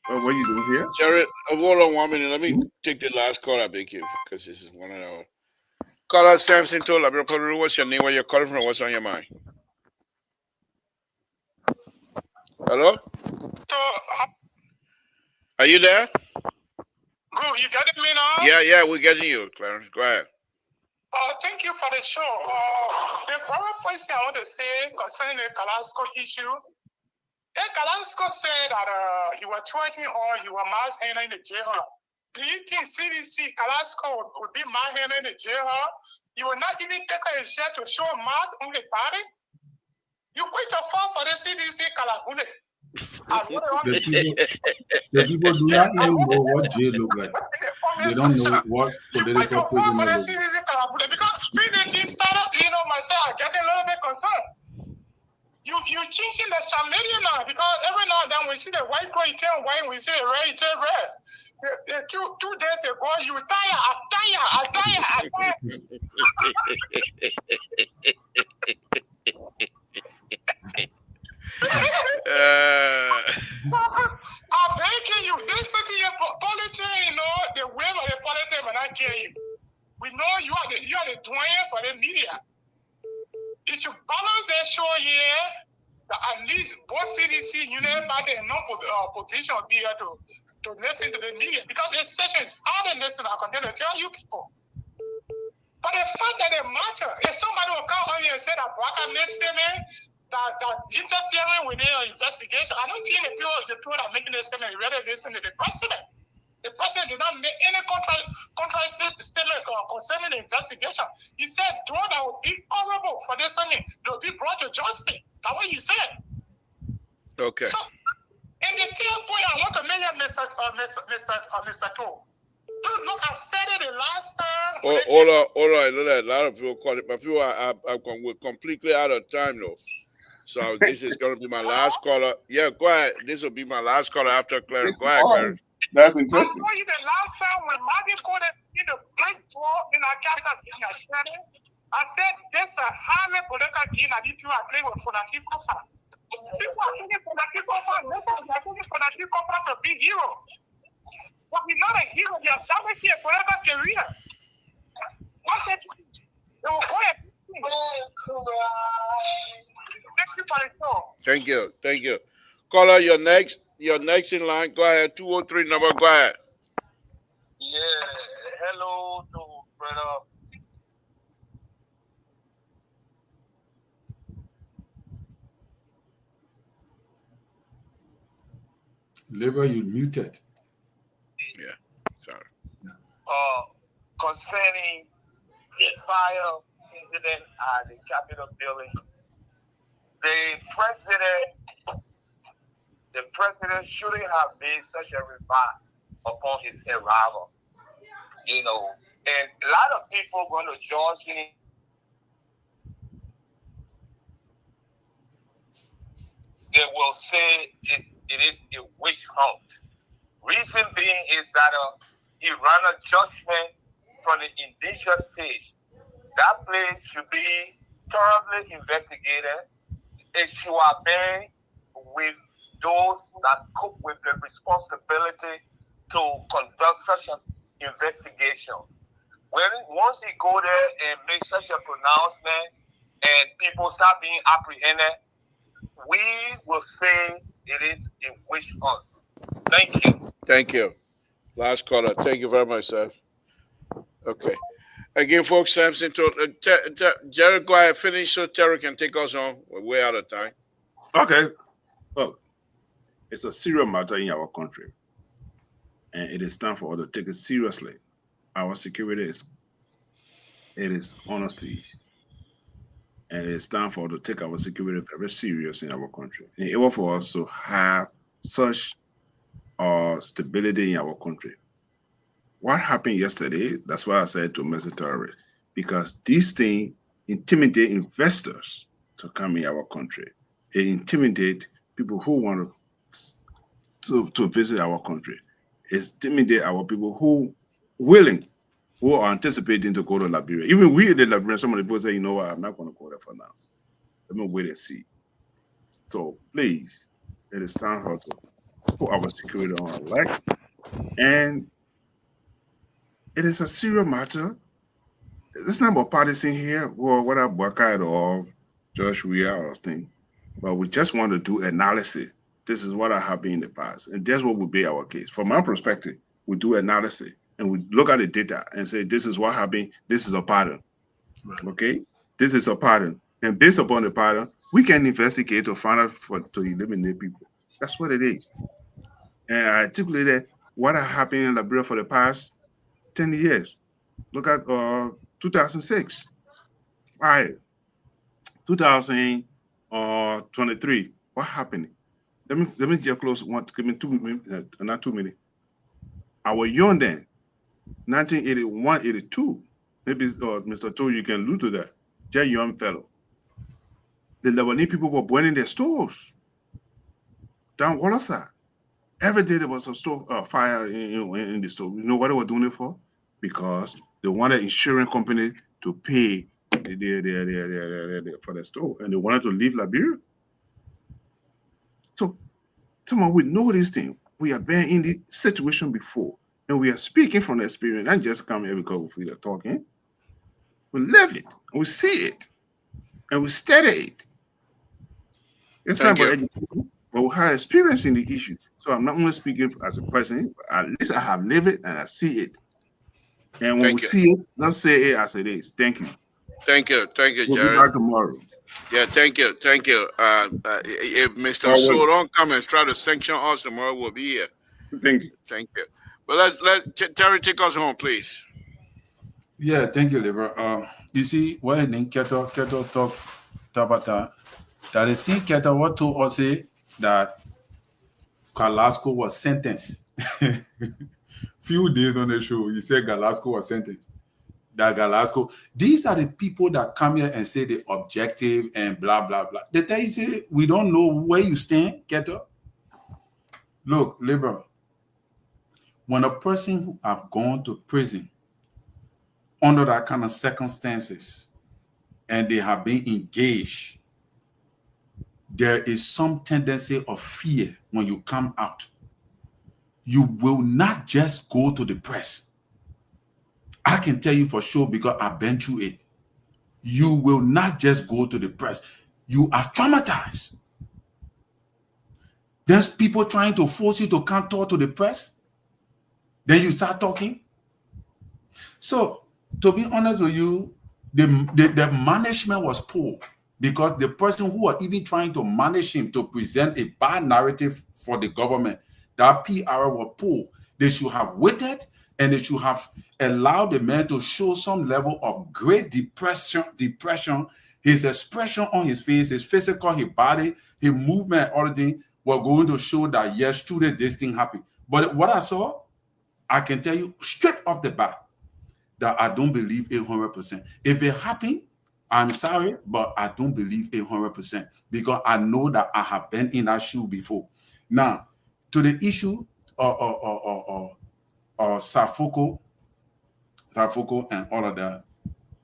what are you doing here? Jerry, hold on 1 minute. Let me take the last call, I beg you, because this is 1 hour. Caller Samson told Labrador, what's your name? Where you're calling from? What's on your mind? Hello? Are you there? Good, you getting me now? Yeah, we're getting you, Clarence. Go ahead. Thank you for the show. The very first thing I want to say concerning the Kalasco issue, Kalasco said that he was twerking or he was mass handling the jail. Do you think CDC Kalasco would be mass handling the jail? You will not even take a share to show a mark on the body? You quit to fall for the CDC Kalabule. The people do not even know what jail look like. They don't know what political prison look like. Because when the team started, myself, I get a little bit concerned. You changing the chameleon now because every now and then we see the white girl, you tell white, we see red, you tell red. Two days ago, you I tire. I'm begging you, this is your politics, the way of the politics will not kill you. We know you are the doyen for the media. If you balance that show here, that at least both CDC, Union Party, and non-position will be here to listen to the media. Because the session is hard to listen, I continue to tell you people. But the fact that it matters, if somebody will come on here and say that Waka made statement, that interfering with their investigation, I don't think the people that are making this statement really listen to the president. The president did not make any contrary statement concerning the investigation. He said, those that will be horrible for this thing, they will be brought to justice. That's what he said. Okay. So, and the third point I want to mention, Mr. Toh. Look, I said it the last time. Hold on. A lot of people call it, but people are completely out of time, though. So this is going to be my last caller. Yeah, go ahead. This will be my last caller after Clarence. Go ahead, Clarence. That's interesting. I told you the last time when Martin called in the big war in our capital, I said this is a highly political game that if you are playing with Fonati Kofa. People are thinking Fonati Kofa, nobody are thinking Fonati Kofa to be hero. What he's not a hero. He established here forever career. What did they will call it? Thank you for the show. Thank you. Thank you. Caller, you're next in line. Go ahead. 203 number. Go ahead. Yeah. Hello to brother. Labor, you muted. Yeah. Sorry. Concerning the fire incident at the Capitol building, the president shouldn't have made such a remark upon his arrival. You know, and a lot of people going to judge him. They will say it is a witch hunt. Reason being is that he ran a judgment from the initial stage. That place should be thoroughly investigated. It should have been with those that cope with the responsibility to conduct such an investigation. Once he go there and make such a pronouncement and people start being apprehended, we will say it is a witch hunt. Thank you. Thank you. Last caller. Thank you very much, sir. Okay. Again, folks, Samson told Jared, go ahead, finish so Terry can take us home. We're way out of time. Okay. Look, it's a serious matter in our country, and it is time for us to take it seriously. Our security is on siege, and it is time for us to take our security very serious in our country. In order for us to have such stability in our country. What happened yesterday, that's why I said to Mr. Terrorist, because these things intimidate investors to come in our country. It intimidate people who want to visit our country. It intimidate our people who are anticipating to go to Liberia. Even we in the Liberia, some of the people say, you know what, I'm not going to go there for now. Let me wait and see. So please, it is time for us to put our security on our leg. And it is a serious matter. It's not about partisan here, or what I work out or Josh Weir or thing, but we just want to do analysis. This is what happened in the past, and that's what would be our case. From my perspective, we do analysis and we look at the data and say, this is what happened. This is a pattern. Right. Okay, this is a pattern, and based upon the pattern, we can investigate to find out to eliminate people. That's what it is. And I articulated what happened in Liberia for the past 10 years. Look at 2006, 2023. What happened? Let me get close. Give me 2 minutes, not 2 minutes. I was young then, 1981, 82. Maybe Mr. Toh, you can allude to that. Just young fellow. The Lebanese people were burning their stores down Wallace. Every day there was a store fire in the store. You know what they were doing it for? Because they wanted insurance company to pay for the store, and they wanted to leave Liberia. So, someone we know this thing. We have been in this situation before, and we are speaking from experience. Not just come here because we are talking. We live it, we see it, and we study it. It's not about education, but we have experience in the issue. So I'm not only speaking as a person, but at least I have lived it and I see it. And when we see it, let's say it as it is. Thank you. Thank you, Jared. We'll be back tomorrow. Yeah, thank you. If Mr. So don't come and try to sanction us tomorrow, we'll be here. Thank you. Thank you. But let Terry take us home, please. Yeah, thank you, Libra. You see, when Keto talk about that is seen Keto what to us say that Galasco was sentenced. Few days on the show, he said Galasco was sentenced. That Galasco, these are the people that come here and say the objective and blah blah blah. They tell you say we don't know where you stand, Keto. Look, Libra, when a person who have gone to prison under that kind of circumstances and they have been engaged, there is some tendency of fear when you come out. you will not just go to the press. I can tell you for sure because I've been through it. You will not just go to the press. You are traumatized. There's people trying to force you to come talk to the press. Then you start talking. So, to be honest with you, the management was poor because the person who was even trying to manage him to present a bad narrative for the government, that PR was poor. They should have waited and they should have allowed the man to show some level of great depression. His expression on his face, his physical, his body, his movement, everything were going to show that yes, truly this thing happened. But what I saw, I can tell you straight off the bat that I don't believe 100%. If it happened, I'm sorry, but I don't believe 100% because I know that I have been in that shoe before. Now, to the issue of Safoko and all of that,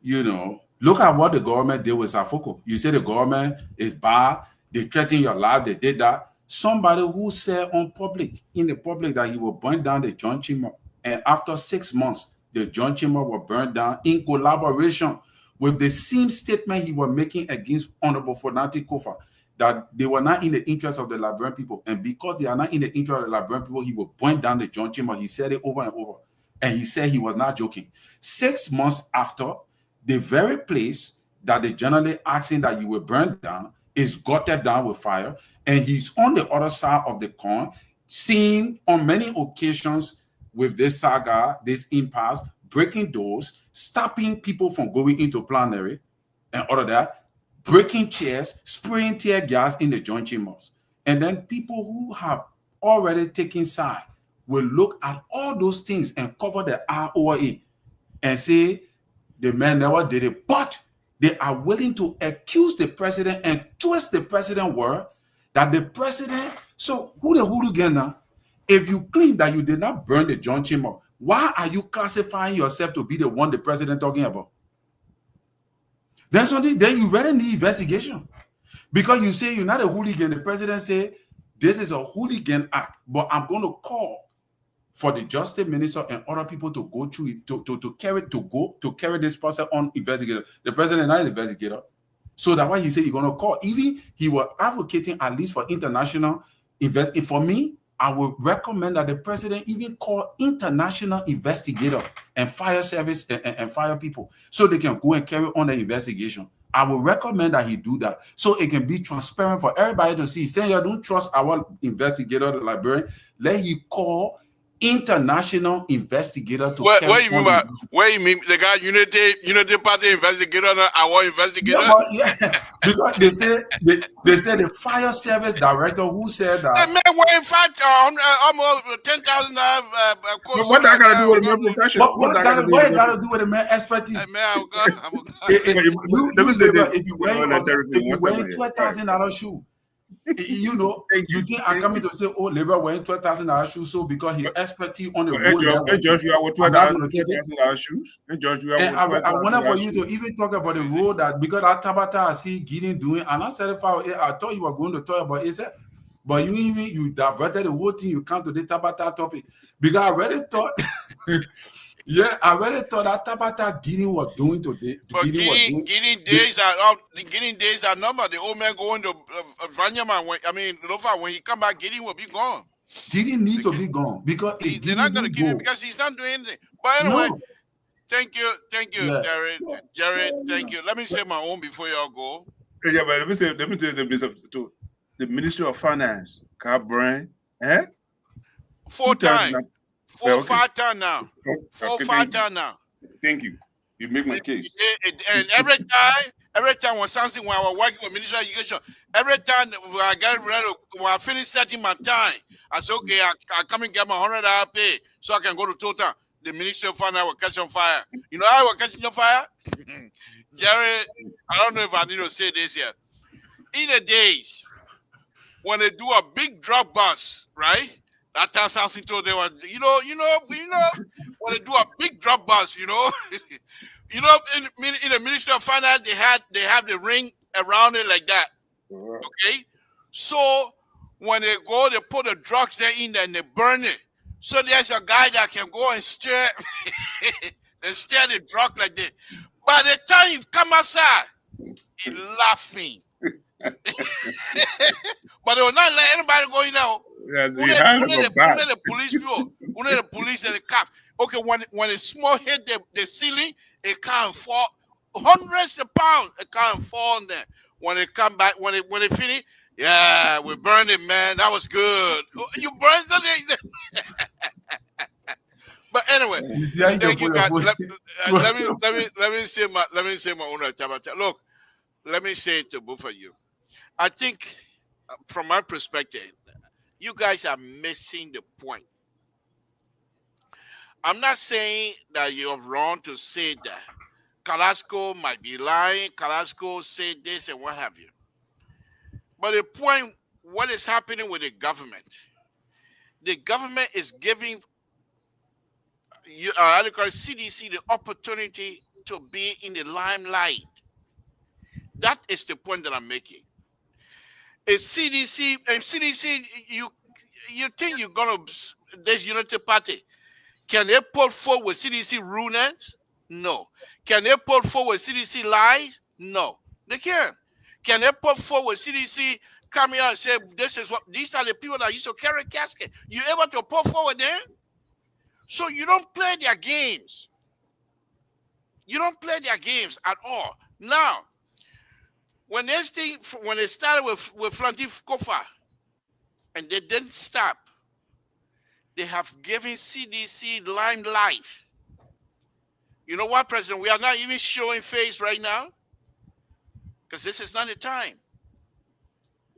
you know, look at what the government did with Safoko. You say the government is bad, they threaten your life, they did that. Somebody who said in the public that he will burn down the John Chamber, and after 6 months, the John Chamber was burned down in collaboration with the same statement he was making against Honorable Fonati Kofa, that they were not in the interest of the Liberian people. And because they are not in the interest of the Liberian people, he will burn down the John Chamber. He said it over and over. And he said he was not joking. 6 months after, the very place that they generally asking that you will burn down is gutted down with fire. And he's on the other side of the coin, seen on many occasions with this saga, this impasse, breaking doors, stopping people from going into plenary and all of that, breaking chairs, spraying tear gas in the joint chambers. And then people who have already taken side will look at all those things and cover the eye over it and say the man never did it. But they are willing to accuse the president and twist the president's word that the president, so who the hooligan now? If you claim that you did not burn the John Chamber, why are you classifying yourself to be the one the president talking about? Then you really need investigation. Because you say you're not a hooligan. The president say this is a hooligan act, but I'm going to call for the justice minister and other people to go through it, to carry this process on investigator. The president is not an investigator. So that's why he said he's going to call. Even he was advocating at least for international invest. For me, I would recommend that the president even call international investigator and fire service and fire people so they can go and carry on the investigation. I would recommend that he do that so it can be transparent for everybody to see. Saying you don't trust our investigator, the librarian, let he call international investigator to what you mean by what you mean the guy unity party investigator, not our investigator? Yeah, because they say the fire service director who said that man, well, in fact, almost $10,000. What that got to do with the man profession? What got to do with the man expertise? Man, if you wear $12,000 shoe, you know, you think I'm coming to say, oh, Labor wearing $12,000 shoes, so because he expertise on the road. And Joshua with $12,000 shoes. And I wanted for you to even talk about the road that because that Tabata I see Gideon doing, and I said I thought you were going to talk about it, but you diverted the whole thing. You come to the Tabata topic because I already thought. Yeah, I really thought that Tabata Gideon was doing today. But Gideon days are number. The old man going to Vanyaman. When he come back, Gideon will be gone. Gideon needs to be gone because they're not going to keep him because he's not doing anything. But anyway, thank you, yeah. Jared, thank you. Let me say my own before y'all go. Yeah, but let me say the Ministry of Finance, Carl Bryan, 4 times. 5 times now. 5 times now. Thank you. You make my case. And every time when I was working with Ministry of Education, every time when I get ready, when I finish setting my time, I say, okay, I come and get my $100 pay so I can go to Total. The Ministry of Finance will catch on fire. You know how I will catch on fire? Jerry, I don't know if I need to say this here. In the days when they do a big drug bust, right? That time Samson told they were, you know, when they do a big drop bus, in the Ministry of Finance, they have the ring around it like that. Okay? So when they go, they put the drugs there in there and they burn it. So there's a guy that can go and stare and stare the drug like this. By the time you come outside, he's laughing. But they will not let anybody go in there. Yes, Only he had only a the bat. police people, only the police and the cop. Okay, when a small hit the ceiling, it can't fall. Hundreds of pounds, it can't fall on there. When they come back, when they finish, yeah, we burned it, man. That was good. You burned something. But anyway, You see how you can thank you put your guys. foot. Let me say my own attempt. Look, let me say it to both of you. I think, from my perspective, you guys are missing the point. I'm not saying that you're wrong to say that. Carrasco might be lying. Carrasco said this and what have you. But the point, what is happening with the government? The government is giving CDC the opportunity to be in the limelight. That is the point that I'm making. If CDC, you think you're gonna this unity party? Can they put forward CDC rudeness? No. Can they put forward CDC lies? No. They can't. Can they put forward CDC come here and say these are the people that used to carry casket? You able to put forward them? So you don't play their games. You don't play their games at all. Now, when they started with Flanty Kofa and they didn't stop, they have given CDC limelight. You know what, President? We are not even showing face right now because this is not the time.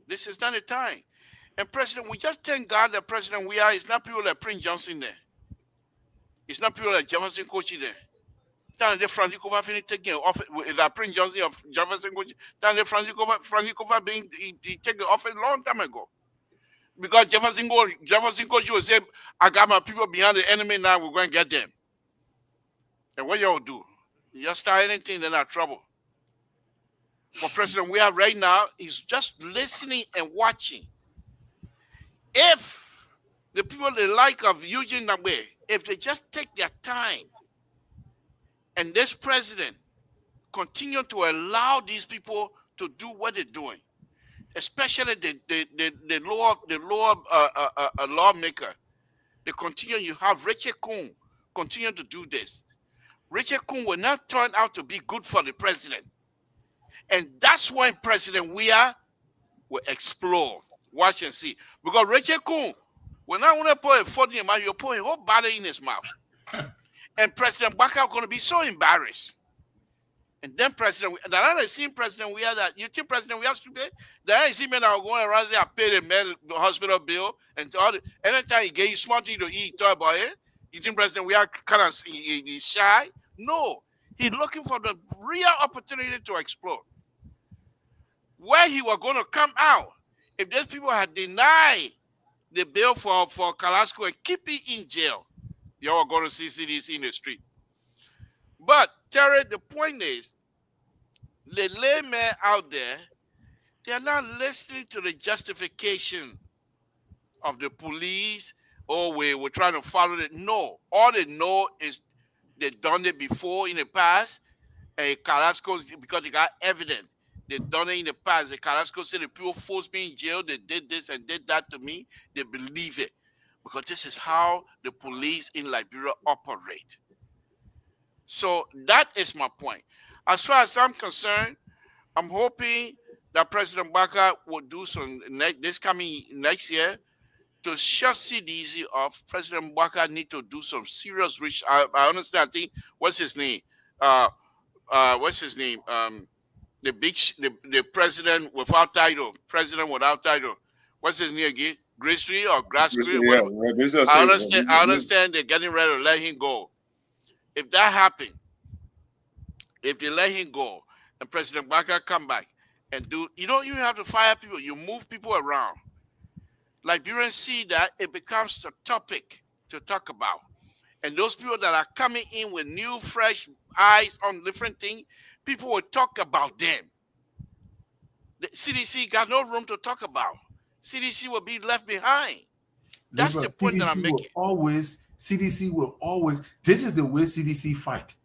This is not the time. And President, we just thank God that President we are. It's not people like Prince Johnson there. It's not people like Jefferson Kochi there. Tant the Francis Kofa finished taking office with that Prince Johnson of Jefferson Kochi. Tant the Francis Kofa being he taken office a long time ago. Because Jefferson Kochi will say, I got my people behind the enemy now, we're going to get them. And what y'all do? You just start anything, they're not trouble. But President we have right now is just listening and watching. If the people they like of Eugene Nagbe, if they just take their time, and this president continue to allow these people to do what they're doing, especially the lower lawmaker, they continue. You have Richard Kuhn continue to do this. Richard Kuhn will not turn out to be good for the president, and that's when President Weah will explode. Watch and see, because Richard Kuhn will not want to put a foot in your mouth. You're putting a whole body in his mouth. And President Baka is going to be so embarrassed. And then then I see President Weah that you think President Weah stupid? Then I see men that are going around there and pay the hospital bill and all the, anytime he gave you small thing to eat, talk about it. You think President Weah kind of he's shy? No, he's looking for the real opportunity to explore. Where he was going to come out if those people had denied the bill for Carrasco and keep it in jail. Y'all are going to see CDC in the street. But, Terry, the point is, the laymen out there, they are not listening to the justification of the police. Oh, we're trying to follow it. No. All they know is they've done it before in the past. And Carrasco, because they got evidence, they've done it in the past. The Carrasco said the people forced me in jail. They did this and did that to me. They believe it. Because this is how the police in Liberia operate. So that is my point. As far as I'm concerned, I'm hoping that President Baka will do some this coming next year to shut CDC off. President Baka need to do some serious research. I understand. I think what's his name? The president without title. President without title. What's his name again? Gracefully or Grassfully? Yeah, I understand they're getting ready to let him go. If that happens, if they let him go and President Baka come back and do, you don't even have to fire people. You move people around. Liberians see that it becomes a topic to talk about. And those people that are coming in with new, fresh eyes on different things, people will talk about them. The CDC got no room to talk about. CDC will be left behind. That's Liberal, the point that I'm making. CDC will always, this is the way CDC fight.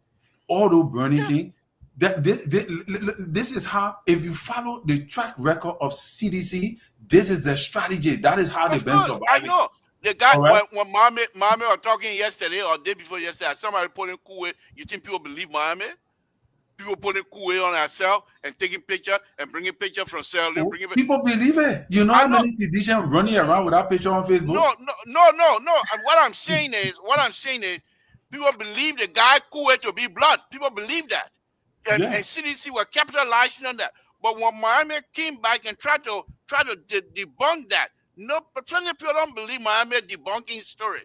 Auto burning thing. This is how, if you follow the track record of CDC, this is the strategy. That is how they've been surviving. I know. The guy, All right? when Mohammed was talking yesterday or day before yesterday, somebody putting Kuwait, you think people believe Mohammed? People putting Kuwait on ourselves and taking picture and bringing picture from Sierra Leone. People believe it. You know how many CDC running around with that picture on Facebook? No. And what I'm saying is, people believe the guy Kuwait to be blood. People believe that. And CDC were capitalizing on that. But when Mohammed came back and tried to debunk that, but plenty of people don't believe Mohammed debunking story.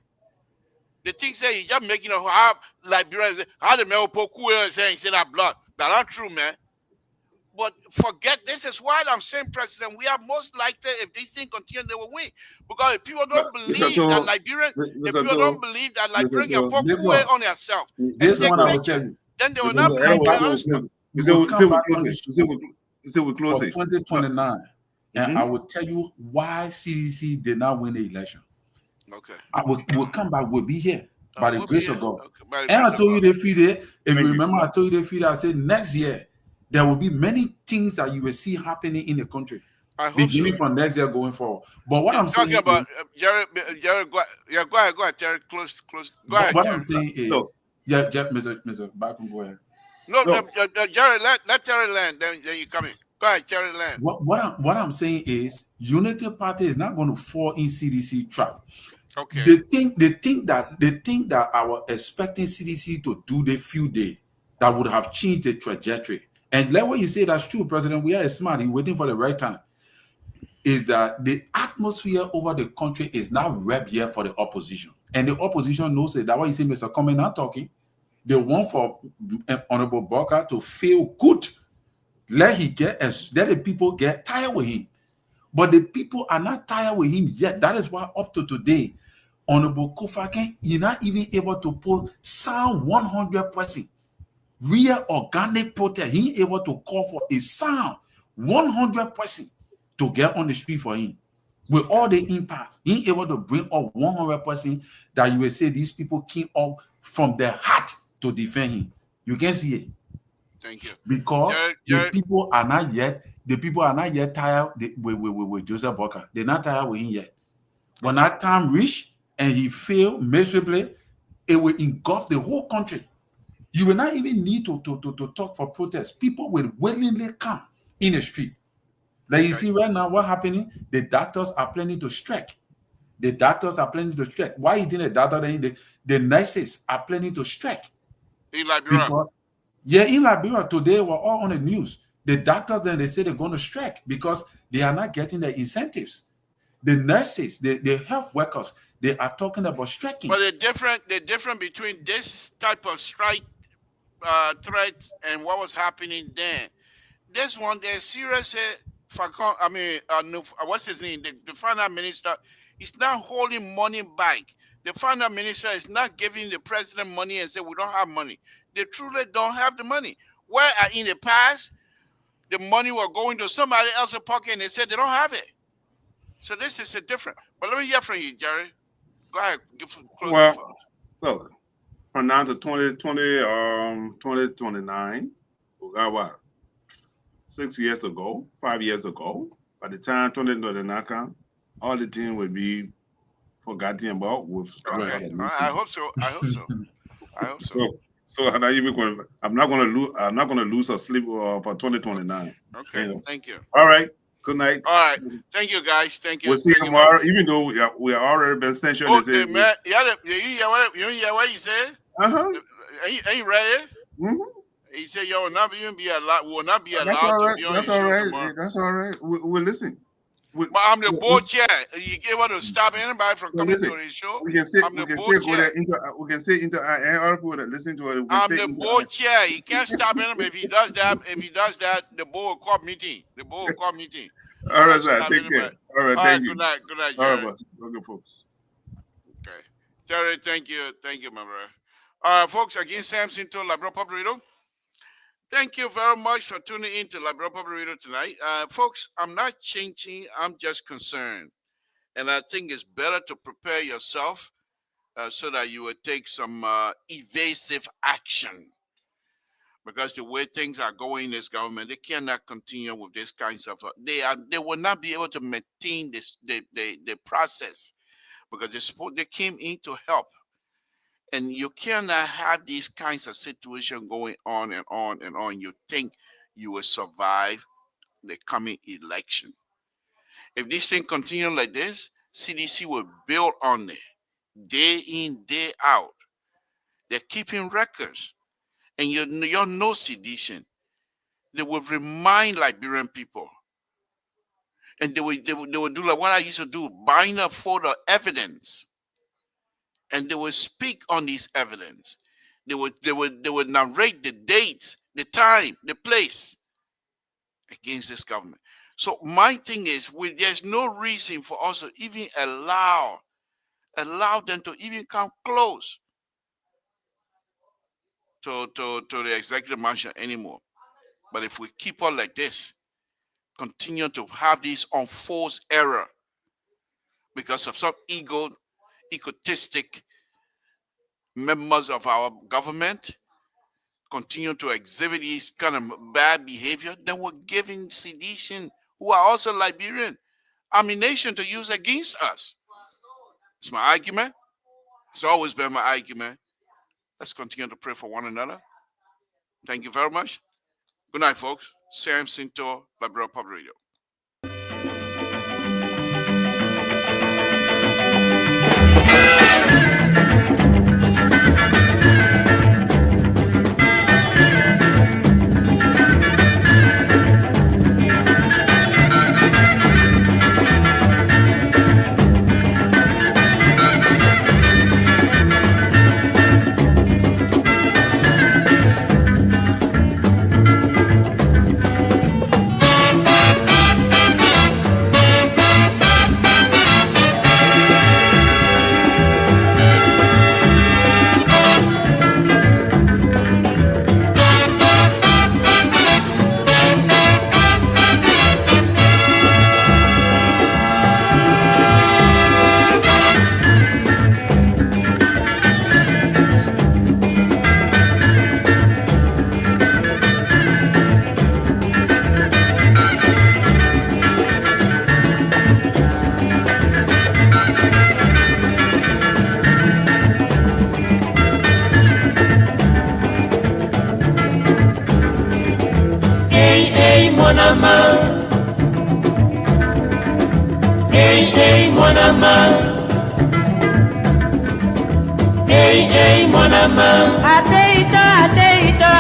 They think say he's just making a how Liberians, how the man put Kuwait and say that blood. That's not true, man. But forget, this is why I'm saying, President, we are most likely, if this thing continues, they will win. Because if people don't believe that Liberian, can put Kuwait on themselves, this one I will tell you, then they will not believe the other stuff. We're closing. For 2029, and I will tell you why CDC did not win the election. Okay. We'll come back. We'll be here by the grace of God. Okay, and I told you they feed it. If you remember, I told you they feed it. I said next year there will be many things that you will see happening in the country. Beginning from next year going forward. But what I'm saying about Jared, go ahead, Jared, close. Go ahead. What Jared. I'm saying is, Mr. Bacon, go ahead. No, Jared, let Jared land. Then you come in. Go ahead, Jared, land. What I'm saying is, Unity Party is not going to fall in CDC trap. Okay. They think that I was expecting CDC to do the few days that would have changed the trajectory. And like what you say, that's true, President. We are smart. He's waiting for the right time. Is that the atmosphere over the country is not ripe yet for the opposition, and the opposition knows it. That's why you see Mr. Coleman not talking. They want for Honorable Barker to feel good. Let the people get tired with him. But the people are not tired with him yet. That is why up to today, Honorable Kofaken, you're not even able to put sound 100%. Real organic protest. He ain't able to call for a sound 100% to get on the street for him. With all the impact, he ain't able to bring up 100% that you will say these people came up from their heart to defend him. You can see it. Thank you. Because the people are not yet tired with Joseph Barker. They're not tired with him yet. When that time reach and he fail miserably, it will engulf the whole country. You will not even need to talk for protest. People will willingly come in the street. Like you see right now, what's happening? The doctors are planning to strike. Why you think the doctor? The nurses are planning to strike. In Liberia. Because, in Liberia today, we're all on the news. The doctors then they say they're going to strike because they are not getting the incentives. The nurses, the health workers, they are talking about striking. But the difference between this type of strike threat and what was happening then. This one, they're serious. What's his name? The finance minister is not holding money back. The finance minister is not giving the president money and say we don't have money. They truly don't have the money. Where in the past, the money was going to somebody else's pocket and they said they don't have it. So this is a different. But let me hear from you, Jerry. Go ahead. Look, from now to 2029, we got what? 5 years ago, by the time 2029 comes, all the thing will be forgotten about. Okay. I hope so. So I'm not gonna lose a sleep for 2029. Okay. Thank you. All right. Good night. All right. Thank you, guys. Thank you. We'll see you tomorrow. Even though we are already been censured. Okay, man. You hear what he said? Uh-huh. Are you ready? Mm-hmm. He said, "Yo, will not be allowed to be on That's all right. That's all right. We're listening. But I'm the board chair. You get able to stop anybody from coming to the show. We can say into other people that listen to it. I'm the board chair. He can't stop anybody. If he does that, the board will call meeting. All right, sir. Take care. All right, thank you. Good night, Jerry. All right, okay, folks. Okay, Jerry, thank you, my brother. All right, folks. Again, Samson to Labrador Public Radio. Thank you very much for tuning in to Labrador Public Radio tonight. Folks, I'm not changing. I'm just concerned. And I think it's better to prepare yourself so that you will take some evasive action. Because the way things are going in this government, they cannot continue with this kinds of. They will not be able to maintain this the process, because they came in to help, and you cannot have these kinds of situations going on and on and on. You think you will survive the coming election? If this thing continues like this, CDC will build on it day in, day out. They're keeping records. And you know sedition. They will remind Liberian people. And they will do like what I used to do, bind up photo evidence. And they will speak on these evidence. They would narrate the date, the time, the place against this government. So my thing is, there's no reason for us to even allow them to even come close to the executive mansion anymore. But if we keep on like this, continue to have this unforced error because of some egotistic members of our government, continue to exhibit these kind of bad behavior, then we're giving sedition, who are also Liberian, ammunition to use against us. It's my argument. It's always been my argument. Let's continue to pray for one another. Thank you very much. Good night, folks. Samson to Liberal Public Radio.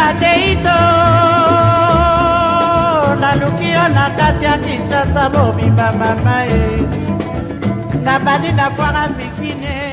Ateito nalukio na kati ya Kinshasa bobi mama na badi na fwara fikine